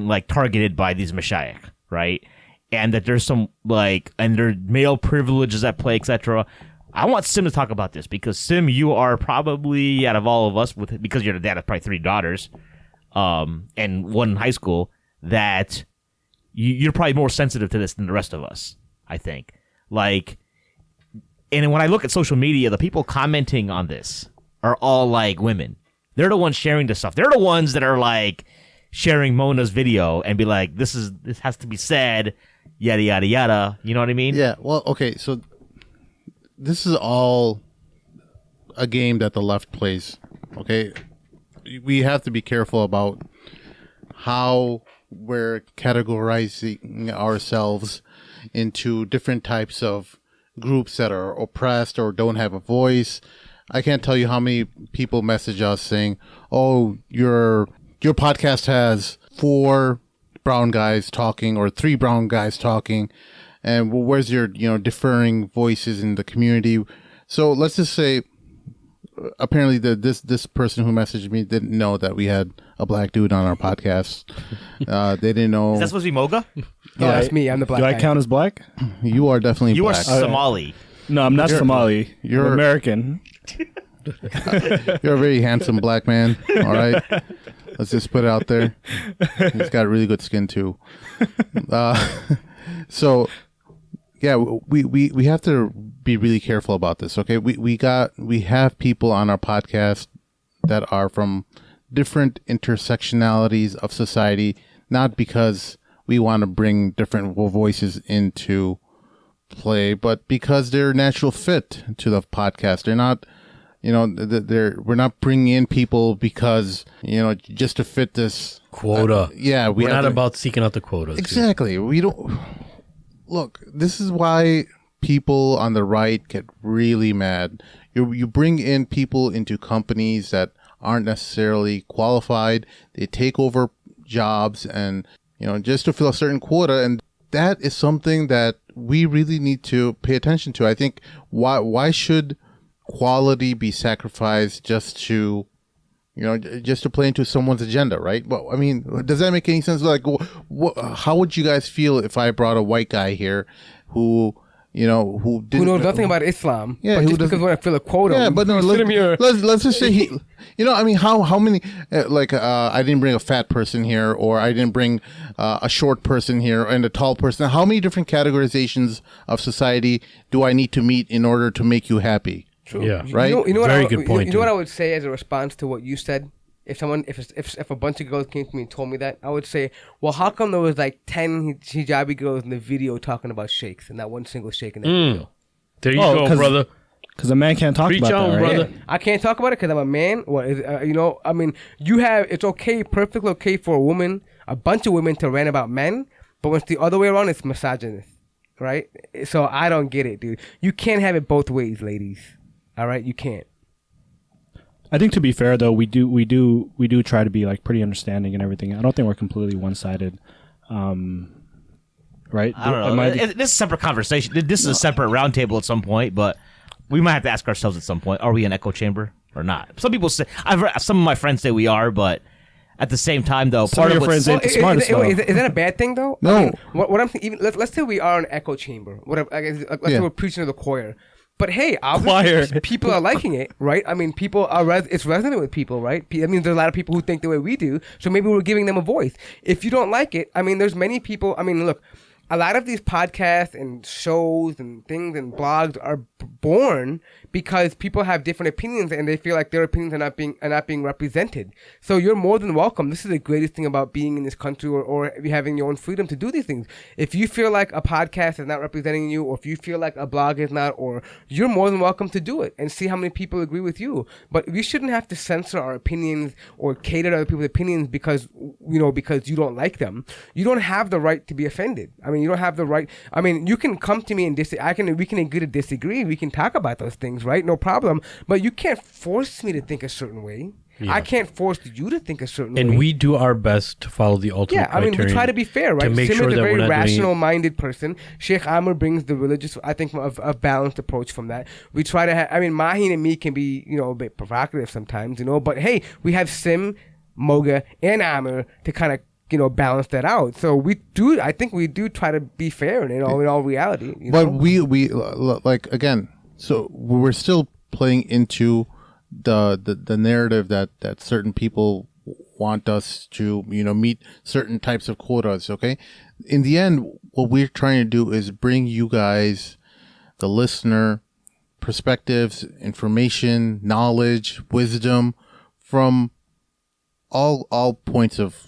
[SPEAKER 1] like targeted by these mashayikh, right? And that there's some like, and their male privileges at play, etc. I want Sim to talk about this, because Sim, you are probably out of all of us, because you're the dad of probably 3 daughters, and one in high school, that you're probably more sensitive to this than the rest of us, I think. Like, and when I look at social media, the people commenting on this are all like women. They're the ones sharing this stuff. They're the ones that are like sharing Mona's video and be like, this has to be said, yada yada yada. You know what I mean?
[SPEAKER 3] Yeah. Well, okay. So this is all a game that the left plays. Okay, we have to be careful about how we're categorizing ourselves into different types of groups that are oppressed or don't have a voice. I can't tell you how many people message us saying, "Oh, your podcast has 4 brown guys talking or 3 brown guys talking, and where's your differing voices in the community?" So let's just say, apparently this person who messaged me didn't know that we had a black dude on our podcast. They didn't know.
[SPEAKER 1] Is that supposed to be Moga?
[SPEAKER 4] No, that's me. I'm the black
[SPEAKER 5] Do
[SPEAKER 4] guy.
[SPEAKER 5] I count as black?
[SPEAKER 3] You are definitely
[SPEAKER 1] You are
[SPEAKER 3] black.
[SPEAKER 1] Somali.
[SPEAKER 5] No, I'm not Somali.
[SPEAKER 3] you're-
[SPEAKER 5] I'm American.
[SPEAKER 3] You're a very handsome black man. All right, let's just put it out there. He's got really good skin too. So yeah, we have to be really careful about this. Okay, we have people on our podcast that are from different intersectionalities of society, not because we want to bring different voices into play, but because they're a natural fit to the podcast. They're not, we're not bringing in people because, just to fit this
[SPEAKER 2] quota.
[SPEAKER 3] We're
[SPEAKER 2] not about seeking out the quotas.
[SPEAKER 3] Exactly. We don't look. This is why people on the right get really mad. You bring in people into companies that aren't necessarily qualified. They take over jobs and, just to fill a certain quota. And that is something that we really need to pay attention to. I think why should quality be sacrificed just to play into someone's agenda, right? Well, I mean, does that make any sense? Like, how would you guys feel if I brought a white guy here who knows
[SPEAKER 4] nothing about Islam?
[SPEAKER 3] Yeah,
[SPEAKER 4] but just because we want to fill a quota.
[SPEAKER 3] Yeah, but no, let's just say he. I mean, how many? I didn't bring a fat person here, or I didn't bring a short person here and a tall person. How many different categorizations of society do I need to meet in order to make you happy?
[SPEAKER 2] True. Yeah.
[SPEAKER 3] Right.
[SPEAKER 2] Very good point.
[SPEAKER 4] You know what I would say as a response to what you said? If a bunch of girls came to me and told me that, I would say, well, how come there was like 10 hijabi girls in the video talking about sheikhs and not one single sheikh in the video?
[SPEAKER 2] There you go, brother.
[SPEAKER 5] Because a man can't talk
[SPEAKER 2] Preach
[SPEAKER 5] about
[SPEAKER 2] on,
[SPEAKER 5] that, right?
[SPEAKER 2] brother.
[SPEAKER 4] Yeah, I can't talk about it because I'm a man. I mean, it's okay, perfectly okay for a bunch of women to rant about men, but when it's the other way around, it's misogynist, right? So I don't get it, dude. You can't have it both ways, ladies. All right, you can't.
[SPEAKER 5] I think to be fair though, we do try to be like pretty understanding and everything. I don't think we're completely one-sided, right?
[SPEAKER 1] I don't know. This is a separate conversation. This is a separate roundtable at some point, but we might have to ask ourselves at some point: are we an echo chamber or not? Some people say. Some of my friends say we are, but at the same time, though,
[SPEAKER 5] some of your friends ain't the smartest.
[SPEAKER 4] Is that a bad thing though?
[SPEAKER 3] No.
[SPEAKER 4] I mean, what I'm thinking, let's say we are an echo chamber. Let's say we're preaching to the choir. But hey, obviously people are liking it, right? I mean, it's resonating with people, right? I mean, there's a lot of people who think the way we do, so maybe we're giving them a voice. If you don't like it, I mean, there's many people. I mean, look, a lot of these podcasts and shows and things and blogs are born because people have different opinions and they feel like their opinions are not being represented. So you're more than welcome. This is the greatest thing about being in this country or having your own freedom to do these things. If you feel like a podcast is not representing you, or if you feel like a blog is not, or you're more than welcome to do it and see how many people agree with you. But we shouldn't have to censor our opinions or cater to other people's opinions because you don't like them. You don't have the right to be offended. I mean, you don't have the right. I mean, you can come to me and we can agree to disagree. We can talk about those things, right? No problem. But you can't force me to think a certain way. Yeah. I can't force you to think a certain way.
[SPEAKER 2] And we do our best to follow the ultimate criterion.
[SPEAKER 4] Yeah, I mean, we try to be fair, right?
[SPEAKER 2] To make sure
[SPEAKER 4] is a
[SPEAKER 2] that
[SPEAKER 4] very
[SPEAKER 2] we're not
[SPEAKER 4] rational-minded person. Shaykh Amir brings the religious, I think, a balanced approach from that. We try to have, I mean, Mahin and me can be, a bit provocative sometimes, but hey, we have Sim, Moga, and Amir to kind of, balance that out. So I think we do try to be fair in all reality.
[SPEAKER 3] But we like, again, so we're still playing into the narrative that certain people want us to meet certain types of quotas. Okay, in the end, what we're trying to do is bring you guys, the listener, perspectives, information, knowledge, wisdom from all points of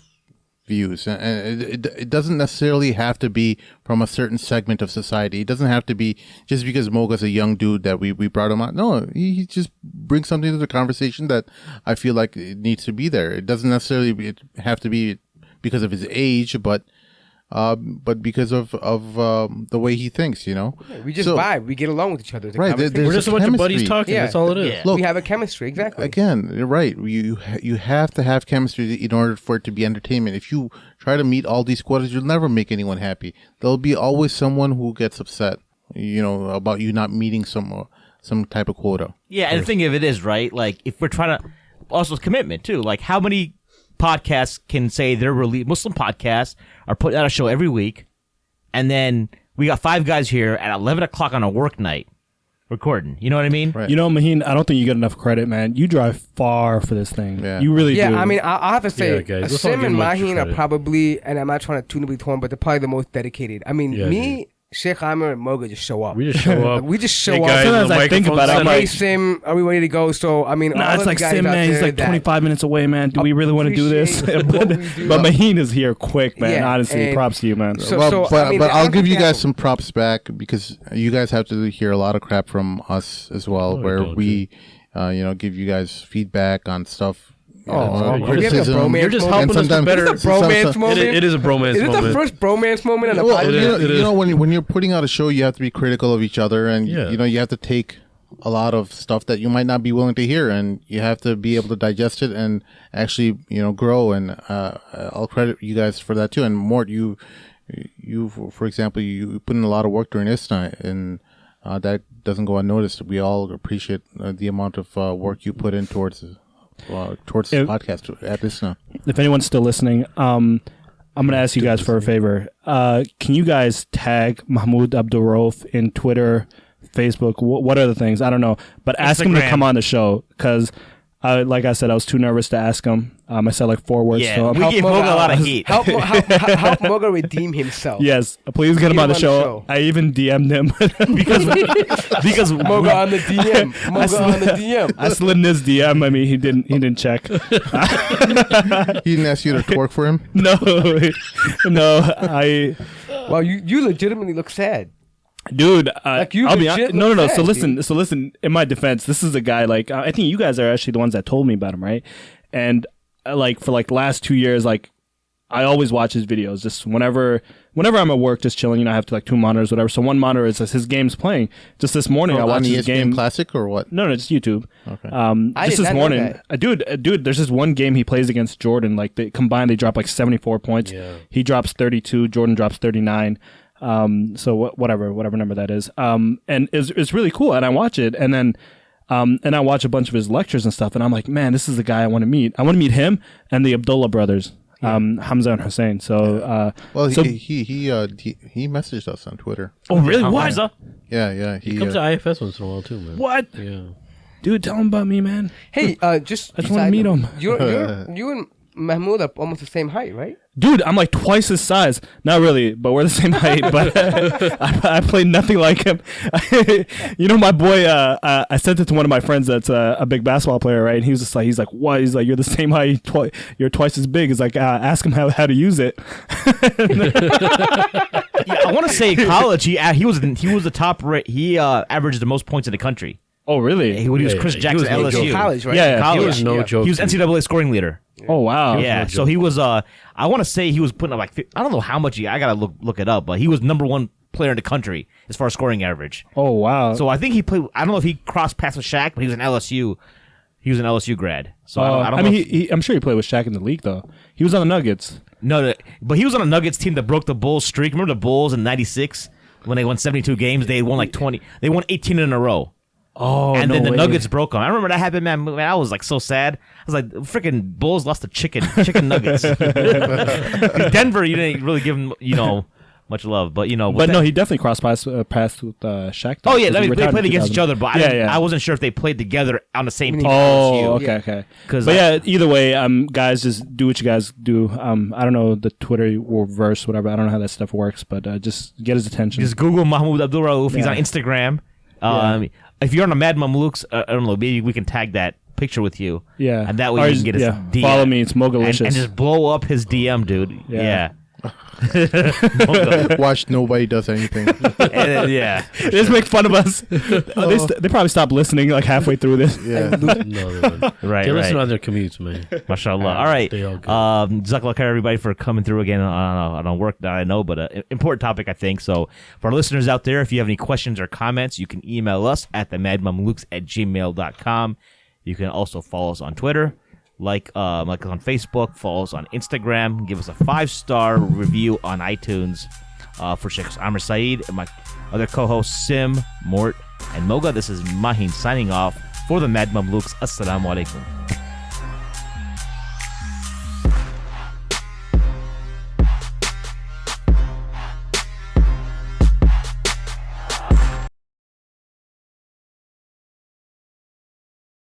[SPEAKER 3] views, and it doesn't necessarily have to be from a certain segment of society. It doesn't have to be just because Moga's a young dude that we brought him out. No, he just brings something to the conversation that I feel like it needs to be there. It doesn't necessarily have to be because of his age, but because of the way he thinks,
[SPEAKER 4] Yeah, we just vibe. We get along with each other.
[SPEAKER 3] Right.
[SPEAKER 2] We're just a bunch of buddies talking. Yeah. That's all it is.
[SPEAKER 1] Yeah.
[SPEAKER 3] Look,
[SPEAKER 4] we have a chemistry. Exactly.
[SPEAKER 3] Again, you're right. You have to have chemistry in order for it to be entertainment. If you try to meet all these quotas, you'll never make anyone happy. There'll be always someone who gets upset, about you not meeting some type of quota.
[SPEAKER 1] Yeah, and the thing of it is, right, like, if we're trying to... Also, commitment, too. Like, how many podcasts can say they're Muslim podcasts are putting out a show every week, and then we got 5 guys here at 11 o'clock on a work night recording. You know what I mean?
[SPEAKER 3] Right.
[SPEAKER 5] Mahin, I don't think you get enough credit, man. You drive far for this thing.
[SPEAKER 3] Yeah.
[SPEAKER 5] You really do.
[SPEAKER 4] Yeah, I mean, I'll have to say,
[SPEAKER 2] guys,
[SPEAKER 4] Sim and Mahin are probably, and I'm not trying to tune to be torn, but they're probably the most dedicated. I mean, Shaykh Amir and Moga just show up.
[SPEAKER 2] We just show up.
[SPEAKER 4] We just show
[SPEAKER 2] Hey,
[SPEAKER 4] up.
[SPEAKER 2] guys,
[SPEAKER 5] Sometimes
[SPEAKER 2] the
[SPEAKER 5] I think
[SPEAKER 2] microphone's
[SPEAKER 5] about it, I'm
[SPEAKER 2] set
[SPEAKER 5] like,
[SPEAKER 4] Hey Sim, are we ready to go? So I mean, all
[SPEAKER 5] Nah,
[SPEAKER 4] of
[SPEAKER 5] it's
[SPEAKER 4] the
[SPEAKER 5] like
[SPEAKER 4] guys
[SPEAKER 5] Sim,
[SPEAKER 4] out
[SPEAKER 5] man. He's
[SPEAKER 4] there
[SPEAKER 5] like
[SPEAKER 4] that
[SPEAKER 5] 25 minutes away, man. Do we really want to do this?
[SPEAKER 4] appreciate what we do.
[SPEAKER 5] But Maheen is here quick, man.
[SPEAKER 4] Yeah,
[SPEAKER 5] Honestly,
[SPEAKER 4] and-
[SPEAKER 5] props to you, man.
[SPEAKER 4] So,
[SPEAKER 3] but
[SPEAKER 4] I mean,
[SPEAKER 3] but
[SPEAKER 4] I
[SPEAKER 3] I'll
[SPEAKER 4] don't
[SPEAKER 3] give
[SPEAKER 4] think
[SPEAKER 3] you
[SPEAKER 4] they
[SPEAKER 3] guys
[SPEAKER 4] have-
[SPEAKER 3] some props back because you guys have to hear a lot of crap from us as well,
[SPEAKER 2] No,
[SPEAKER 3] where
[SPEAKER 2] don't
[SPEAKER 3] we, give you guys feedback on stuff.
[SPEAKER 2] you're just-
[SPEAKER 3] criticism.
[SPEAKER 2] You're just
[SPEAKER 3] and
[SPEAKER 2] helping us to
[SPEAKER 3] sometimes-
[SPEAKER 2] better-
[SPEAKER 4] It's a bromance
[SPEAKER 3] some-
[SPEAKER 4] moment.
[SPEAKER 2] It is a bromance
[SPEAKER 4] Is it
[SPEAKER 2] moment.
[SPEAKER 4] the first bromance moment in the
[SPEAKER 3] Well,
[SPEAKER 4] podcast?
[SPEAKER 2] It is.
[SPEAKER 3] when you're putting out a show, you have to be critical of each other, and
[SPEAKER 2] Yeah.
[SPEAKER 3] you have to take a lot of stuff that you might not be willing to hear, and you have to be able to digest it and actually grow. And I'll credit you guys for that too. And Mort, you for example, you put in a lot of work during this night, and that doesn't go unnoticed. We all appreciate the amount of work you put in towards the podcast at this now.
[SPEAKER 5] If anyone's still listening, I'm going to ask you guys for a favor. Can you guys tag Mahmoud Abdul Rauf in Twitter, Facebook, what other things? I don't know. But ask him to
[SPEAKER 1] Instagram.
[SPEAKER 5] come on the show because, like I said, I was too nervous to ask him. I said like 4 words.
[SPEAKER 1] Yeah,
[SPEAKER 5] so
[SPEAKER 1] we gave Moga a lot of heat.
[SPEAKER 4] Help Moga redeem himself.
[SPEAKER 5] Yes, please get him on the show. I even DM'd him because
[SPEAKER 4] Moga on the DM. Moga on the DM.
[SPEAKER 5] I slid in his DM. I mean, he didn't check.
[SPEAKER 3] He didn't ask you to twerk for him.
[SPEAKER 5] No, I.
[SPEAKER 4] Well, you legitimately look sad.
[SPEAKER 5] Dude,
[SPEAKER 4] Like, you
[SPEAKER 5] I'll be
[SPEAKER 4] legit
[SPEAKER 5] honest. No.
[SPEAKER 4] look
[SPEAKER 5] So
[SPEAKER 4] sad,
[SPEAKER 5] listen. In my defense, this is a guy like I think you guys are actually the ones that told me about him, right? And for the last 2 years, like I always watch his videos. Just whenever I'm at work, just chilling. I have to 2 monitors, whatever. So one monitor is his game's playing. Just this morning, I
[SPEAKER 3] on
[SPEAKER 5] watched
[SPEAKER 3] the
[SPEAKER 5] his
[SPEAKER 3] ESPN
[SPEAKER 5] game.
[SPEAKER 3] Classic or what?
[SPEAKER 5] No, just YouTube.
[SPEAKER 3] Okay.
[SPEAKER 4] I
[SPEAKER 5] Just
[SPEAKER 4] did
[SPEAKER 5] this
[SPEAKER 4] not know
[SPEAKER 5] morning,
[SPEAKER 4] that.
[SPEAKER 5] dude. There's this one game he plays against Jordan. Like they combined, they drop 74 points.
[SPEAKER 2] Yeah.
[SPEAKER 5] He drops 32. Jordan drops 39. So whatever number that is. And it's really cool. And I watch it, and then and I watch a bunch of his lectures and stuff. And I'm like, man, this is the guy I want to meet. I want to meet him and the Abdullah brothers, Hamza and Hussein. So
[SPEAKER 3] Well,
[SPEAKER 5] so-
[SPEAKER 3] he messaged us on Twitter.
[SPEAKER 5] oh really? What?
[SPEAKER 1] Hamza?
[SPEAKER 3] Yeah.
[SPEAKER 2] He comes to IFS once in a while too, man.
[SPEAKER 5] What?
[SPEAKER 2] Yeah.
[SPEAKER 5] Dude, tell him about me, man.
[SPEAKER 4] Hey, just
[SPEAKER 5] I just wanna meet him.
[SPEAKER 4] You and Mahmoud are almost the same height, right?
[SPEAKER 5] Dude, I'm like twice his size. Not really, but we're the same height. But I play nothing like him. My boy. I sent it to one of my friends that's a big basketball player, right? And he was just like, he's like, what? He's like, you're the same height. You're twice as big. He's like, ask him how to use it.
[SPEAKER 1] Yeah, I want to say in college he was the top rate. He averaged the most points in the country.
[SPEAKER 5] Oh, really?
[SPEAKER 1] He was
[SPEAKER 2] Yeah,
[SPEAKER 1] Chris
[SPEAKER 2] he
[SPEAKER 1] Jackson
[SPEAKER 2] was no
[SPEAKER 1] LSU.
[SPEAKER 2] joke.
[SPEAKER 4] College, right?
[SPEAKER 5] Yeah,
[SPEAKER 1] College.
[SPEAKER 2] He was no joke.
[SPEAKER 1] He was NCAA scoring leader.
[SPEAKER 5] Oh, wow.
[SPEAKER 1] Yeah,
[SPEAKER 2] no
[SPEAKER 1] so
[SPEAKER 2] joke.
[SPEAKER 1] he was. I want to say he was putting up I don't know how much. I gotta look it up, but he was #1 player in the country as far as scoring average.
[SPEAKER 5] Oh, wow.
[SPEAKER 1] So I think he played. I don't know if he crossed paths with Shaq, but he was an LSU. He was an LSU grad. So I don't know.
[SPEAKER 5] mean, I'm sure he played with Shaq in the league, though. He was on the Nuggets.
[SPEAKER 1] No, but he was on a Nuggets team that broke the Bulls streak. Remember the Bulls in '96 when they won 72 games? They won 20. They won 18 in a row.
[SPEAKER 5] Oh,
[SPEAKER 1] And
[SPEAKER 5] no
[SPEAKER 1] then the
[SPEAKER 5] way.
[SPEAKER 1] Nuggets broke them. I remember that happened, man. I was so sad. I was like, freaking Bulls lost to chicken nuggets. Denver, you didn't really give them, much love, but
[SPEAKER 5] But no, he definitely crossed paths with Shaq. though,
[SPEAKER 1] Oh yeah,
[SPEAKER 5] because he
[SPEAKER 1] they
[SPEAKER 5] retired in
[SPEAKER 1] played against each
[SPEAKER 5] 2000.
[SPEAKER 1] other, but
[SPEAKER 5] Yeah.
[SPEAKER 1] I wasn't sure if they played together on the same team.
[SPEAKER 5] Oh,
[SPEAKER 1] as LSU.
[SPEAKER 5] okay.
[SPEAKER 1] 'Cause
[SPEAKER 5] But yeah, either way, guys, just do what you guys do. I don't know the Twitter or verse, whatever. I don't know how that stuff works, but just get his attention.
[SPEAKER 1] Just Google Mahmoud Abdul Rauf. He's
[SPEAKER 5] Yeah.
[SPEAKER 1] on Instagram.
[SPEAKER 5] Yeah.
[SPEAKER 1] If you're on a Mad Mamluks, I don't know, maybe we can tag that picture with you.
[SPEAKER 5] Yeah.
[SPEAKER 1] And that
[SPEAKER 5] Or
[SPEAKER 1] way you
[SPEAKER 5] just-
[SPEAKER 1] can get his
[SPEAKER 5] yeah.
[SPEAKER 1] DM.
[SPEAKER 5] Follow me. It's Mogalicious.
[SPEAKER 1] and just blow up his DM, dude.
[SPEAKER 5] Yeah.
[SPEAKER 3] Watch nobody does anything.
[SPEAKER 1] Yeah.
[SPEAKER 5] They just make fun of us. They probably stopped listening like halfway through this.
[SPEAKER 3] Yeah.
[SPEAKER 2] No, they wouldn't.
[SPEAKER 1] Right,
[SPEAKER 2] They listen
[SPEAKER 1] right.
[SPEAKER 2] on their commutes, man.
[SPEAKER 1] Mashallah. All right.
[SPEAKER 2] They all good.
[SPEAKER 1] Jazakallah khair, everybody, for coming through again on a work that I know, but an important topic, I think. So for our listeners out there, if you have any questions or comments, you can email us at themadmamluks@gmail.com. You can also follow us on Twitter, like on Facebook, follow us on Instagram, give us a 5-star review on iTunes. For Shaykh Amir Saeed and my other co-hosts Sim, Mort, and Moga, this is Maheen signing off for the Mad Mamluks. Assalamu alaikum.